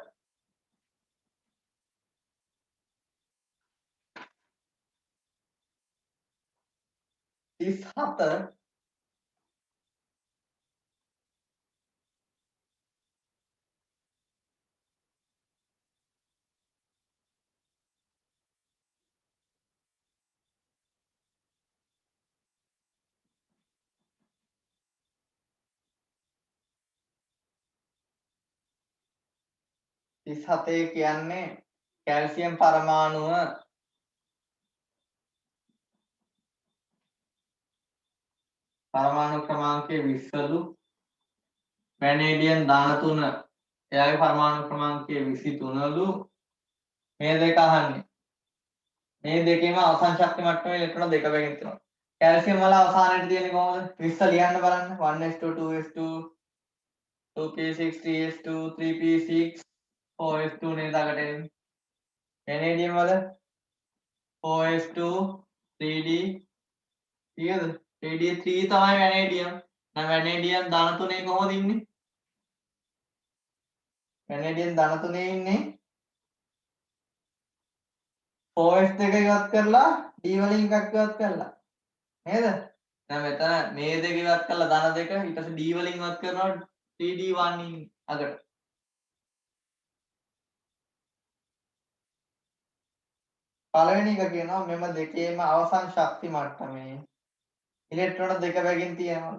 37 37 කියන්නේ කැල්සියම් පරමාණුව පරමාණු ක්‍රමාංකයේ 20ලු වැනේඩියම් 13 එයාගේ පරමාණු ක්‍රමාංකයේ 23ලු මේ දෙක අහන්නේ මේ දෙකේම අවසාන ශක්ති මට්ටමේ ඉලෙක්ට්‍රෝන දෙක බැගින් තියෙනවා කැල්සියම් වල අවසානයේදී තියෙන්නේ කොහොමද 20 ලියන්න බලන්න 1s2 2s2 2p6 3s2 3p6 4s2 නේද අකට එන්නේ වැනේඩියම් වල 4s2 3d කීයද 3d3 තමයි වැනේඩියම් දැන් වැනේඩියම් ධන තුනේ කොහොමද ඉන්නේ වැනේඩියම් ධන තුනේ ඉන්නේ 4s දෙක ඉවත් කරලා d වලින් එකක් ඉවත් කරලා නේද දැන් මෙතන මේ දෙක ඉවත් කරලා ධන දෙක ඊට පස්සේ d වලින් ඉවත් කරනවා 3d1 ඉන්නේ අකට පළවෙනි එක කියනවා මෙම දෙකේම අවසන් ශක්ති මට්ටමේ ඉලෙක්ට්‍රෝන දෙක බැගින් තියෙනවා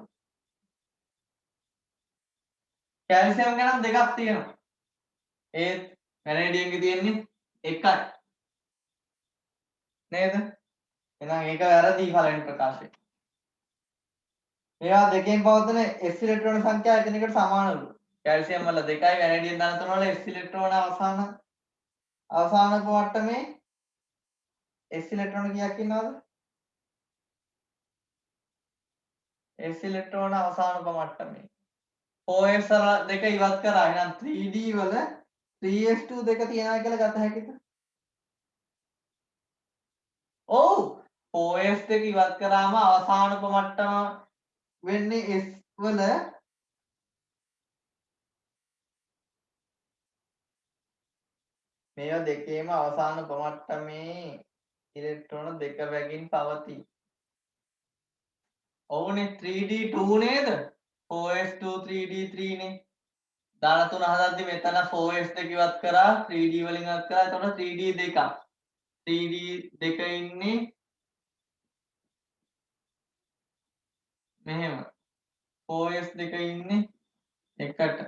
කැල්සියම් ගණන් දෙකක් තියෙනවා ඒත් වැනේඩියම්ගේ තියෙන්නේ එකයි නේද එහෙනම් ඒක වැරදි පළවෙනි ප්‍රකාශය මේවා දෙකෙන් පවතින s ඉලෙක්ට්‍රෝන සංඛ්‍යාව එකිනෙකට සමානලු කැල්සියම් වල 2යි වැනේඩියම් ධන 3 වල s ඉලෙක්ට්‍රෝන අවසාන මට්ටමේ s ඉලෙක්ට්‍රෝන කීයක් ඉන්නවද s ඉලෙක්ට්‍රෝන අවසාන මට්ටමේ 4s දෙක ඉවත් කරා එහෙනම් 3d වල 3s2 දෙක තියනවා කියලා ගත හැකිද ඔව් 4s දෙක ඉවත් කරාම අවසාන මට්ටම වෙන්නේ s වල මේවා දෙකේම අවසාන මට්ටමේ ඉලෙක්ට්‍රෝන දෙක බැගින් පවතී. ඔව්නේ 3d2 නේද? 4s2 3d3 නේ. ධන 3 හදද්දි මෙතන 4s දෙක ඉවත් කරා 3d වලින් ඉවත් කරා. එතකොට 3d දෙකක්. 3d දෙක ඉන්නේ මෙහෙම. 4s දෙක ඉන්නේ එකට.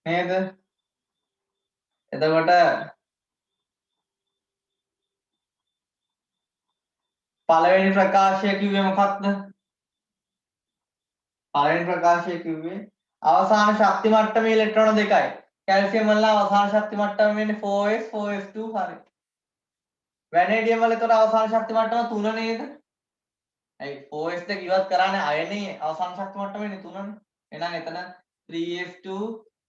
නේද? එතකොට පළවෙනි ප්‍රකාශය කිව්වේ මොකක්ද? පළවෙනි ප්‍රකාශය කිව්වේ අවසාන ශක්ති මට්ටමේ ඉලෙක්ට්‍රෝන දෙකයි. කැල්සියම් වල අවසාන ශක්ති මට්ටම වෙන්නේ 4s 4s2 හරි. වැනේඩියම් වල ඒතර අවසාන ශක්ති මට්ටම 3 නේද? ඇයි 4s දෙක ඉවත් කරානේ අයනේ අවසාන ශක්ති මට්ටම වෙන්නේ 3නේ. එහෙනම් එතන 3s2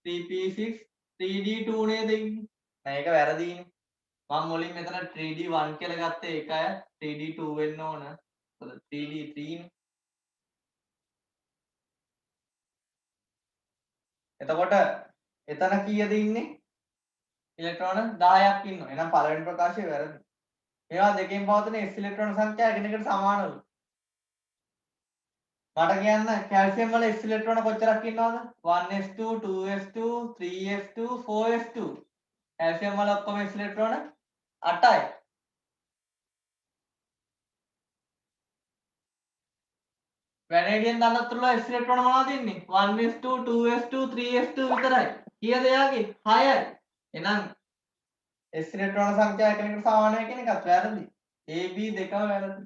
3p6 3d2 නේද ඉන්නේ? නෑ ඒක වැරදිනේ. මම මුලින් මෙතන 3d1 කියලා ගත්තේ ඒකයි 3d2 වෙන්න ඕන. 3d3 නේ. එතකොට එතන කීයද ඉන්නේ? ඉලෙක්ට්‍රෝන 10ක් ඉන්නවා. එහෙනම් පළවෙනි ප්‍රකාශය වැරදි. මේවා දෙකෙන් පවතින s ඉලෙක්ට්‍රෝන සංඛ්‍යාව එකිනෙකට සමානලු. මට කියන්න කැල්සියම් වල s ඉලෙක්ට්‍රෝන කොච්චරක් ඉන්නවද? 1s2 2s2 3s2 4s2. Calcium වල ඔක්කොම s ඉලෙක්ට්‍රෝන 8යි. වැනේඩියම් ධනත්ව වල s ඉලෙක්ට්‍රෝන මොනවද ඉන්නේ? 1s2 2s2 3s2 විතරයි. කීයද එයාගේ? 6යි. එහෙනම් s ඉලෙක්ට්‍රෝන සංඛ්‍යාව එකිනෙකට සමාන වෙයි කියන එකත් වැරදි. a b දෙකම වැරදි.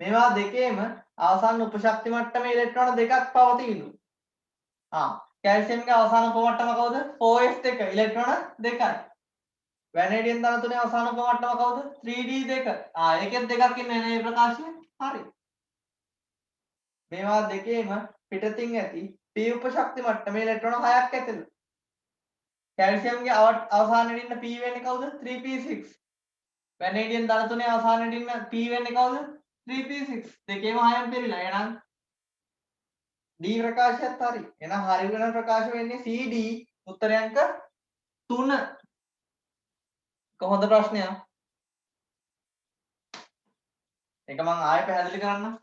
මේවා දෙකේම අවසාන උපශක්ති මට්ටමේ ඉලෙක්ට්‍රෝන දෙකක් පවතිනු. කැල්සියම්ගේ අවසාන උපමට්ටම කවුද? 4s දෙක ඉලෙක්ට්‍රෝන දෙකයි. වැනේඩියම් ධන තුනේ අවසාන උපමට්ටම කවුද? 3d දෙක. ඒකෙත් දෙකක් ඉන්නේ නේ ප්‍රකාශය. හරි. මේවා දෙකේම පිටතින් ඇති p උපශක්ති මට්ටමේ ඉලෙක්ට්‍රෝන 6ක් ඇතිලු. කැල්සියම්ගේ අවසානයේ ඉන්න p වෙන්නේ කවුද? 3p6. වැනේඩියම් ධන තුනේ අවසානයේ ඉන්න p වෙන්නේ කවුද? 3p6 දෙකේම 6න් පෙරිලා. එහෙනම් D ප්‍රකාශයත් හරි. එහෙනම් හරි වෙන ප්‍රකාශ වෙන්නේ CD උත්තරය අංක 3. කොහොමද ප්‍රශ්නය? ඒක මම ආයෙ පැහැදිලි කරන්නම්.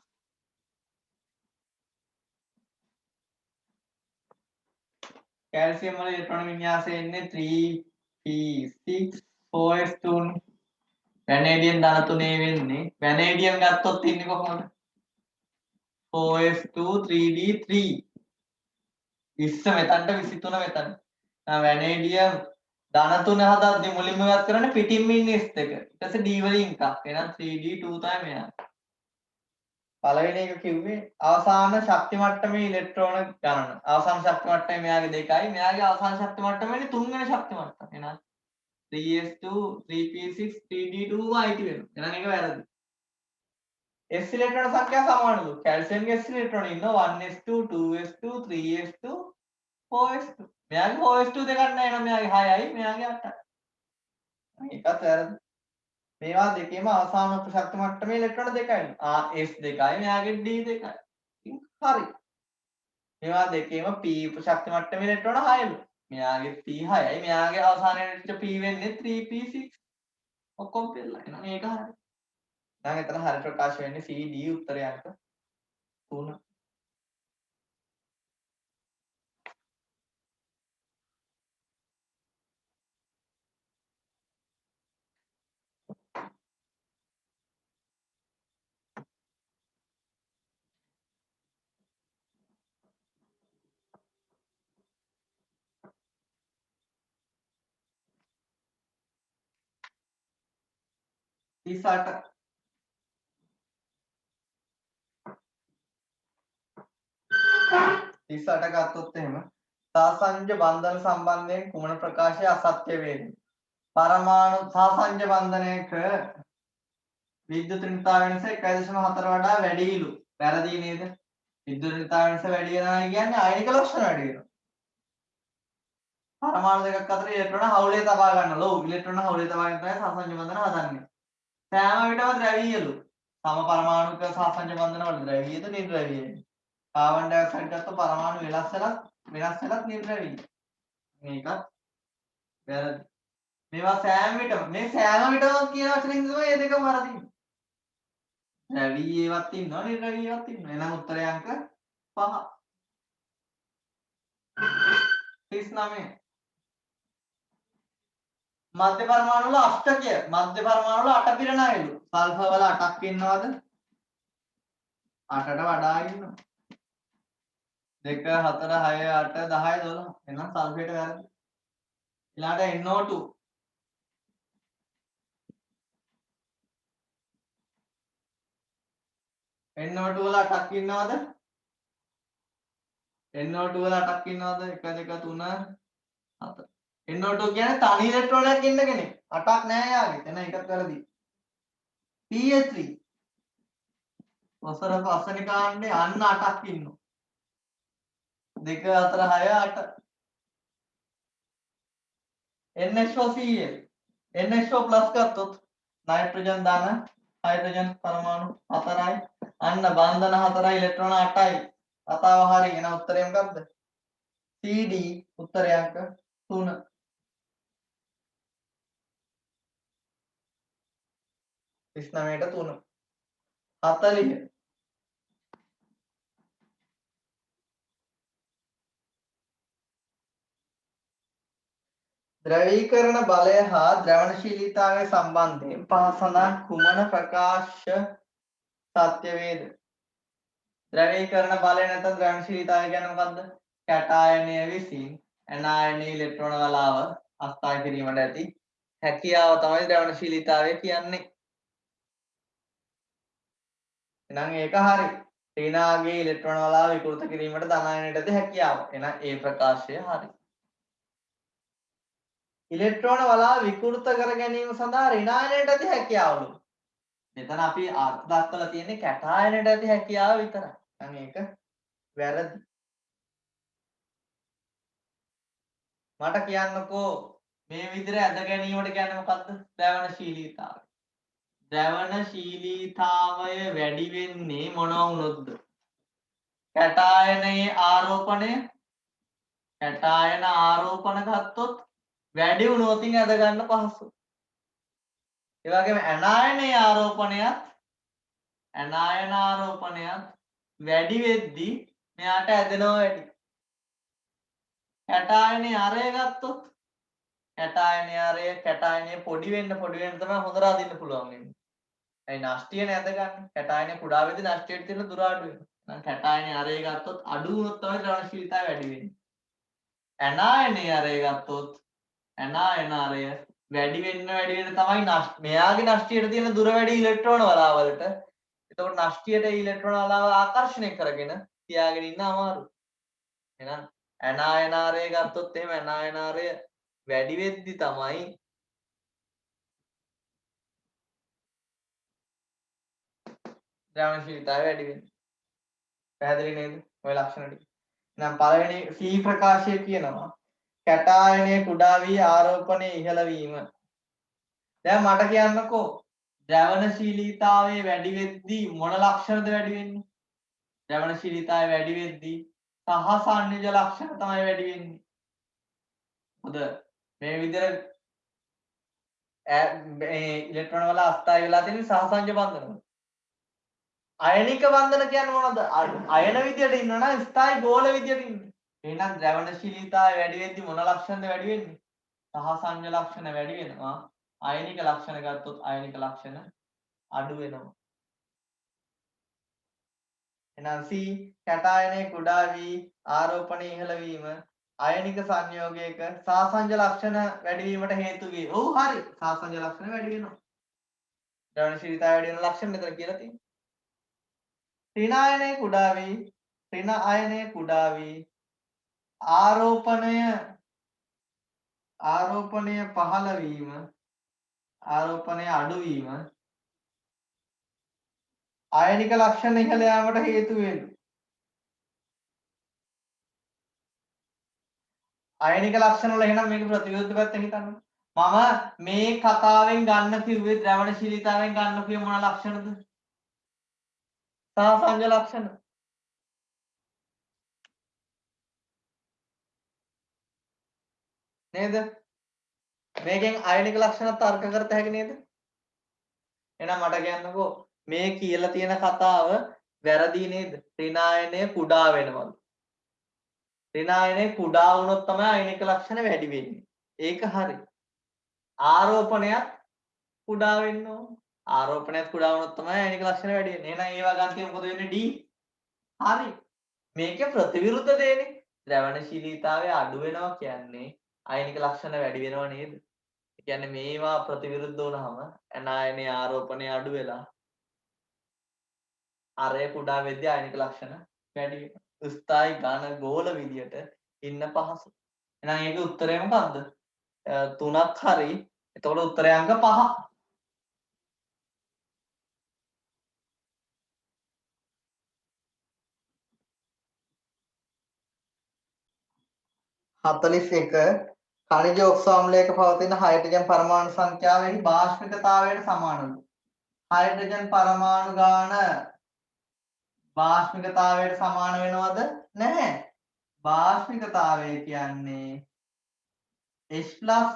කැල්සියම් වල ඉලෙක්ට්‍රෝන වින්‍යාසය එන්නේ 3p6 4s2 නේ. වැනේඩියම් ධන තුනේ වෙන්නේ. වැනේඩියම් ගත්තොත් ඉන්නේ කොහොමද? 4s2 3d3 20 මෙතනට 23 මෙතන. වැනේඩියම් ධන 3 හදද්දි මුලින්ම ඉවත් කරන්නේ පිටින්ම ඉන්නේ S2. ඊට පස්සේ D වලින් එකක්. එහෙනම් 3D2 තමයි මෙයා. පළවෙනි එක කිව්වේ අවසාන ශක්ති මට්ටමේ ඉලෙක්ට්‍රෝන ගණන. අවසාන ශක්ති මට්ටමේ මෙයාගේ 2යි. මෙයාගේ අවසාන ශක්ති මට්ටමේ තුන්වෙනි ශක්ති මට්ටම. එහෙනම් 3s2 3p6 3d2 අයිති වෙනවා. එහෙනම් ඒක වැරදි. S ඉලෙක්ට්‍රෝන සංඛ්‍යා සමානලු. කැල්සියම්ගේ S ඉලෙක්ට්‍රෝන ඉන්නවා 1s2 2s2 3s2 4s2. මෙයාගේ 4s2 දෙකක් නැහැ. එහෙනම් මෙයාගේ 6යි මෙයාගේ 8යි. ඒකත් වැරදි. මේවා දෙකේම අවසාන ශක්ති මට්ටමේ ඉලෙක්ට්‍රෝන දෙකයි. S දෙකයි මෙයාගේ D දෙකයි. හරි. මේවා දෙකේම P ශක්ති මට්ටමේ ඉලෙක්ට්‍රෝන 6ලු. මෙයාගේ P 6යි මෙයාගේ අවසානයේ P වෙන්නේ 3p6. ඔක්කොම පෙරලා. එහෙනම් මේක හරි. දැන් එතන හරි ප්‍රකාශ වෙන්නේ C D උත්තරය අංක 3. ඉස්සට 38 ගත්තොත් එහෙම සාසංජ බන්ධන සම්බන්ධයෙන් කුමන ප්‍රකාශය අසත්‍ය වේද? පරමාණු සාසංජ බන්ධනයක විද්‍යුත් ඍණතාව වෙනස 1.4 වඩා වැඩිලු. වැරදි නේද? විද්‍යුත් ඍණතාව වෙනස වැඩි වෙනවා කියන්නේ ආයනික ලක්ෂණ වැඩි වෙනවා. පරමාණු දෙකක් අතර ඉලෙක්ට්‍රෝන හවුලේ තබා ගන්න ලෝ ඉලෙක්ට්‍රෝන හවුලේ තබා ගන්න තමයි සාසංජ බන්ධන හදන්නේ. සෑම විටම ද්‍රවීයලු. සම පරමාණුක සාසංජ බන්ධන වල ද්‍රවීයද නිර්ද්‍රවීයද? කාබන් ඩයොක්සයිඩ් ගත්ත පරමාණු වෙනස් වෙලත් නිර්ද්‍රවීය. මේකත් වැරදි. මේවා සෑම විටම මේ සෑම විටම කියන වචනෙන් තමයි මේ දෙකම වරදින්නේ. ද්‍රවීයවත් ඉන්නවා නිර්ද්‍රවීයවත් ඉන්නවා. එහෙනම් උත්තරය අංක 5. 39. මධ්‍ය පරමාණු වල අෂ්ටකය මධ්‍ය පරමාණු වල 8 පිරණයලු. සල්ෆර් වල 8ක් ඉන්නවද? 8ට වඩා ඉන්නවා. 2 4 6 8 10 12. එහෙනම් සල්ෆේට වැරදි. ඊළාට NO2 NO2 වල 8ක් ඉන්නවද? NO2 වල 8ක් ඉන්නවද? 1 2 3 4. NO2 කියන්නේ තනි ඉලෙක්ට්‍රෝනයක් ඉන්න කෙනෙක්. 8ක් නෑ යාගේ. එහෙනම් ඒකත් වැරදි. PH3 වසර පස්වෙනි කාණ්ඩේ අන්න 8ක් ඉන්නවා. 2 4 6 8. NH4Cl NH4 ප්ලස් ගත්තොත් නයිට්‍රජන් ධන හයිඩ්‍රජන් පරමාණු 4යි. අන්න බන්ධන 4යි ඉලෙක්ට්‍රෝන 8යි. කතාව හරි. එහෙනම් උත්තරය මොකක්ද? CD උත්තරය අංක 3. 39ට 3. 40. ද්‍රවීකරණ බලය හා ද්‍රවණශීලීතාවය සම්බන්ධයෙන් පහ සඳහන් කුමන ප්‍රකාශ සත්‍ය වේද? ද්‍රවීකරණ බලය නැත්නම් ද්‍රවණශීලීතාවය කියන්නේ මොකද්ද? කැටායනය විසින් ඇනායනීය ඉලෙක්ට්‍රෝන වලාව අස්ථාය කිරීමට ඇති හැකියාව තමයි ද්‍රවණශීලීතාවය කියන්නේ. එහෙනම් ඒක හරි. ඍණාගේ ඉලෙක්ට්‍රෝන වලාව විකෘත කිරීමට ධනායනයට ඇති හැකියාව. එහෙනම් ඒ ප්‍රකාශය හරි. ඉලෙක්ට්‍රෝන වලාව විකෘත කර ගැනීම සඳහා ඍණායනයට ඇති හැකියාවලු. මෙතන අපි අර්ථ දක්වලා තියෙන්නේ කැටායනයට ඇති හැකියාව විතරයි. එහෙනම් ඒක වැරදි. මට කියන්නකෝ මේ විදිහට ඇද ගැනීමට කියන්නේ මොකද්ද? ද්‍රවණශීලීතාවය. ද්‍රවණශීලීතාවය වැඩි වෙන්නේ මොනවා වුණොත්ද? කැටායනයේ ආරෝපණය කැටායන ආරෝපණ ගත්තොත් වැඩි වුණොත් ඇද ගන්න පහසු. ඒ වගේම ඇනායනයේ ආරෝපණයත් වැඩි වෙද්දී මෙයාට ඇදෙනවා වැඩි. කැටායනයේ ආරය ගත්තොත් කැටායනයේ පොඩි වෙන්න තමයි හොඳට අදින්න පුළුවන් වෙන්නේ. ඒ නෂ්ටිය නැද ගන්න. කැටායනයේ කුඩා වෙද්දී නෂ්ටියට තියෙන දුර අඩු වෙනවා. එහෙනම් කැටායනයේ ආරය ගත්තොත් අඩු වුණොත් තමයි ද්‍රවණශීලීතාවය වැඩි වෙන්නේ. ඇනායනීයරය ගත්තොත් ඇනායනාරය වැඩි වෙන්න තමයි මෙයාගේ නෂ්ටියට තියෙන දුර වැඩි ඉලෙක්ට්‍රෝන වලාවලට. එතකොට නෂ්ටියට ඉලෙක්ට්‍රෝන වලාව ආකර්ෂණය කරගෙන තියාගෙන ඉන්න අමාරුයි. එහෙනම් ඇනායනාරය ගත්තොත් එහෙම ඇනායනාරය වැඩි වෙද්දි තමයි ද්‍රවණශීලීතාවය වැඩි වෙන්නේ. පැහැදිලි නේද? ඔය ලක්ෂණ ටික. එහෙනම් පළවෙනි C ප්‍රකාශය කියනවා කැටායනය කුඩා වී ආරෝපණය ඉහළ වීම. දැන් මට කියන්නකෝ ද්‍රවණශීලීතාවය වැඩි වෙද්දී මොන ලක්ෂණද වැඩි වෙන්නේ? ද්‍රවණශීලීතාවය වැඩි වෙද්දී සහසන්නිජ ලක්ෂණ තමයි වැඩි වෙන්නේ. හොඳ මේ විදිහට ඉලෙක්ට්‍රෝන වල අස්ථායි වෙලා තියෙන සහසංජ බන්ධන. අයනික බන්ධන කියන්නේ මොනවද? අයන විදියට ඉන්නවනම් ස්ථායි ගෝල විදියට ඉන්න. එහෙනම් ද්‍රවණශීලීතාවය වැඩි වෙද්දී මොන ලක්ෂණද වැඩි වෙන්නේ? සහසංජ ලක්ෂණ වැඩි වෙනවා. අයනික ලක්ෂණ ගත්තොත් අයනික ලක්ෂණ අඩු වෙනවා. එහෙනම් C කැටායනයේ කුඩා වී ආරෝපණය ඉහළ වීම අයනික සංයෝගයක සාසංජ ලක්ෂණ වැඩි වීමට හේතු වේ. ඔව් හරි. සාසංජ ලක්ෂණ වැඩි වෙනවා. ද්‍රවණශීලීතාවය වැඩි වෙන ලක්ෂණ මෙතන කියලා තියෙනවා. ඍණායනයේ කුඩා වී ආරෝපණය පහළ වීම ආරෝපණය අඩු වීම අයනික ලක්ෂණ ඉහළ යාමට හේතු වෙනවා. අයනික ලක්ෂණ වල එහෙනම් මේක ප්‍රතිවිරුද්ධ පැත්ත හිතන්න. මම මේ කතාවෙන් ගන්න කිව්වේ ද්‍රවණශීලීතාවෙන් ගන්න කිව්වේ මොන ලක්ෂණද? සහසංජ ලක්ෂණ. නේද? මේකෙන් අයනික ලක්ෂණ තර්ක කරත හැකි නේද? එහෙනම් මට කියන්නකෝ මේ කියලා තියෙන කතාව වැරදි නේද? ඍණායනය කුඩා වෙනවලු. ඍණායනය කුඩා වුණොත් තමයි අයනික ලක්ෂණ වැඩි වෙන්නේ. ඒක හරි. ආරෝපණයත් කුඩා වෙන්න ඕන. ආරෝපණයත් කුඩා වුණොත් තමයි අයනික ලක්ෂණ වැඩි වෙන්නේ. එහෙනම් ඒවා ගන්න මොකද වෙන්නේ? D. හරි. මේකේ ප්‍රතිවිරුද්ධ දෙන්නේ. ද්‍රවණශීලීතාවය අඩු වෙනවා කියන්නේ අයනික ලක්ෂණ වැඩි වෙනව නේද? ඒ කියන්නේ මේවා ප්‍රතිවිරුද්ධ වුණාම ඇනායනයේ ආරෝපණය අඩු වෙලා අරය කුඩා වෙද්දී අයනික ලක්ෂණ වැඩි වෙනවා. ස්ථායි ඝන ගෝල විදියට ඉන්න පහසු. එහෙනම් ඒකේ උත්තරය මොකක්ද? 3ක් හරි. එතකොට උත්තරය අංක 5. खनिज ඔක්සෝ අම්ලයක පවතින හයිඩ්‍රජන් පරමාණු සංඛ්‍යාවෙහි භාෂ්මිකතාවයට සමානලු. හයිඩ්‍රජන් පරමාණු ගාන භාෂ්මිකතාවයට සමාන වෙනවද? නැහැ. භාෂ්මිකතාවය කියන්නේ H+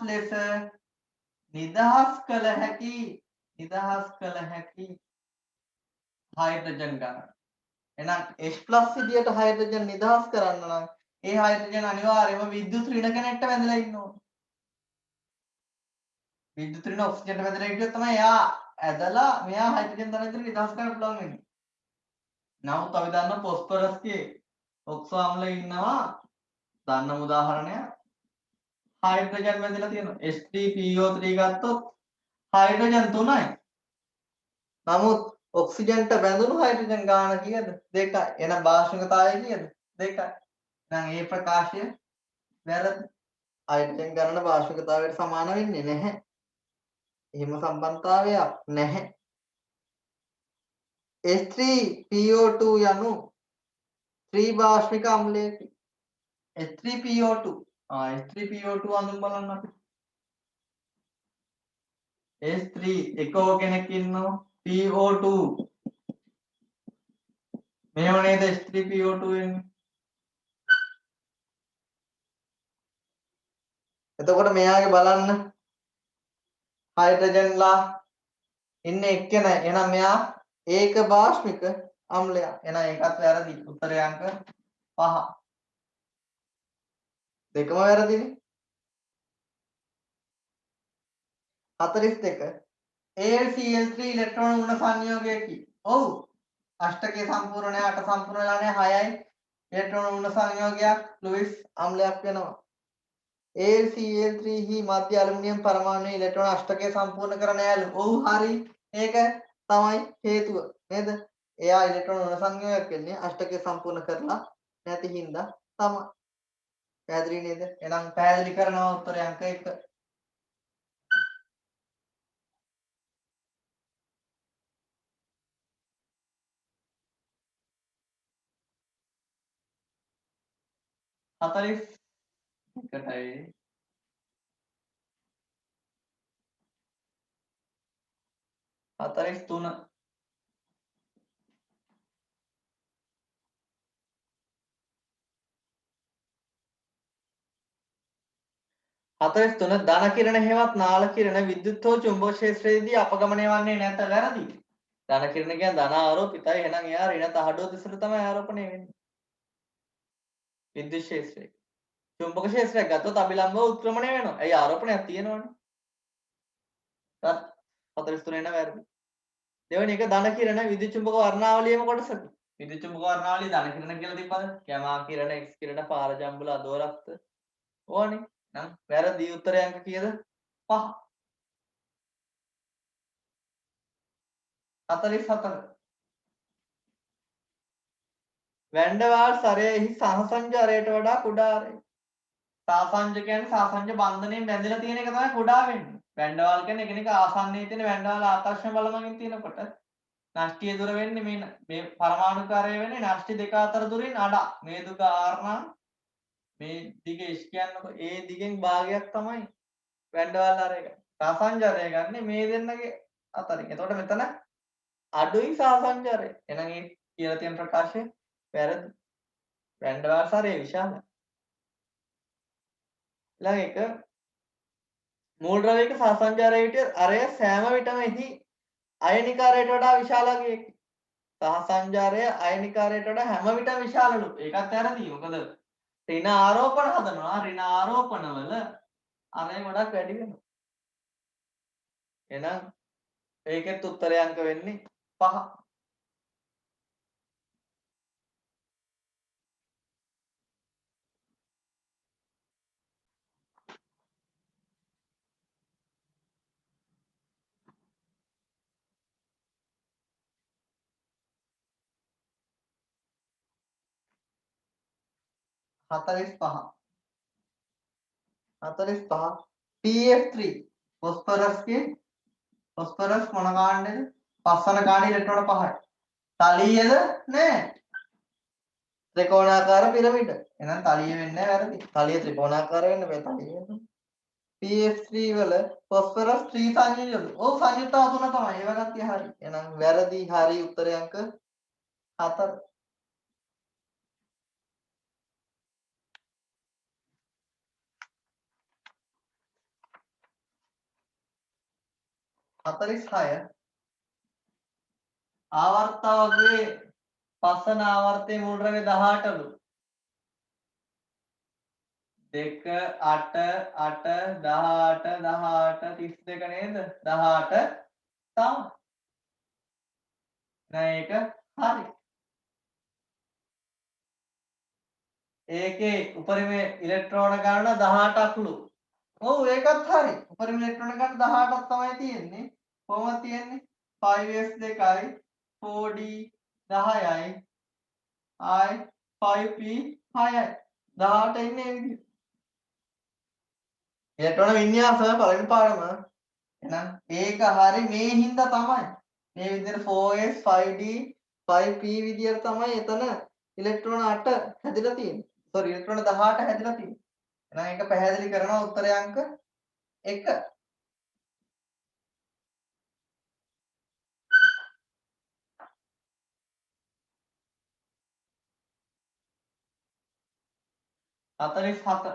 ලෙස නිදහස් කළ හැකි හයිඩ්‍රජන් ගාන. එහෙනම් H+ විදියට හයිඩ්‍රජන් නිදහස් කරන්න නම් ඒ හයිඩ්‍රජන් අනිවාර්යයෙන්ම විද්‍යුත් ඍණ කෙනෙක්ට බැඳලා ඉන්න ඕන. විද්‍යුත් ඍණ ඔක්සිජන්ට බැඳලා හිටියොත් තමයි එයා ඇදලා මෙයා හයිඩ්‍රජන් ධන නිදහස් කරන්න පුළුවන් වෙන්නේ. නමුත් අපි දන්න ෆොස්ෆරස්ගේ ඔක්සෝ අම්ල ඉන්නවා දන්නම උදාහරණය හයිඩ්‍රජන් බැඳලා තියෙනවා H3PO3 ගත්තොත් හයිඩ්‍රජන් 3යි. නමුත් ඔක්සිජන්ට බැඳුණු හයිඩ්‍රජන් ගාන කීයද? 2යි. එහෙනම් භාෂ්මිකතාවය කීයද? 2යි. එහෙනම් මේ ප්‍රකාශය වැරදි. හයිඩ්‍රජන් ගණන භාෂ්මිකතාවයට සමාන වෙන්නේ නැහැ. එහෙම සම්බන්ධතාවයක් නැහැ. H3PO2 යනු ත්‍රිභාෂ්මික අම්ලයකි. H3PO2 H3PO2 අඳුන් බලන්න අපි. H3 එකෝ කෙනෙක් ඉන්නවා PO2 මේව නේද H3PO2 වෙන්නේ. එතකොට මෙයාගේ බලන්න හයිඩ්‍රජන්ලා ඉන්නේ එක්කෙනයි. එහෙනම් මෙයා ඒක භාෂ්මික අම්ලයක්. එහෙනම් ඒකත් වැරදි. උත්තරය අංක 5. දෙකම වැරදිනේ. 42 AlCl3 ඉලෙක්ට්‍රෝන උණ සංයෝගයකි. ඔව්. අෂ්ටකයේ සම්පූර්ණ නැහැ, අට සම්පූර්ණ වෙලා නැහැ, 6යි. ඉලෙක්ට්‍රෝන උණ සංයෝගයක් ලුයිස් අම්ලයක් වෙනවා. AlCl3 හි මධ්‍ය ඇලුමිනියම් පරමාණුවේ ඉලෙක්ට්‍රෝන අෂ්ටකය සම්පූර්ණ කරන යාලු. ඔව් හරි. ඒක තමයි හේතුව. නේද? එයා ඉලෙක්ට්‍රෝන ඍණ සංයෝගයක් වෙන්නේ අෂ්ටකය සම්පූර්ණ කරලා නැති හින්දා තමයි. පැහැදිලි නේද? එහෙනම් පැහැදිලි කරනවා උත්තරය අංක 1. හතලිස් එකටයි 43 43 ධන කිරණ හේවත් නාල කිරණ විද්‍යුත් හෝ චුම්බක ක්ෂේත්‍රයේදී අපගමනය වන්නේ නැත. වැරදි. ධන කිරණ කියන්නේ ධන ආරෝපිතයි. එහෙනම් එයා ඍණ තහඩුව දිශට තමයි ආරෝපණය වෙන්නේ. විද්‍යුත් ක්ෂේත්‍රය. චුම්බක ක්ෂේත්‍රයක් ගත්තොත් අභිලම්බව උත්ක්‍රමණය වෙනවා. ඇයි ආරෝපණයක් තියෙනවනේ. 43 එන වැරදි. දෙවෙනි එක ධන කිරණ විද්‍යුත් චුම්බක වර්ණාවලියේම කොටසක. විද්‍යුත් චුම්බක වර්ණාවලිය ධන කිරණ කියලා තිබ්බද? ගැමා කිරණ, එක්ස් කිරණ, පාරජම්බුල, අදෝරක්ත. ඕනේ. නම් වැරදි උත්තරය අංක කීයද? 5. 44. වැන්ඩවාල් සරයෙහි සහසංජරයට වඩා කුඩා ආරය. සාසංජ කියන්නේ සාසංජ බන්ධනයෙන් බැඳලා තියෙන එක තමයි කුඩා වෙන්නේ. වැන්ඩවාල් කියන්නේ එකිනෙක ආසන්නයේ තියෙන වැන්ඩවාල් ආකර්ෂණ බලමකින් තියෙනකොට නෂ්ටිය දුර වෙන්නේ මේ පරමාණුකාරය වෙන්නේ නෂ්ටි දෙක අතර දුරින් අඩ. මේ දුක ආර්ණා මේ දිග ඉෂ් කියන්නකො ඒ දිගෙන් භාගයක් තමයි වැන්ඩවාල් ආරය ගන්න. සාසංජරය ගන්න මේ දෙන්නගේ අතරින්. එතකොට මෙතන අඩුයි සාසංජරය. එහෙනම් ඒ කියලා තියෙන ප්‍රකාශය වැරදි. වැන්ඩවාල් සරය විශාලයි. ඊළඟ එක මූල ද්‍රවයක සාසංජාරයට අරය සෑම විටම එහි අයනිකාරයට වඩා විශාලකයකි. සහසංජාරය අයනිකාරයට වඩා හැම විටම විශාලලු. ඒකත් වැරදි. මොකද ඍණ ආරෝපණ හදනවා. ඍණ ආරෝපණවල අරය ගොඩක් වැඩි වෙනවා. එහෙනම් ඒකෙත් උත්තරය අංක වෙන්නේ 5. හතලිස් පහ PF3 ෆොස්ෆරස් මොන කාණ්ඩෙද? පස්වන කාණ්ඩේ ඉලෙක්ට්‍රෝන 5යි. තලීයද? නෑ. ත්‍රිකෝණාකාර පිරමිඩ. එහෙනම් තලිය වෙන්නේ වැරදි. තලිය ත්‍රිකෝණාකාර වෙන්න බෑ තලිය වෙන්න. PF3 වල ෆොස්ෆරස් 3 සංයුජද? ඔව් සංයුක්ත තුන තමයි. ඒව ගත්තේ හරි. එහෙනම් වැරදි හරි උත්තරය අංක 4. 46 ආවර්තාවකයේ පස්සන ආවර්තයේ මුල් ද්‍රව්‍ය 18ලු. 2 8 8 18 18 32 නේද? 18 තමයි. නෑ ඒක හරි. ඒකේ උපරිම ඉලෙක්ට්‍රෝන ගණන 18ක්ලු. ඔව් ඒකත් හරි. උපරිම ඉලෙක්ට්‍රෝන ගණන 18ක් තමයි තියෙන්නේ. කොහොමද තියෙන්නේ? 5s2යි 4d 10යි I 5p 6යි 18 ඉන්නේ ඒ විදිහට. ඉලෙක්ට්‍රෝන වින්‍යාසය පළවෙනි පාඩම. එහෙනම් ඒක හරි මේ හින්දා තමයි. මේ විදිහට 4s 5d 5p විදිහට තමයි එතන ඉලෙක්ට්‍රෝන 8 හැදිලා තියෙන්නේ. සෝරි ඉලෙක්ට්‍රෝන 18 හැදිලා තියෙන්නේ. එහෙනම් ඒක පැහැදිලි කරනවා උත්තරය අංක 1. හතලිස් හත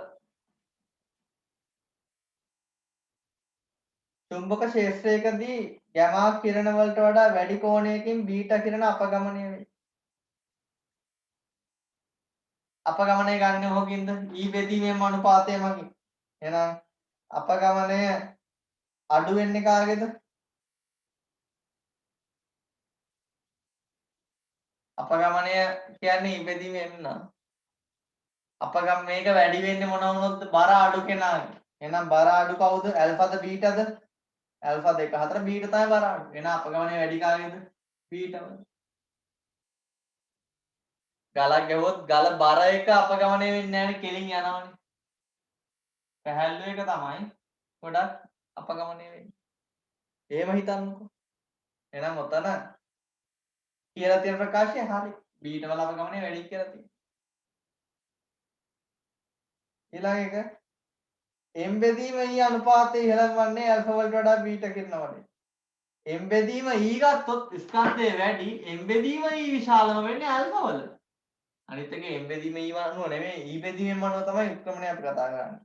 චුම්බක ක්ෂේත්‍රයකදී ගැමා කිරණ වලට වඩා වැඩි කෝණයකින් බීටා කිරණ අපගමනය වේ. අපගමනය ගන්න මොකකින්ද? E බෙදීමේ අනුපාතය මගින්. එහෙනම් අපගමනය අඩු වෙන්නේ කාගේද? අපගමනය කියන්නේ E බෙදීමෙන් නම් අපගම මේක වැඩි වෙන්නේ මොන වුණොත්ද බර අඩු කෙනාගේ. එහෙනම් බර අඩු කවුද? ඇල්ෆාද බීටාද? ඇල්ෆා 2 4 බීටා තමයි බර අඩු. එහෙනම් අපගමනේ වැඩි කාගේද? බීටාවද? ගලක් ගැහුවොත් ගල බර එක අපගමනේ වෙන්නේ නැහැනේ කෙලින් යනවනේ. පැහැල්ලු එක තමයි ගොඩක් අපගමනේ වෙන්නේ. එහෙම හිතන්නකෝ. එහෙනම් ඔතන කියලා තියෙන ප්‍රකාශය හරි. බීටා වල අපගමනේ වැඩි කියලා තියෙනවා. ඊළඟ එක m බෙදීම e අනුපාතය ඉහළම වන්නේ ඇල්ෆා වලට වඩා බීටා කෙරෙනවා වගේ. m බෙදීම e ගත්තොත් ස්කන්ධය වැඩි m බෙදීම e විශාලම වෙන්නේ ඇල්ෆා වල. අනිත් එක m බෙදීම e අනුව නෙමෙයි e බෙදීමෙන් අනුව තමයි උත්ක්‍රමණය අපි කතා කරන්නේ.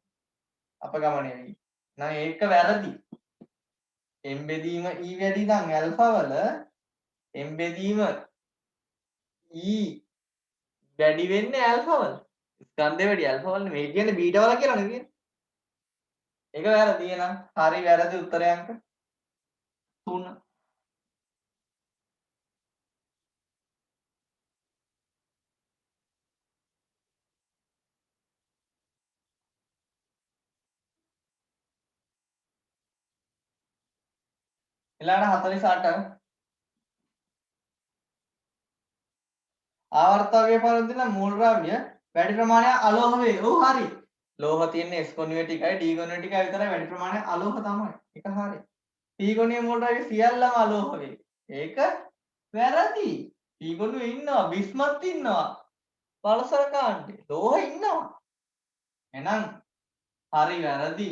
අපගමනය වෙයි. නම් ඒක වැරදි. m බෙදීම e වැඩි නම් ඇල්ෆා වල m බෙදීම e වැඩි වෙන්නේ ඇල්ෆා වල. ස්කන්ධය වැඩි ඇල්ෆා වල නෙමෙයි. කියන්නේ බීටා වල කියලා නෙමෙයි. ඒක වැරදි එහෙනම්. හරි වැරදි උත්තරය අංක 3. ඊළඟට 48 ආවර්තකයේ පරිදින මූලද්‍රව්‍ය වැඩි ප්‍රමාණයක් අලෝහ වේ. ඔව් හරි. ලෝහ තියෙන්නේ S ගුණය ටිකයි D ගුණය ටිකයි විතරයි වැඩි ප්‍රමාණයක් අලෝහ තමයි. ඒක හරි. P ගුණයේ මූලද්‍රව්‍ය සියල්ලම අලෝහ වේ. ඒක වැරදි. P ගුණය ඉන්නවා, බිස්මත් ඉන්නවා. පලසරකාණ්ඩේ ලෝහ ඉන්නවා. එහෙනම් හරි වැරදි.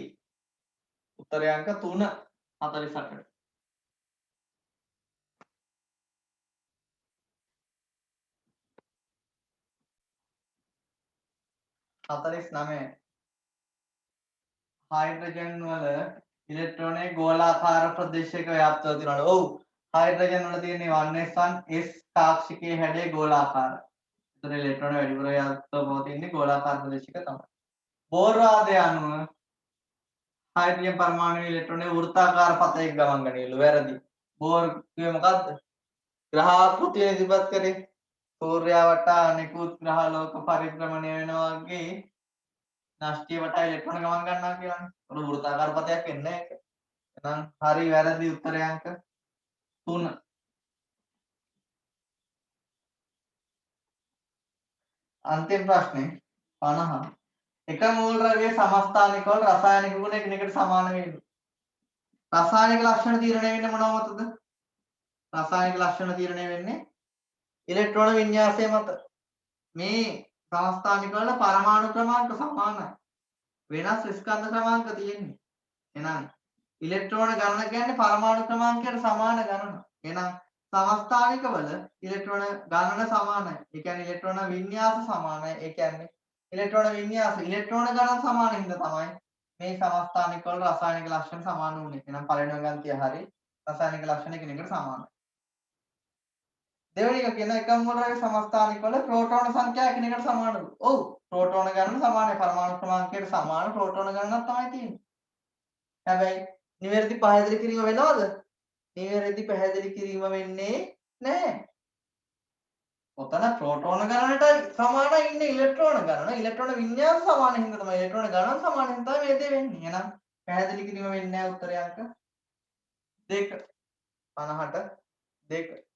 උත්තරය අංක 3 48. 49 හයිඩ්‍රජන් වල ඉලෙක්ට්‍රෝනයේ ගෝලාකාර ප්‍රදේශයක ව්‍යාප්තව තියෙනවා. ඔව්. හයිඩ්‍රජන් වල තියෙන්නේ 1s1 S තාක්ෂිකයේ හැඩය ගෝලාකාර. ඒතර ඉලෙක්ට්‍රෝන වැඩිපුර ව්‍යාප්තව පවතින්නේ ගෝලාකාර ප්‍රදේශයක තමයි. බෝර් වාදය අනුව හයිඩ්‍රජන් පරමාණුවේ ඉලෙක්ට්‍රෝනයේ වෘත්තාකාර පතයක ගමන් ගනියලු. වැරදි. බෝර් කිව්වේ මොකද්ද? ග්‍රහාකෘතිය ඉදිරිපත් කරේ සූර්යයා වටා අනෙකුත් ග්‍රහ ලෝක පරිභ්‍රමණය වෙනවා වගේ නාස්තිය වටා ඉලෙක්ට්‍රෝන ගමන් ගන්නවා කියලානේ. ඒක වෘත්තාකාර පතයක් වෙන්නේ නැහැ ඒක. එහෙනම් හරි වැරදි උත්තරය අංක 3. අන්තිම ප්‍රශ්නේ 50. එක මූලද්‍රව්‍යයේ සමස්ථානික වල රසායනික ගුණ එකිනෙකට සමාන වේවි. රසායනික ලක්ෂණ තීරණය වෙන්නේ මොනව මතද? රසායනික ලක්ෂණ තීරණය වෙන්නේ ඉලෙක්ට්‍රෝන වින්‍යාසය මත. මේ සමස්ථානික වල පරමාණු ක්‍රමාංක සමානයි. වෙනස් ස්කන්ධ ක්‍රමාංක තියෙන්නේ. එහෙනම් ඉලෙක්ට්‍රෝන ගණන කියන්නේ පරමාණු ක්‍රමාංකයට සමාන ගණන. එහෙනම් සමස්ථානික වල ඉලෙක්ට්‍රෝන ගණන සමානයි. ඒ කියන්නේ ඉලෙක්ට්‍රෝන වින්‍යාස සමානයි. ඒ කියන්නේ ඉලෙක්ට්‍රෝන ගණන සමාන හින්දා තමයි මේ සමස්ථානික වල රසායනික ලක්ෂණ සමාන වුනේ. එහෙනම් පළවෙනි ගණන්තිය හරි. රසායනික ලක්ෂණ එකිනෙකට සමානයි. දෙවෙනි එක කියන එකම මූලද්‍රව්‍ය සමස්ථානික වල ප්‍රෝටෝන සංඛ්‍යාව එකිනෙකට සමානලු. ඔව්. ප්‍රෝටෝන ගණන සමානයි. පරමාණු ක්‍රමාංකයට සමාන ප්‍රෝටෝන ගණනක් තමයි තියෙන්නේ. හැබැයි නිවැරදි පැහැදිලි කිරීම වෙනවද? නිවැරදි පැහැදිලි කිරීම වෙන්නේ නැහැ. ඔතන ප්‍රෝටෝන ගණනට සමානයි ඉන්නේ ඉලෙක්ට්‍රෝන ගණන. ඉලෙක්ට්‍රෝන වින්‍යාස සමාන හින්දා තමයි ඉලෙක්ට්‍රෝන ගණන සමාන හින්දා තමයි මේ දේ වෙන්නේ. එහෙනම් පැහැදිලි කිරීම වෙන්නේ නැහැ උත්තරය අංක 2. 50ට 2.